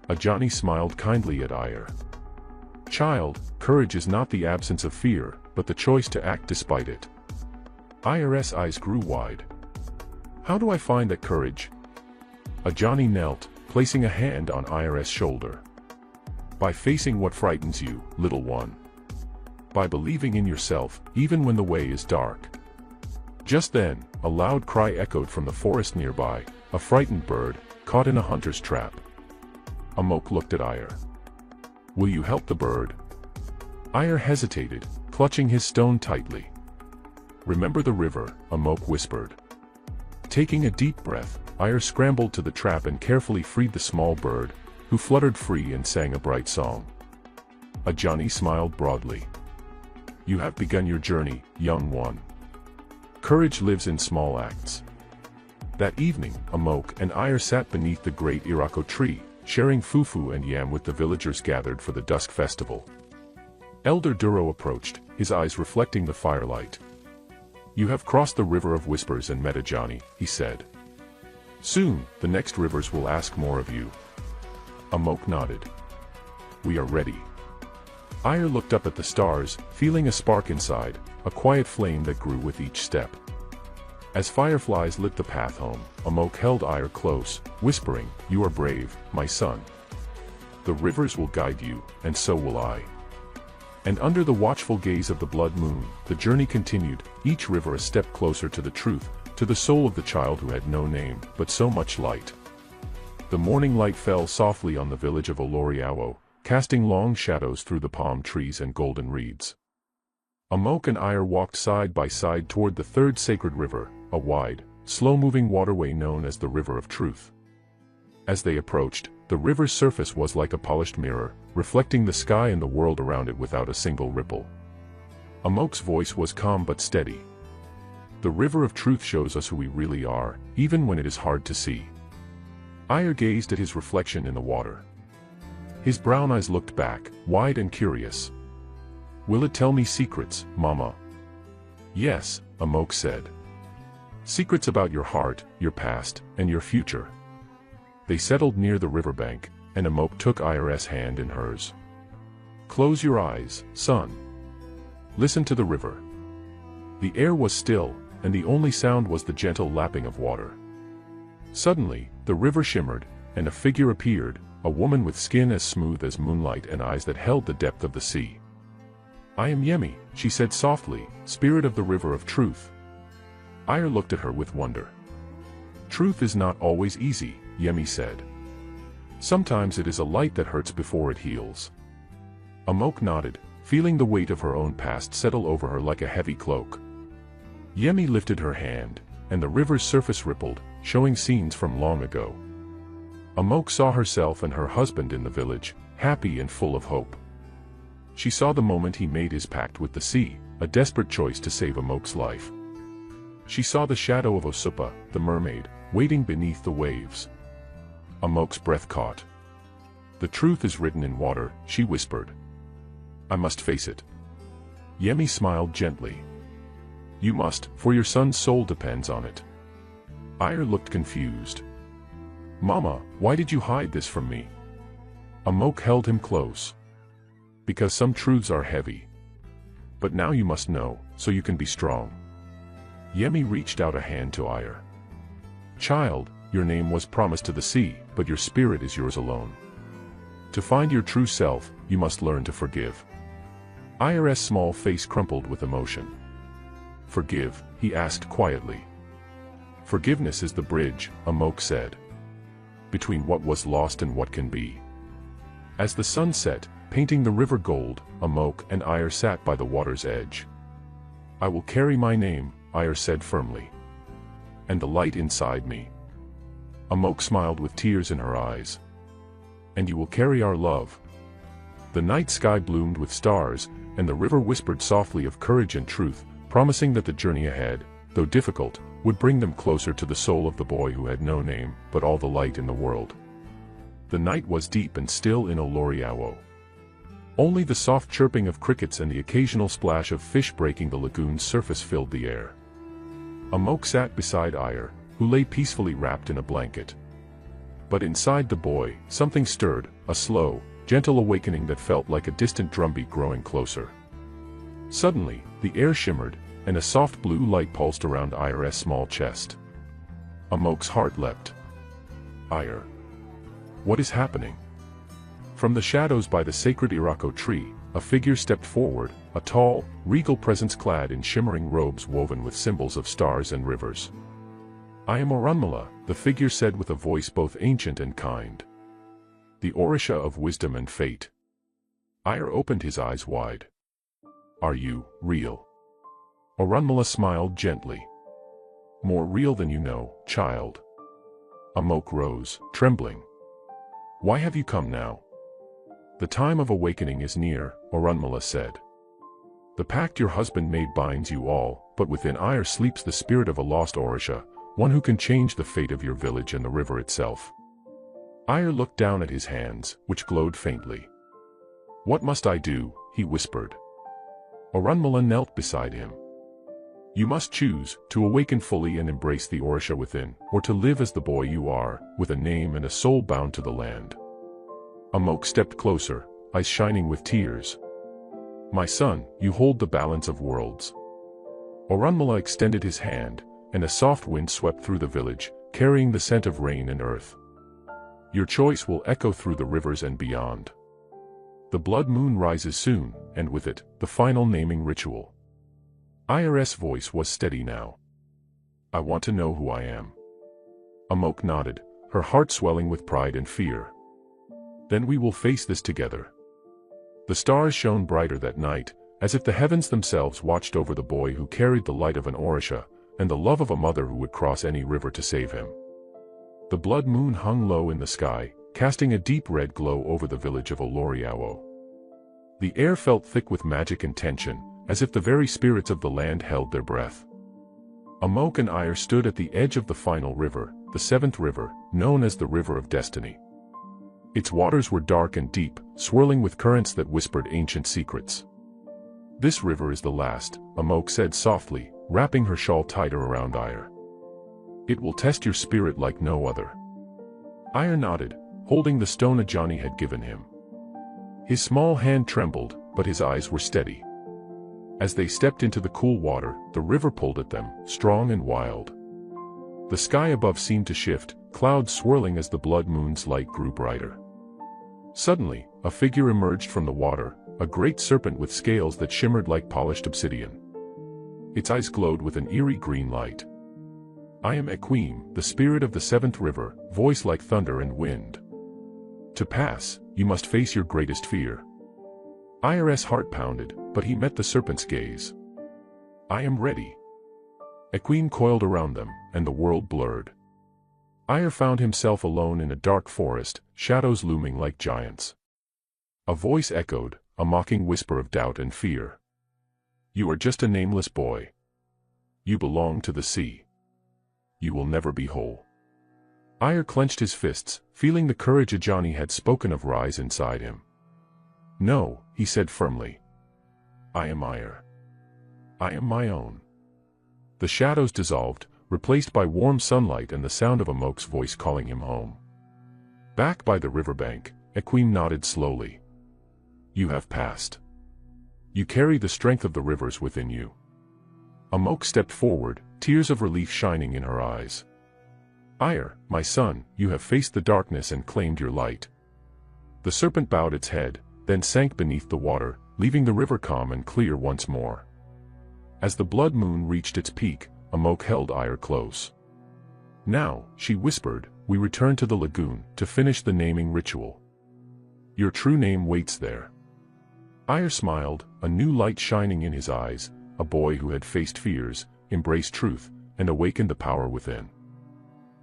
Ajani smiled kindly at Ire. Child, courage is not the absence of fear, but the choice to act despite it. Ire's eyes grew wide. How do I find that courage? Ajani knelt, placing a hand on Ire's shoulder. By facing what frightens you, little one. By believing in yourself, even when the way is dark. Just then, a loud cry echoed from the forest nearby, a frightened bird, caught in a hunter's trap. Amok looked at Ire. Will you help the bird? Ire hesitated, clutching his stone tightly. Remember the river, Amok whispered. Taking a deep breath, Ire scrambled to the trap and carefully freed the small bird, who fluttered free and sang a bright song. Ajani smiled broadly. You have begun your journey, young one. Courage lives in small acts. That evening, Amok and Ire sat beneath the great Irako tree, sharing fufu and yam with the villagers gathered for the dusk festival. Elder Duro approached, his eyes reflecting the firelight. You have crossed the River of Whispers and met Ajani, he said. Soon, the next rivers will ask more of you. Amok nodded. We are ready. Ire looked up at the stars, feeling a spark inside, a quiet flame that grew with each step. As fireflies lit the path home, Amok held Ire close, whispering, You are brave, my son. The rivers will guide you, and so will I. And under the watchful gaze of the blood moon, the journey continued, each river a step closer to the truth, to the soul of the child who had no name, but so much light. The morning light fell softly on the village of Oloriawo, casting long shadows through the palm trees and golden reeds. Amok and Ire walked side by side toward the third sacred river, a wide, slow-moving waterway known as the River of Truth. As they approached, the river's surface was like a polished mirror, reflecting the sky and the world around it without a single ripple. Amok's voice was calm but steady. The River of Truth shows us who we really are, even when it is hard to see. Ire gazed at his reflection in the water. His brown eyes looked back, wide and curious. "Will it tell me secrets, Mama?" "Yes," Amok said. "Secrets about your heart, your past, and your future." They settled near the riverbank, and Amok took Ire's hand in hers. "Close your eyes, son. Listen to the river." The air was still, and the only sound was the gentle lapping of water. Suddenly, the river shimmered, and a figure appeared, a woman with skin as smooth as moonlight and eyes that held the depth of the sea. "I am Yemi," she said softly, "spirit of the River of Truth." Ire looked at her with wonder. "Truth is not always easy," Yemi said. "Sometimes it is a light that hurts before it heals." Amok nodded, feeling the weight of her own past settle over her like a heavy cloak. Yemi lifted her hand, and the river's surface rippled, showing scenes from long ago. Amok saw herself and her husband in the village, happy and full of hope. She saw the moment he made his pact with the sea, a desperate choice to save Amok's life. She saw the shadow of Osupa, the mermaid, waiting beneath the waves. Amok's breath caught. "The truth is written in water," she whispered. "I must face it." Yemi smiled gently. "You must, for your son's soul depends on it." Ire looked confused. "Mama, why did you hide this from me?" Amok held him close. "Because some truths are heavy. But now you must know, so you can be strong." Yemi reached out a hand to Ire. "Child, your name was promised to the sea, but your spirit is yours alone. To find your true self, you must learn to forgive." Ire's small face crumpled with emotion. "Forgive?" he asked quietly. "Forgiveness is the bridge," Amok said. "Between what was lost and what can be." As the sun set, painting the river gold, Amok and Ire sat by the water's edge. "I will carry my name," Ire said firmly. "And the light inside me." Amok smiled with tears in her eyes. "And you will carry our love." The night sky bloomed with stars, and the river whispered softly of courage and truth, promising that the journey ahead, though difficult, would bring them closer to the soul of the boy who had no name, but all the light in the world. The night was deep and still in Oloriawo. Only the soft chirping of crickets and the occasional splash of fish breaking the lagoon's surface filled the air. Amok sat beside Ire, who lay peacefully wrapped in a blanket. But inside the boy, something stirred, a slow, gentle awakening that felt like a distant drumbeat growing closer. Suddenly, the air shimmered, and a soft blue light pulsed around Ire's small chest. Amok's heart leapt. "Ire. What is happening?" From the shadows by the sacred Irako tree, a figure stepped forward, a tall, regal presence clad in shimmering robes woven with symbols of stars and rivers. "I am Orunmila," the figure said with a voice both ancient and kind. "The Orisha of wisdom and fate." Ire opened his eyes wide. "Are you real?" Orunmila smiled gently. "More real than you know, child." Amok rose, trembling. "Why have you come now?" "The time of awakening is near," Orunmila said. "The pact your husband made binds you all, but within Ire sleeps the spirit of a lost Orisha, one who can change the fate of your village and the river itself." Ire looked down at his hands, which glowed faintly. "What must I do?" he whispered. Orunmila knelt beside him. "You must choose, to awaken fully and embrace the Orisha within, or to live as the boy you are, with a name and a soul bound to the land." Amok stepped closer, eyes shining with tears. "My son, you hold the balance of worlds." Orunmila extended his hand, and a soft wind swept through the village, carrying the scent of rain and earth. "Your choice will echo through the rivers and beyond." The blood moon rises soon, and with it, the final naming ritual. Ire's voice was steady now. I want to know who I am. Amok nodded, her heart swelling with pride and fear. Then we will face this together. The stars shone brighter that night, as if the heavens themselves watched over the boy who carried the light of an Orisha, and the love of a mother who would cross any river to save him. The blood moon hung low in the sky, casting a deep red glow over the village of Oloriawo. The air felt thick with magic and tension, as if the very spirits of the land held their breath. Amok and Ire stood at the edge of the final river, the seventh river, known as the River of Destiny. Its waters were dark and deep, swirling with currents that whispered ancient secrets. This river is the last, Amok said softly, wrapping her shawl tighter around Ire. It will test your spirit like no other. Ire nodded, holding the stone Ajani had given him. His small hand trembled, but his eyes were steady. As they stepped into the cool water, the river pulled at them, strong and wild. The sky above seemed to shift, clouds swirling as the blood moon's light grew brighter. Suddenly, a figure emerged from the water, a great serpent with scales that shimmered like polished obsidian. Its eyes glowed with an eerie green light. I am Equim, the spirit of the seventh river, voice like thunder and wind. To pass, you must face your greatest fear. Ire's heart pounded, but he met the serpent's gaze. I am ready. Equim coiled around them, and the world blurred. Ire found himself alone in a dark forest, shadows looming like giants. A voice echoed, a mocking whisper of doubt and fear. You are just a nameless boy. You belong to the sea. You will never be whole. Ire clenched his fists, feeling the courage Ajani had spoken of rise inside him. No, he said firmly. I am Ire. I am my own. The shadows dissolved, replaced by warm sunlight and the sound of Amok's voice calling him home. Back by the riverbank, Equim nodded slowly. You have passed. You carry the strength of the rivers within you. Amok stepped forward, tears of relief shining in her eyes. Ire, my son, you have faced the darkness and claimed your light. The serpent bowed its head, then sank beneath the water, leaving the river calm and clear once more. As the blood moon reached its peak, Amok held Ire close. Now, she whispered, we return to the lagoon, to finish the naming ritual. Your true name waits there. Ire smiled, a new light shining in his eyes, a boy who had faced fears, embraced truth, and awakened the power within.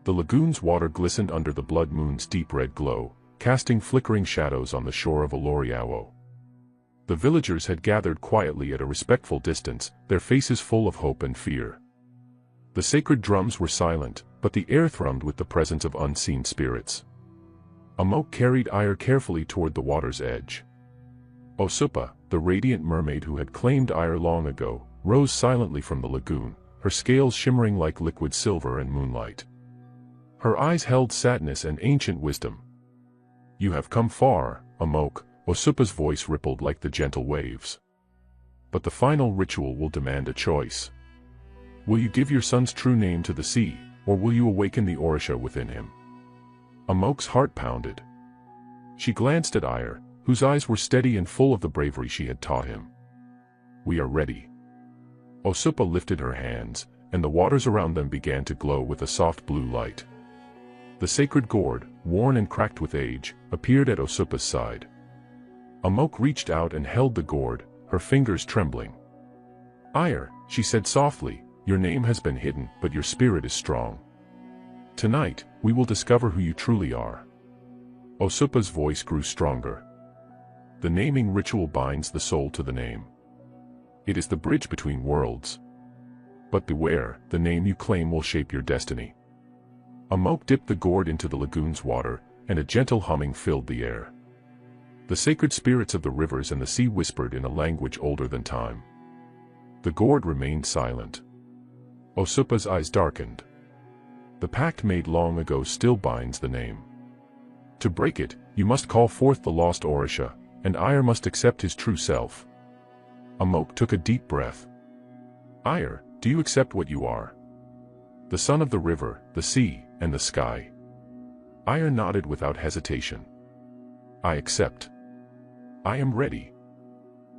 The lagoon's water glistened under the blood moon's deep red glow, casting flickering shadows on the shore of Oloriawo. The villagers had gathered quietly at a respectful distance, their faces full of hope and fear. The sacred drums were silent, but the air thrummed with the presence of unseen spirits. Amok carried Ire carefully toward the water's edge. Osupa, the radiant mermaid who had claimed Ire long ago, rose silently from the lagoon, her scales shimmering like liquid silver in moonlight. Her eyes held sadness and ancient wisdom. You have come far, Amok, Osupa's voice rippled like the gentle waves. But the final ritual will demand a choice. Will you give your son's true name to the sea, or will you awaken the Orisha within him? Amok's heart pounded. She glanced at Ire, whose eyes were steady and full of the bravery she had taught him. We are ready. Osupa lifted her hands, and the waters around them began to glow with a soft blue light. The sacred gourd, worn and cracked with age, appeared at Osupa's side. Amok reached out and held the gourd, her fingers trembling. Ire, she said softly, your name has been hidden, but your spirit is strong. Tonight, we will discover who you truly are. Osupa's voice grew stronger. The naming ritual binds the soul to the name. It is the bridge between worlds. But beware, the name you claim will shape your destiny. Amok dipped the gourd into the lagoon's water, and a gentle humming filled the air. The sacred spirits of the rivers and the sea whispered in a language older than time. The gourd remained silent. Osupa's eyes darkened. The pact made long ago still binds the name. To break it, you must call forth the lost Orisha, and Ire must accept his true self. Amok took a deep breath. Ire, do you accept what you are? The son of the river, the sea, and the sky. Ire nodded without hesitation. I accept. I am ready.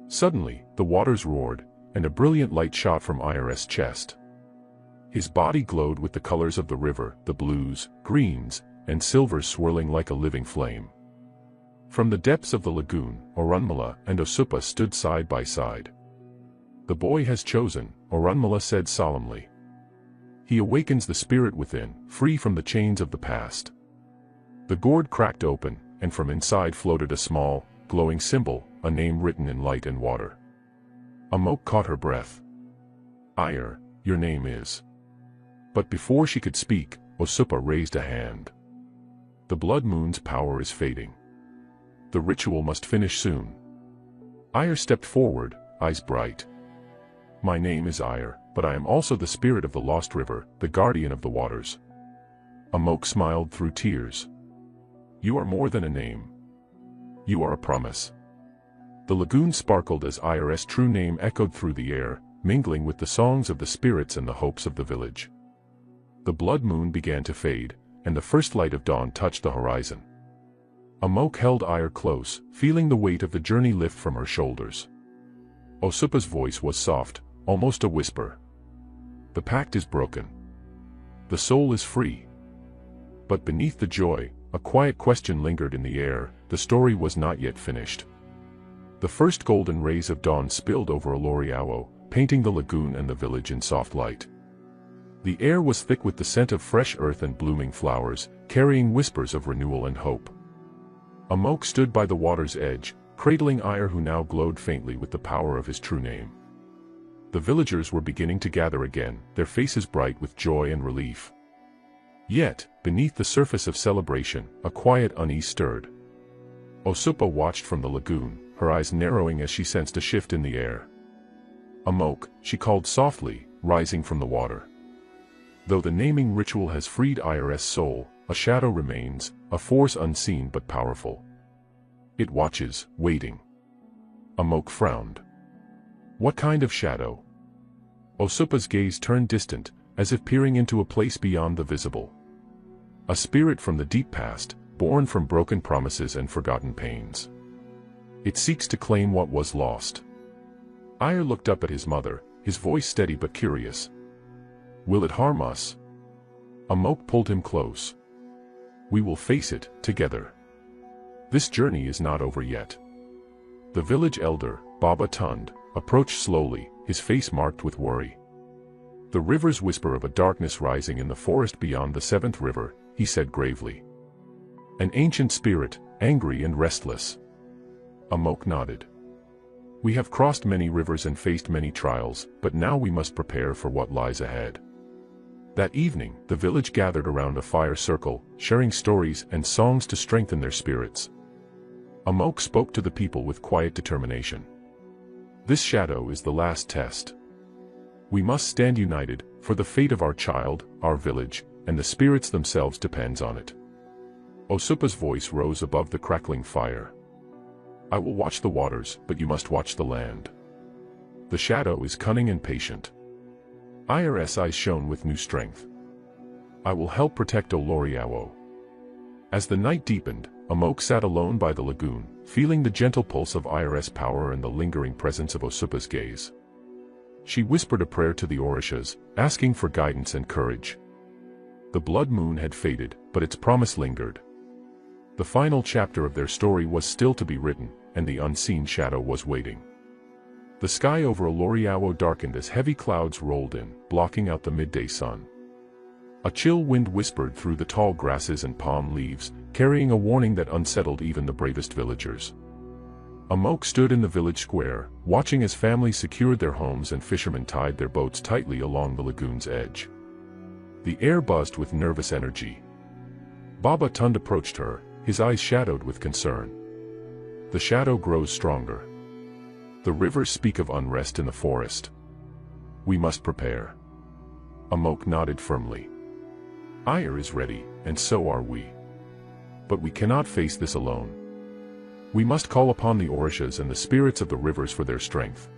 Suddenly, the waters roared, and a brilliant light shot from Iris' chest. His body glowed with the colors of the river, the blues, greens, and silvers swirling like a living flame. From the depths of the lagoon, Orunmila and Osupa stood side by side. The boy has chosen, Orunmila said solemnly. He awakens the spirit within, free from the chains of the past. The gourd cracked open, and from inside floated a small, glowing symbol, a name written in light and water. Amok caught her breath. Ire, your name is. But before she could speak, Osupa raised a hand. The blood moon's power is fading. The ritual must finish soon. Ire stepped forward, eyes bright. My name is Ire, but I am also the spirit of the lost river, the guardian of the waters. Amok smiled through tears. You are more than a name. You are a promise. The lagoon sparkled as Iris' true name echoed through the air, mingling with the songs of the spirits and the hopes of the village. The blood moon began to fade, and the first light of dawn touched the horizon. Amok held Ire close, feeling the weight of the journey lift from her shoulders. Osupa's voice was soft, almost a whisper. The pact is broken. The soul is free. But beneath the joy, a quiet question lingered in the air. The story was not yet finished. The first golden rays of dawn spilled over Oloriawo, painting the lagoon and the village in soft light. The air was thick with the scent of fresh earth and blooming flowers, carrying whispers of renewal and hope. Amok stood by the water's edge, cradling Ire, who now glowed faintly with the power of his true name. The villagers were beginning to gather again, their faces bright with joy and relief. Yet, beneath the surface of celebration, a quiet unease stirred. Osupa watched from the lagoon, her eyes narrowing as she sensed a shift in the air. Amok, she called softly, rising from the water. Though the naming ritual has freed Iris' soul, a shadow remains, a force unseen but powerful. It watches, waiting. Amok frowned. What kind of shadow? Osupa's gaze turned distant, as if peering into a place beyond the visible. A spirit from the deep past, born from broken promises and forgotten pains. It seeks to claim what was lost. Ire looked up at his mother, his voice steady but curious. Will it harm us? Amok pulled him close. We will face it, together. This journey is not over yet. The village elder, Baba Tund, approached slowly, his face marked with worry. The river's whisper of a darkness rising in the forest beyond the seventh river, he said gravely. An ancient spirit, angry and restless. Amok nodded. We have crossed many rivers and faced many trials, but now we must prepare for what lies ahead. That evening, the village gathered around a fire circle, sharing stories and songs to strengthen their spirits. Amok spoke to the people with quiet determination. This shadow is the last test. We must stand united, for the fate of our child, our village, and the spirits themselves depends on it. Osupa's voice rose above the crackling fire. I will watch the waters, but you must watch the land. The shadow is cunning and patient. Iris' eyes shone with new strength. I will help protect Oloriawo. As the night deepened, Amok sat alone by the lagoon, feeling the gentle pulse of Iris' power and the lingering presence of Osupa's gaze. She whispered a prayer to the Orishas, asking for guidance and courage. The blood moon had faded, but its promise lingered. The final chapter of their story was still to be written, and the unseen shadow was waiting. The sky over Oloriawo darkened as heavy clouds rolled in, blocking out the midday sun. A chill wind whispered through the tall grasses and palm leaves, carrying a warning that unsettled even the bravest villagers. Amok stood in the village square, watching as families secured their homes and fishermen tied their boats tightly along the lagoon's edge. The air buzzed with nervous energy. Baba Tund approached her, his eyes shadowed with concern. The shadow grows stronger. The rivers speak of unrest in the forest. We must prepare. Amok nodded firmly. Ire is ready, and so are we. But we cannot face this alone. We must call upon the Orishas and the spirits of the rivers for their strength.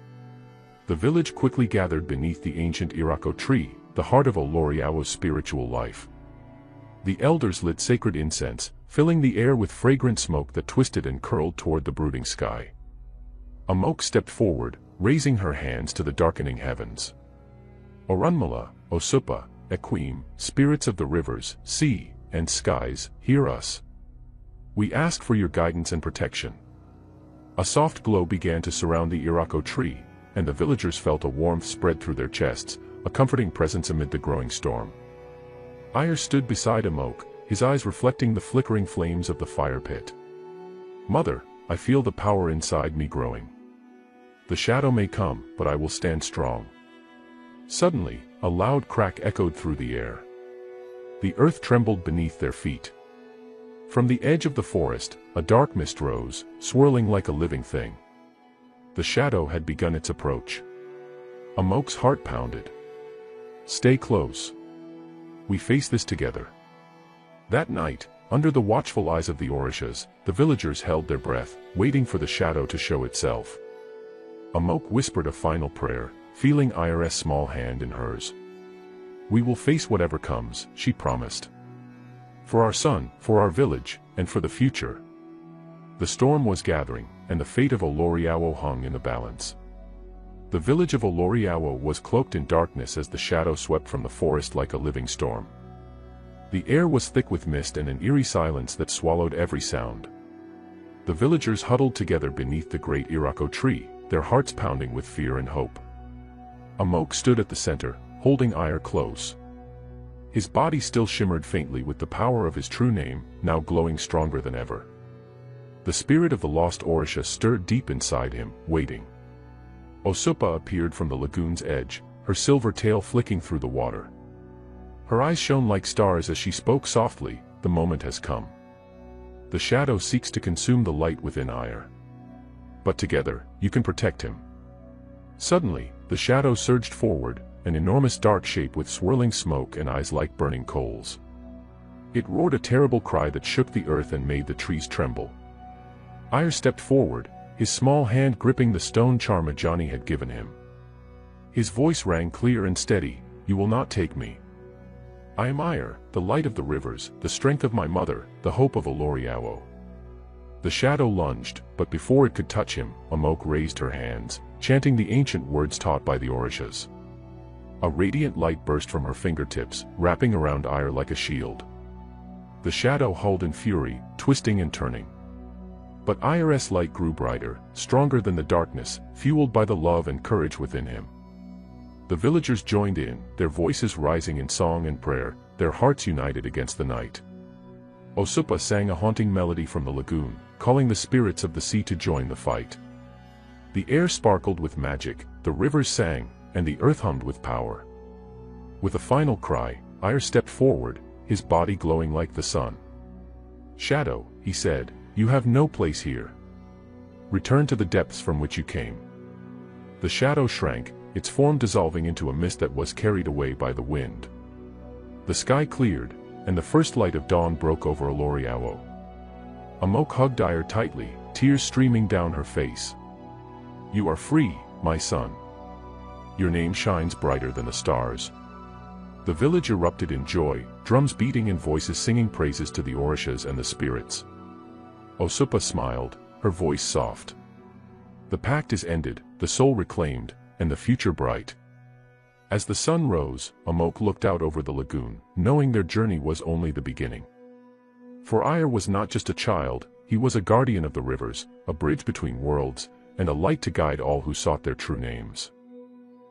The village quickly gathered beneath the ancient Irako tree, the heart of Oloriawo's spiritual life. The elders lit sacred incense, filling the air with fragrant smoke that twisted and curled toward the brooding sky. Amok stepped forward, raising her hands to the darkening heavens. Orunmila, Osupa, Equim, spirits of the rivers, sea, and skies, hear us. We ask for your guidance and protection. A soft glow began to surround the Irako tree, and the villagers felt a warmth spread through their chests, a comforting presence amid the growing storm. Ire stood beside Amok, his eyes reflecting the flickering flames of the fire pit. Mother, I feel the power inside me growing. The shadow may come, but I will stand strong. Suddenly, a loud crack echoed through the air. The earth trembled beneath their feet. From the edge of the forest, a dark mist rose, swirling like a living thing. The shadow had begun its approach. Amok's heart pounded. Stay close. We face this together. That night, under the watchful eyes of the Orishas, the villagers held their breath, waiting for the shadow to show itself. Amok whispered a final prayer, feeling Ire's small hand in hers. We will face whatever comes, she promised. For our son, for our village, and for the future. The storm was gathering, and the fate of Oloriawo hung in the balance. The village of Oloriawo was cloaked in darkness as the shadow swept from the forest like a living storm. The air was thick with mist and an eerie silence that swallowed every sound. The villagers huddled together beneath the great Irako tree, their hearts pounding with fear and hope. Amok stood at the center, holding Ire close. His body still shimmered faintly with the power of his true name, now glowing stronger than ever. The spirit of the lost Orisha stirred deep inside him, waiting. Osupa appeared from the lagoon's edge, her silver tail flicking through the water. Her eyes shone like stars as she spoke softly, the moment has come. The shadow seeks to consume the light within Ire. But together, you can protect him. Suddenly, the shadow surged forward, an enormous dark shape with swirling smoke and eyes like burning coals. It roared a terrible cry that shook the earth and made the trees tremble. Ire stepped forward, his small hand gripping the stone charm Ajani had given him. His voice rang clear and steady, "You will not take me. I am Ire, the light of the rivers, the strength of my mother, the hope of Oloriawo." The shadow lunged, but before it could touch him, Amok raised her hands, chanting the ancient words taught by the Orishas. A radiant light burst from her fingertips, wrapping around Ire like a shield. The shadow howled in fury, twisting and turning. But Ire's light grew brighter, stronger than the darkness, fueled by the love and courage within him. The villagers joined in, their voices rising in song and prayer, their hearts united against the night. Osupa sang a haunting melody from the lagoon, calling the spirits of the sea to join the fight. The air sparkled with magic, the rivers sang, and the earth hummed with power. With a final cry, Ire stepped forward, his body glowing like the sun. "Shadow," he said, "you have no place here. Return to the depths from which you came." The shadow shrank, its form dissolving into a mist that was carried away by the wind. The sky cleared, and the first light of dawn broke over Oloriawo. Amok hugged Ire tightly, tears streaming down her face. "You are free, my son. Your name shines brighter than the stars." The village erupted in joy, drums beating and voices singing praises to the Orishas and the spirits. Osupa smiled, her voice soft. The pact is ended, the soul reclaimed, and the future bright. As the sun rose, Amok looked out over the lagoon, knowing their journey was only the beginning. For Ire was not just a child, he was a guardian of the rivers, a bridge between worlds, and a light to guide all who sought their true names.